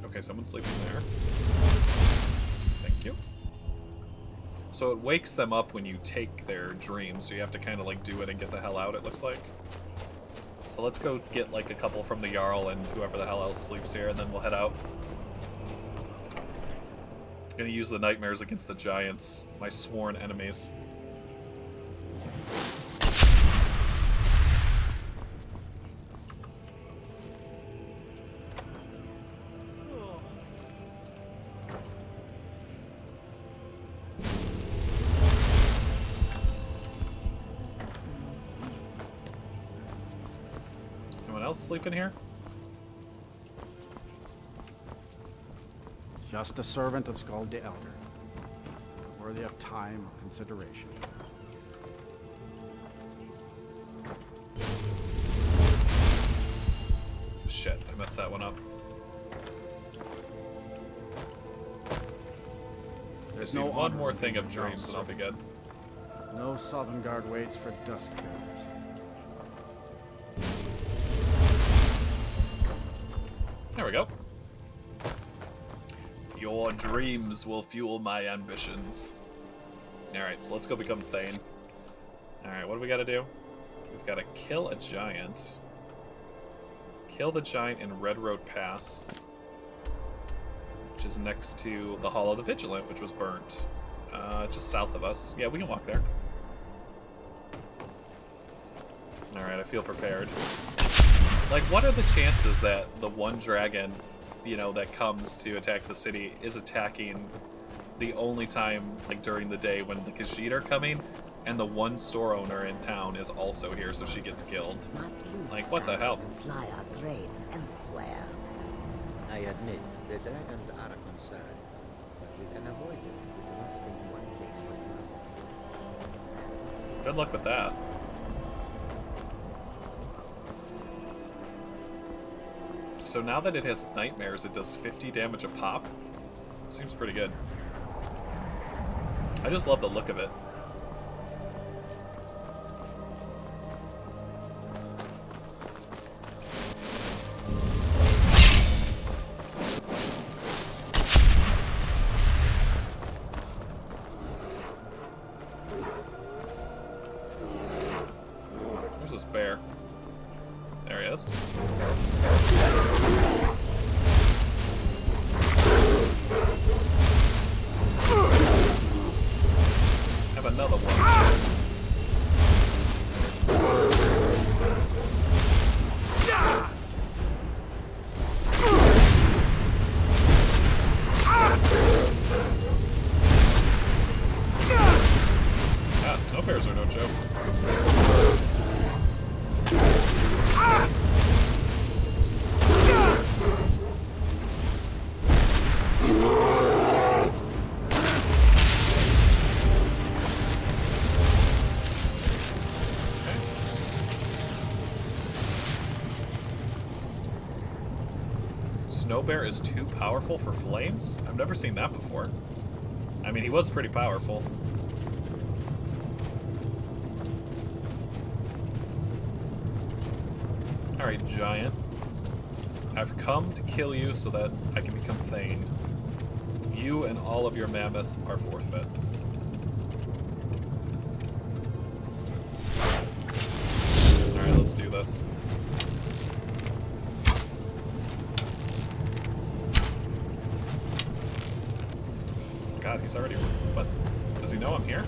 A: Okay, someone's sleeping there. Thank you. So it wakes them up when you take their dreams, so you have to kind of like do it and get the hell out, it looks like. So let's go get like a couple from the Jarl and whoever the hell else sleeps here, and then we'll head out. I'm gonna use the nightmares against the giants, my sworn enemies. Sleeping here?
D: Just a servant of Skald the Elder. Worthy of time or consideration.
A: Shit, I messed that one up. There's no one more thing of dreams and I'll be good.
D: No Southern Guard waits for dusk bearers.
A: There we go. Your dreams will fuel my ambitions. Alright, so let's go become Thane. Alright, what do we gotta do? We've gotta kill a giant. Kill the giant in Red Road Pass, which is next to the Hall of the Vigilant, which was burnt. Just south of us. Yeah, we can walk there. Alright, I feel prepared. Like, what are the chances that the one dragon, you know, that comes to attack the city is attacking the only time, like, during the day when the Khajiit are coming, and the one store owner in town is also here, so she gets killed? Like, what the hell?
N: Imply our trade elsewhere.
P: I admit, the dragons are a concern, but we can avoid them if we do not stay in one place for long.
A: Good luck with that. So now that it has nightmares, it does 50 damage a pop. Seems pretty good. I just love the look of it. Where's this bear? There he is. Have another one. Snow bears are no joke. Snow bear is too powerful for flames? I've never seen that before. I mean, he was pretty powerful. Alright, giant. I've come to kill you so that I can become Thane. You and all of your mammoths are forfeit. Alright, let's do this. God, he's already... What? Does he know I'm here?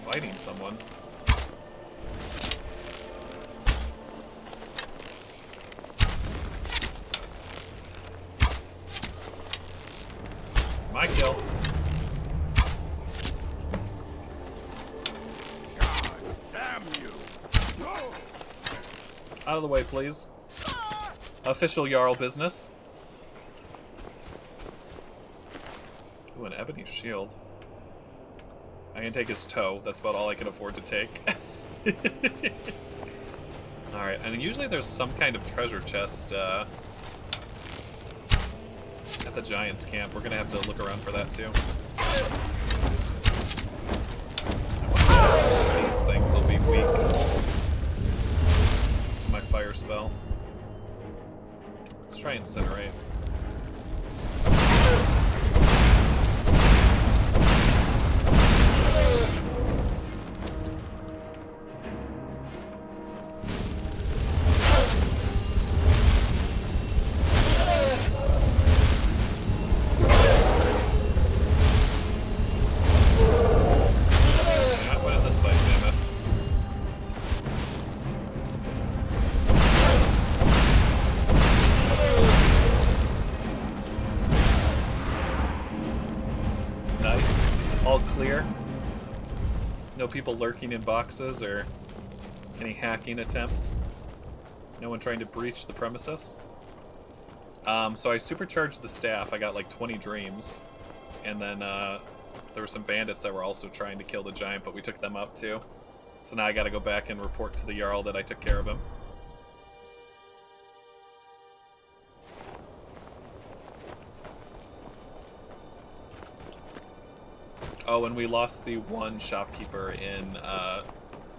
A: Fighting someone. My kill.
F: God damn you!
A: Out of the way, please. Official Jarl business. Ooh, an ebony shield. I can take his toe. That's about all I can afford to take. Alright, and usually there's some kind of treasure chest at the Giant's camp. We're gonna have to look around for that too. These things will be weak to my fire spell. Let's try Incinerate. No people lurking in boxes or any hacking attempts. No one trying to breach the premises. So I supercharged the staff. I got like 20 dreams. And then there were some bandits that were also trying to kill the giant, but we took them out too. So now I gotta go back and report to the Jarl that I took care of him. Oh, and we lost the one shopkeeper in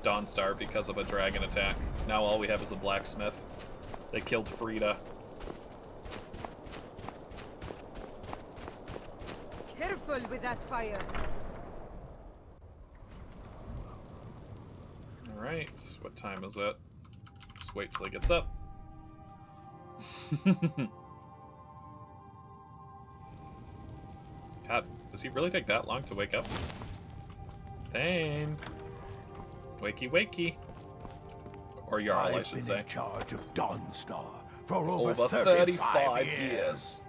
A: Dawnstar because of a dragon attack. Now all we have is the blacksmith. They killed Frida.
M: Careful with that fire.
A: Alright, what time is it? Just wait till he gets up. God, does he really take that long to wake up? Thane! Wakey wakey. Or Jarl, I should say.
F: I've been in charge of Dawnstar for
A: over 35 years.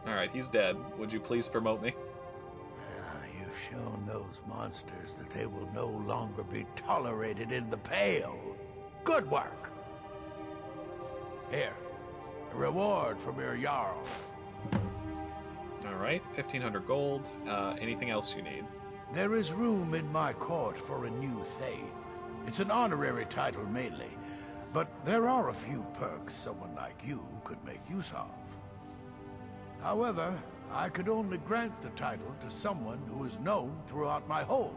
A: Alright, he's dead. Would you please promote me?
F: You've shown those monsters that they will no longer be tolerated in the Pale. Good work. Here, a reward from your Jarl.
A: Alright, 1,500 gold. Anything else you need?
F: There is room in my court for a new Thane. It's an honorary title mainly, but there are a few perks someone like you could make use of. However, I could only grant the title to someone who is known throughout my hold.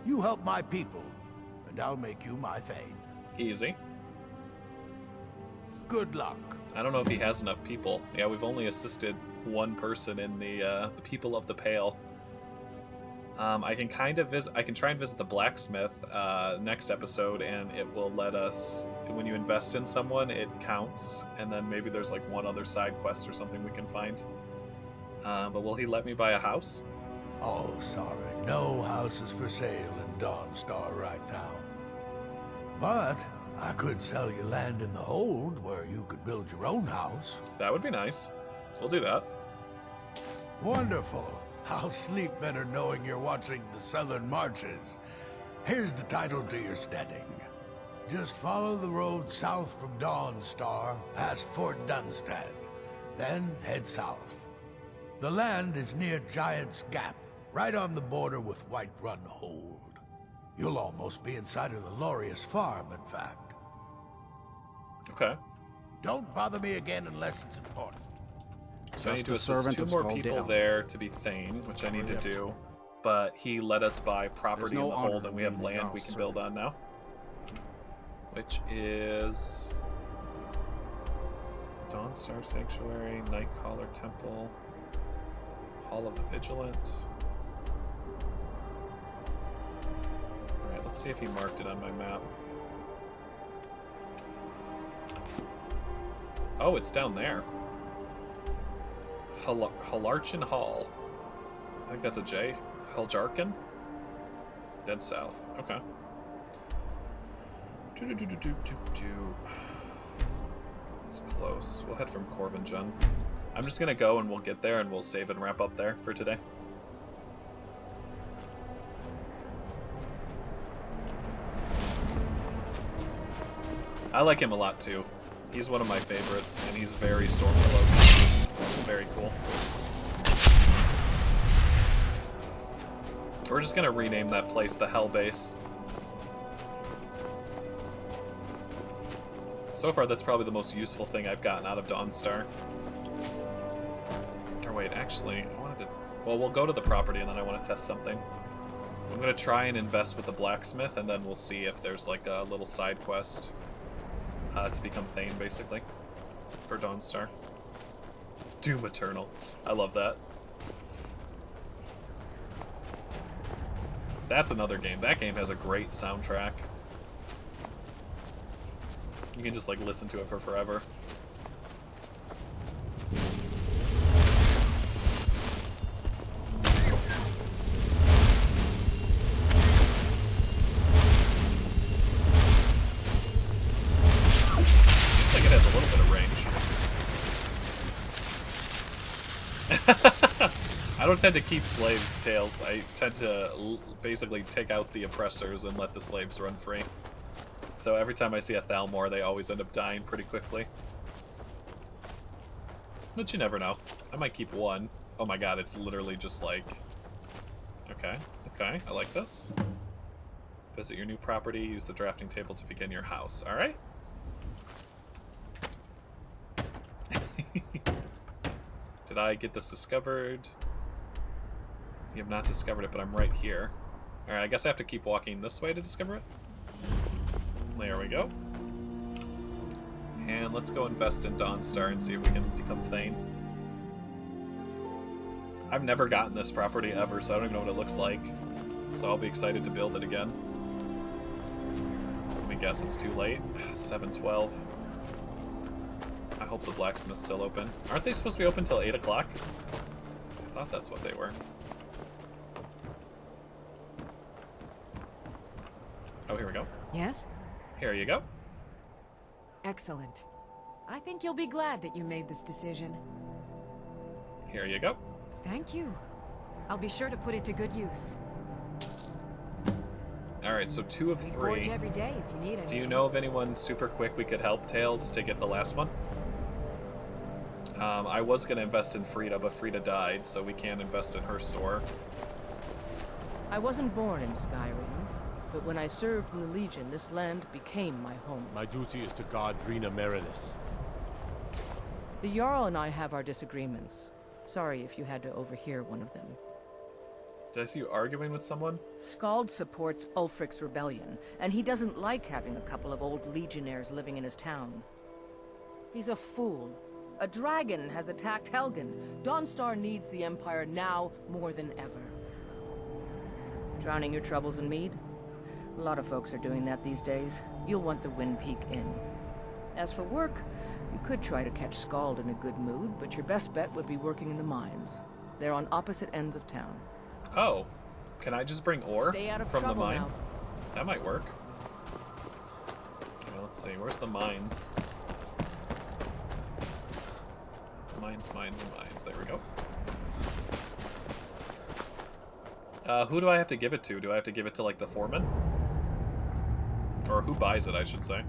F: You help my people, and I'll make you my Thane.
A: Easy.
F: Good luck.
A: I don't know if he has enough people. Yeah, we've only assisted one person in the People of the Pale. I can try and visit the blacksmith next episode, and it will let us, when you invest in someone, it counts, and then maybe there's like one other side quest or something we can find. But will he let me buy a house?
F: Oh, sorry. No houses for sale in Dawnstar right now. But I could sell you land in the hold where you could build your own house.
A: That would be nice. We'll do that.
F: Wonderful. I'll sleep better knowing you're watching the Southern Marches. Here's the title to your steading. Just follow the road south from Dawnstar, past Fort Dunstad. Then head south. The land is near Giant's Gap, right on the border with Whiterun Hold. You'll almost be inside of the Laureus farm, in fact.
A: Okay.
F: Don't bother me again unless it's important.
A: So I need to assist 2 more people there to be Thane, which I need to do. But he let us buy property in the hold, and we have land we can build on now. Which is Dawnstar Sanctuary, Nightcaller Temple, Hall of the Vigilant. Alright, let's see if he marked it on my map. Oh, it's down there. Halarchin Hall. I think that's a J. Heljarkin? Dead south. Okay. It's close. We'll head from Corvinjon. I'm just gonna go and we'll get there and we'll save and wrap up there for today. I like him a lot too. He's one of my favorites, and he's very Stormcloak. Very cool. We're just gonna rename that place the Hell Base. So far, that's probably the most useful thing I've gotten out of Dawnstar. Or wait, actually, I wanted to... Well, we'll go to the property, and then I want to test something. I'm gonna try and invest with the blacksmith, and then we'll see if there's like a little side quest to become Thane, basically, for Dawnstar. Doom Eternal. I love that. That's another game. That game has a great soundtrack. You can just like listen to it for forever. Looks like it has a little bit of range. I don't tend to keep slaves' tails. I tend to basically take out the oppressors and let the slaves run free. So every time I see a Thalmor, they always end up dying pretty quickly. But you never know. I might keep one. Oh my god, it's literally just like... Okay, okay, I like this. Visit your new property, use the drafting table to begin your house. Alright? Did I get this discovered? You have not discovered it, but I'm right here. Alright, I guess I have to keep walking this way to discover it. There we go. And let's go invest in Dawnstar and see if we can become Thane. I've never gotten this property ever, so I don't even know what it looks like. So I'll be excited to build it again. Let me guess it's too late. 7:12. I hope the blacksmith's still open. Aren't they supposed to be open till 8 o'clock? I thought that's what they were. Oh, here we go.
K: Yes?
A: Here you go.
K: Excellent. I think you'll be glad that you made this decision.
A: Here you go.
K: Thank you. I'll be sure to put it to good use.
A: Alright, so 2 of 3.
K: Forge every day if you need anything.
A: Do you know of anyone super quick we could help, Tails, to get the last one? I was going to invest in Frida, but Frida died, so we can't invest in her store.
Q: I wasn't born in Skyrim, but when I served in the Legion, this land became my home.
C: My duty is to guard Brina Merilis.
Q: The Jarl and I have our disagreements. Sorry if you had to overhear one of them.
A: Did I see you arguing with someone?
Q: Skald supports Ulfric's rebellion, and he doesn't like having a couple of old legionnaires living in his town. He's a fool. A dragon has attacked Helgen. Dawnstar needs the Empire now more than ever. Drowning your troubles in mead? A lot of folks are doing that these days. You'll want the Wind Peak Inn. As for work, you could try to catch Scald in a good mood, but your best bet would be working in the mines. They're on opposite ends of town.
A: Oh, can I just bring ore
Q: Stay out of
A: from the
Q: trouble
A: mine?
Q: now.
A: That might work. Okay, let's see. Where's the mines? Mines. There we go. Who do I have to give it to? Do I have to give it to, like, the foreman? Or who buys it, I should say.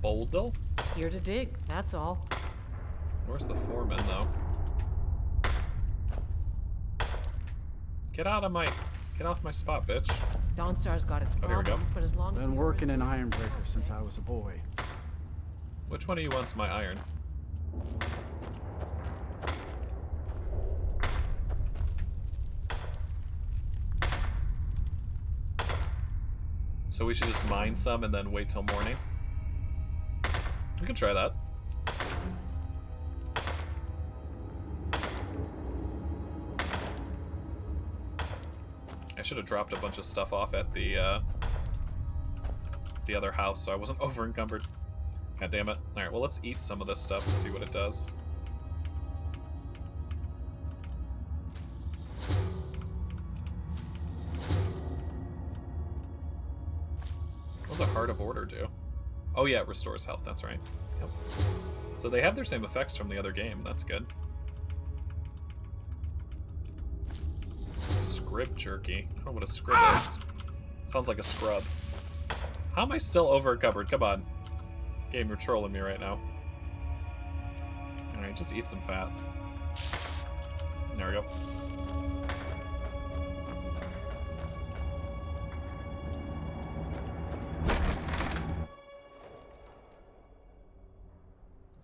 A: Boldle?
Q: Here to dig, that's all.
A: Where's the foreman, though? Get off my spot, bitch.
Q: Dawnstar's got its
A: Oh, here we go.
Q: problems, but as long as
D: Been working in Ironbreaker since I was a boy.
A: Which one of you wants my iron? So we should just mine some and then wait till morning? We can try that. I should have dropped a bunch of stuff off at the other house so I wasn't over encumbered. God damn it. Alright, well, let's eat some of this stuff to see what it does. What does a Heart of Order do? Oh yeah, it restores health, that's right. Yep. So they have their same effects from the other game, that's good. Scrib jerky. I don't know what a scrib is. Sounds like a scrub. How am I still over encumbered? Come on. Game, you're trolling me right now. Alright, just eat some fat. There we go.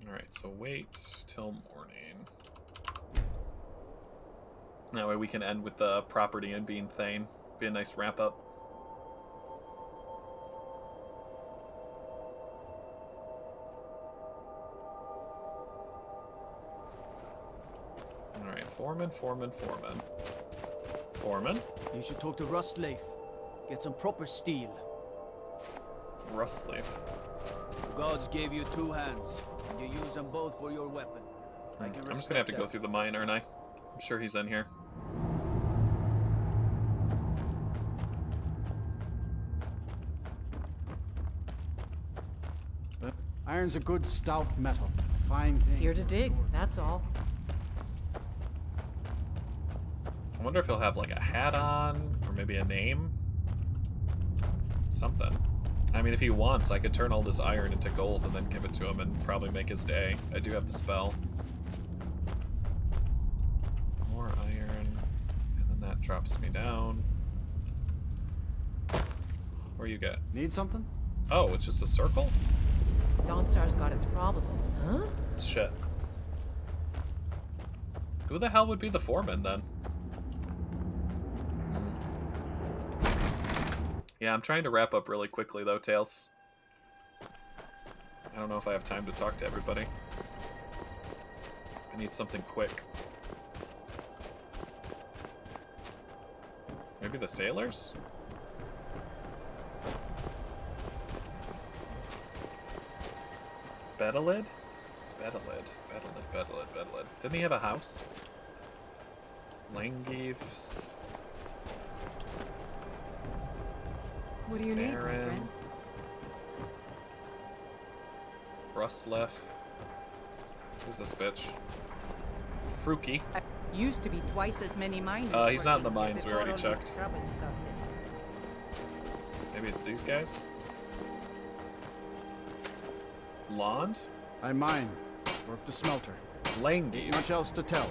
A: Alright, so wait till morning. That way we can end with the property and being Thane. Be a nice wrap up. Alright, Foreman. Foreman?
R: You should talk to Rustleaf. Get some proper steel.
A: Rustleaf.
R: The gods gave you 2 hands, and you use them both for your weapon.
A: I'm just gonna have to go through the mine, aren't I? I'm sure he's in here.
D: Iron's a good stout metal. A fine thing.
Q: Here to dig, that's all.
A: I wonder if he'll have like a hat on, or maybe a name? Something. I mean, if he wants, I could turn all this iron into gold and then give it to him and probably make his day. I do have the spell. More iron, and then that drops me down. Where you get?
D: Need something?
A: Oh, it's just a circle?
Q: Dawnstar's got its problem. Huh?
A: Shit. Who the hell would be the foreman then? Yeah, I'm trying to wrap up really quickly though, Tails. I don't know if I have time to talk to everybody. I need something quick. Maybe the sailors? Bedalid? Bedalid. Didn't he have a house? Langeefs.
K: What do you need, my friend?
A: Rustlef. Who's this bitch? Fruki.
M: Used to be twice as many miners.
A: He's not in the mines, we
M: before
A: already
M: all this
A: checked.
M: trouble started.
A: Maybe it's these guys? Lond?
D: I mine. Work the smelter.
A: Langeef.
D: Much else to tell.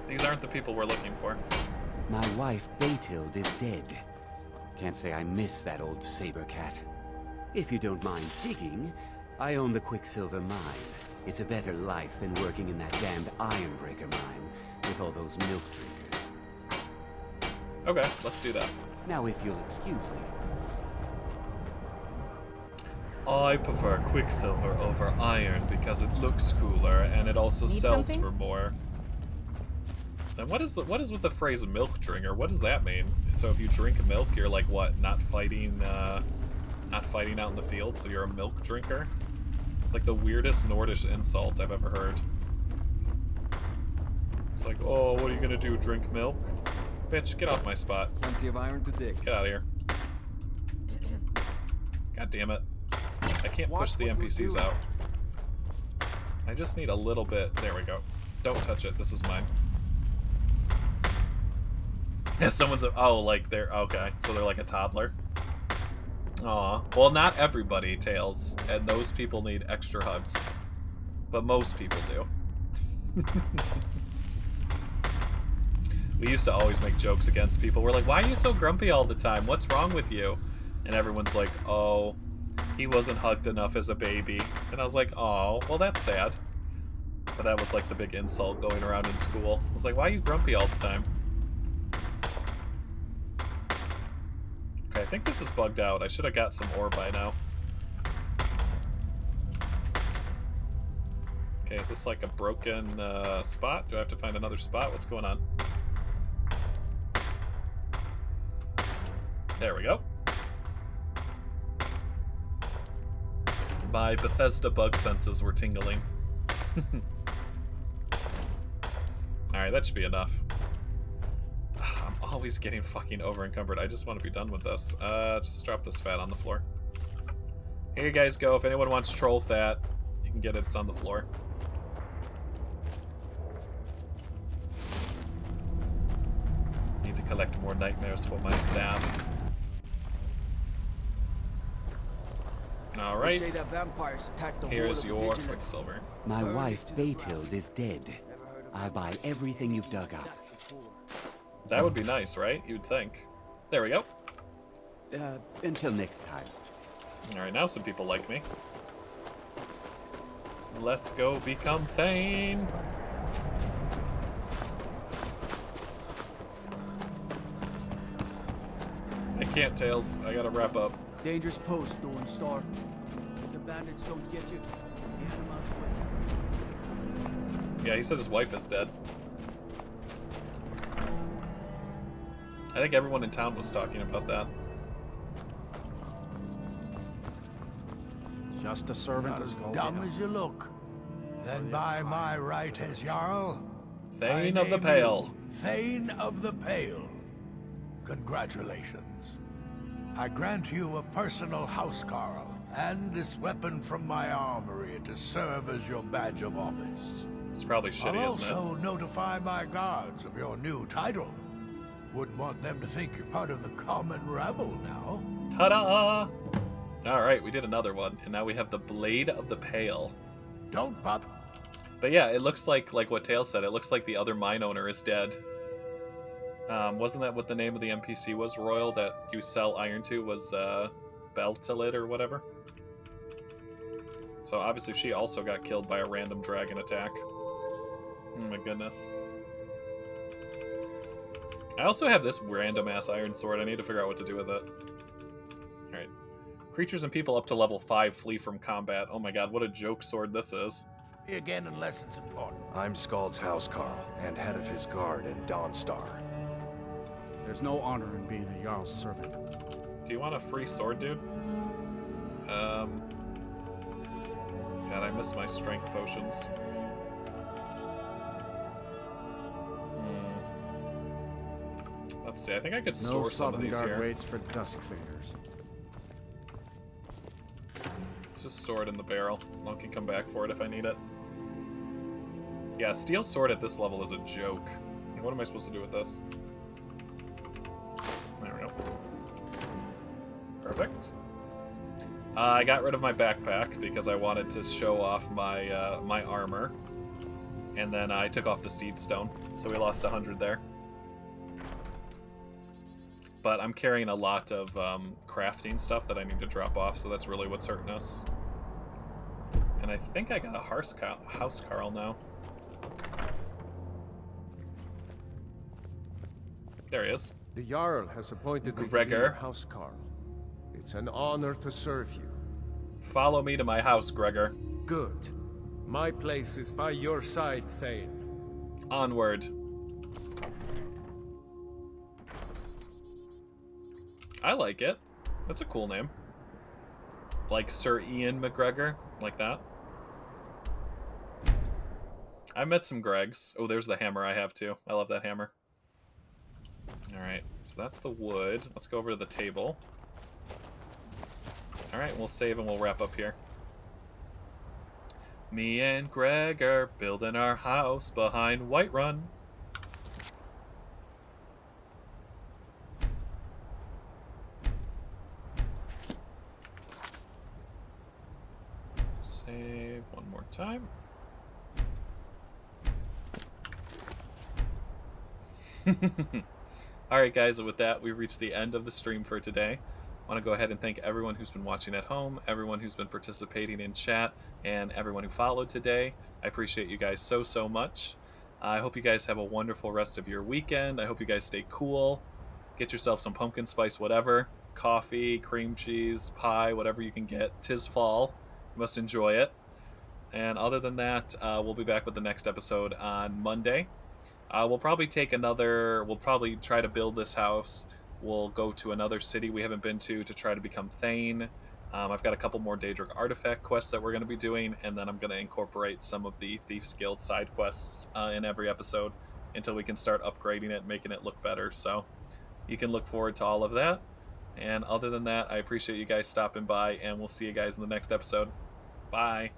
A: These aren't the people we're looking for.
S: My wife, Batild, is dead. Can't say I miss that old saber cat. If you don't mind digging, I own the Quicksilver mine. It's a better life than working in that damned Ironbreaker mine with all those milk drinkers.
A: Okay, let's do that.
S: Now, if you'll excuse me.
A: I prefer quicksilver over iron because it looks cooler and it also
J: Need
A: sells
J: something?
A: for more. And what is with the phrase milk drinker? What does that mean? So if you drink milk, you're like what? Not fighting out in the field, so you're a milk drinker? It's like the weirdest Nordish insult I've ever heard. It's like, oh, what are you gonna do? Drink milk? Bitch, get off my spot.
T: Plenty of iron to dig.
A: Get out of here. God damn it. I can't push the NPCs out. I just need a little bit. There we go. Don't touch it. This is mine. Yeah, someone's oh, like they're okay. So they're like a toddler. Aw. Well, not everybody, Tails, and those people need extra hugs. But most people do. We used to always make jokes against people. We're like, why are you so grumpy all the time? What's wrong with you? And everyone's like, oh, he wasn't hugged enough as a baby. And I was like, oh, well, that's sad. But that was like the big insult going around in school. I was like, why are you grumpy all the time? Okay, I think this is bugged out. I should have got some ore by now. Okay, is this like a broken spot? Do I have to find another spot? What's going on? There we go. My Bethesda bug senses were tingling. Alright, that should be enough. I'm always getting fucking over encumbered. I just want to be done with this. Just drop this fat on the floor. Here you guys go. If anyone wants troll fat, you can get it. It's on the floor. Need to collect more nightmares for my staff. Alright. Here's your quicksilver.
S: My wife, Betild, is dead. I'll buy everything you've dug up.
A: That would be nice, right? You'd think. There we go.
S: Until next time.
A: Alright, now some people like me. Let's go become Thane. I can't, Tails. I gotta wrap up.
R: Dangerous post, Dawnstar. If the bandits don't get you, get them elsewhere.
A: Yeah, he said his wife is dead. I think everyone in town was talking about that.
D: Just a servant
F: Not
D: as
F: as dumb as you look. Then by my right as Jarl,
A: Thane of the Pale.
F: Thane of the Pale. Congratulations. I grant you a personal housecarl and this weapon from my armory to serve as your badge of office.
A: It's probably shitty,
F: I'll
A: isn't it?
F: also notify my guards of your new title. Wouldn't want them to think you're part of the common rabble now.
A: Ta-da! Alright, we did another one, and now we have the Blade of the Pale.
F: Don't bother.
A: But yeah, it looks like what Tails said, it looks like the other mine owner is dead. Wasn't that what the name of the NPC was, Royal, that you sell iron to, was Beltilid or whatever? So obviously she also got killed by a random dragon attack. Oh my goodness. I also have this random-ass iron sword. I need to figure out what to do with it. Alright. Creatures and people up to level 5 flee from combat. Oh my god, what a joke sword this is.
F: Again, unless it's important.
G: I'm Skald's housecarl, and head of his guard in Dawnstar.
D: There's no honor in being a Jarl's servant.
A: Do you want a free sword, dude? God, I miss my strength potions. Let's see, I think I could store some of these here.
D: Waits for dust cleaners.
A: Let's just store it in the barrel. I can come back for it if I need it. Yeah, steel sword at this level is a joke. What am I supposed to do with this? There we go. Perfect. I got rid of my backpack because I wanted to show off my my armor. And then I took off the steed stone, so we lost 100 there. But I'm carrying a lot of crafting stuff that I need to drop off, so that's really what's hurting us. And I think I got a housecarl now. There he is.
O: The Jarl has appointed
A: Gregor.
O: the housecarl. It's an honor to serve you.
A: Follow me to my house, Gregor.
O: Good. My place is by your side, Thane.
A: Onward. I like it. That's a cool name. Like Sir Ian McGregor, like that. I met some Gregs. Oh, there's the hammer I have too. I love that hammer. Alright, so that's the wood. Let's go over to the table. Alright, we'll save and we'll wrap up here. Me and Greg are building our house behind Whiterun. Save one more time. Alright guys, and with that, we've reached the end of the stream for today. I want to go ahead and thank everyone who's been watching at home, everyone who's been participating in chat, and everyone who followed today. I appreciate you guys so much. I hope you guys have a wonderful rest of your weekend. I hope you guys stay cool. Get yourself some pumpkin spice whatever. Coffee, cream cheese, pie, whatever you can get. 'Tis fall. You must enjoy it. And other than that, we'll be back with the next episode on Monday. We'll probably try to build this house. We'll go to another city we haven't been to try to become Thane. I've got a couple more Daedric artifact quests that we're going to be doing, and then I'm going to incorporate some of the Thieves Guild side quests in every episode until we can start upgrading it, making it look better. So you can look forward to all of that. And other than that, I appreciate you guys stopping by, and we'll see you guys in the next episode. Bye.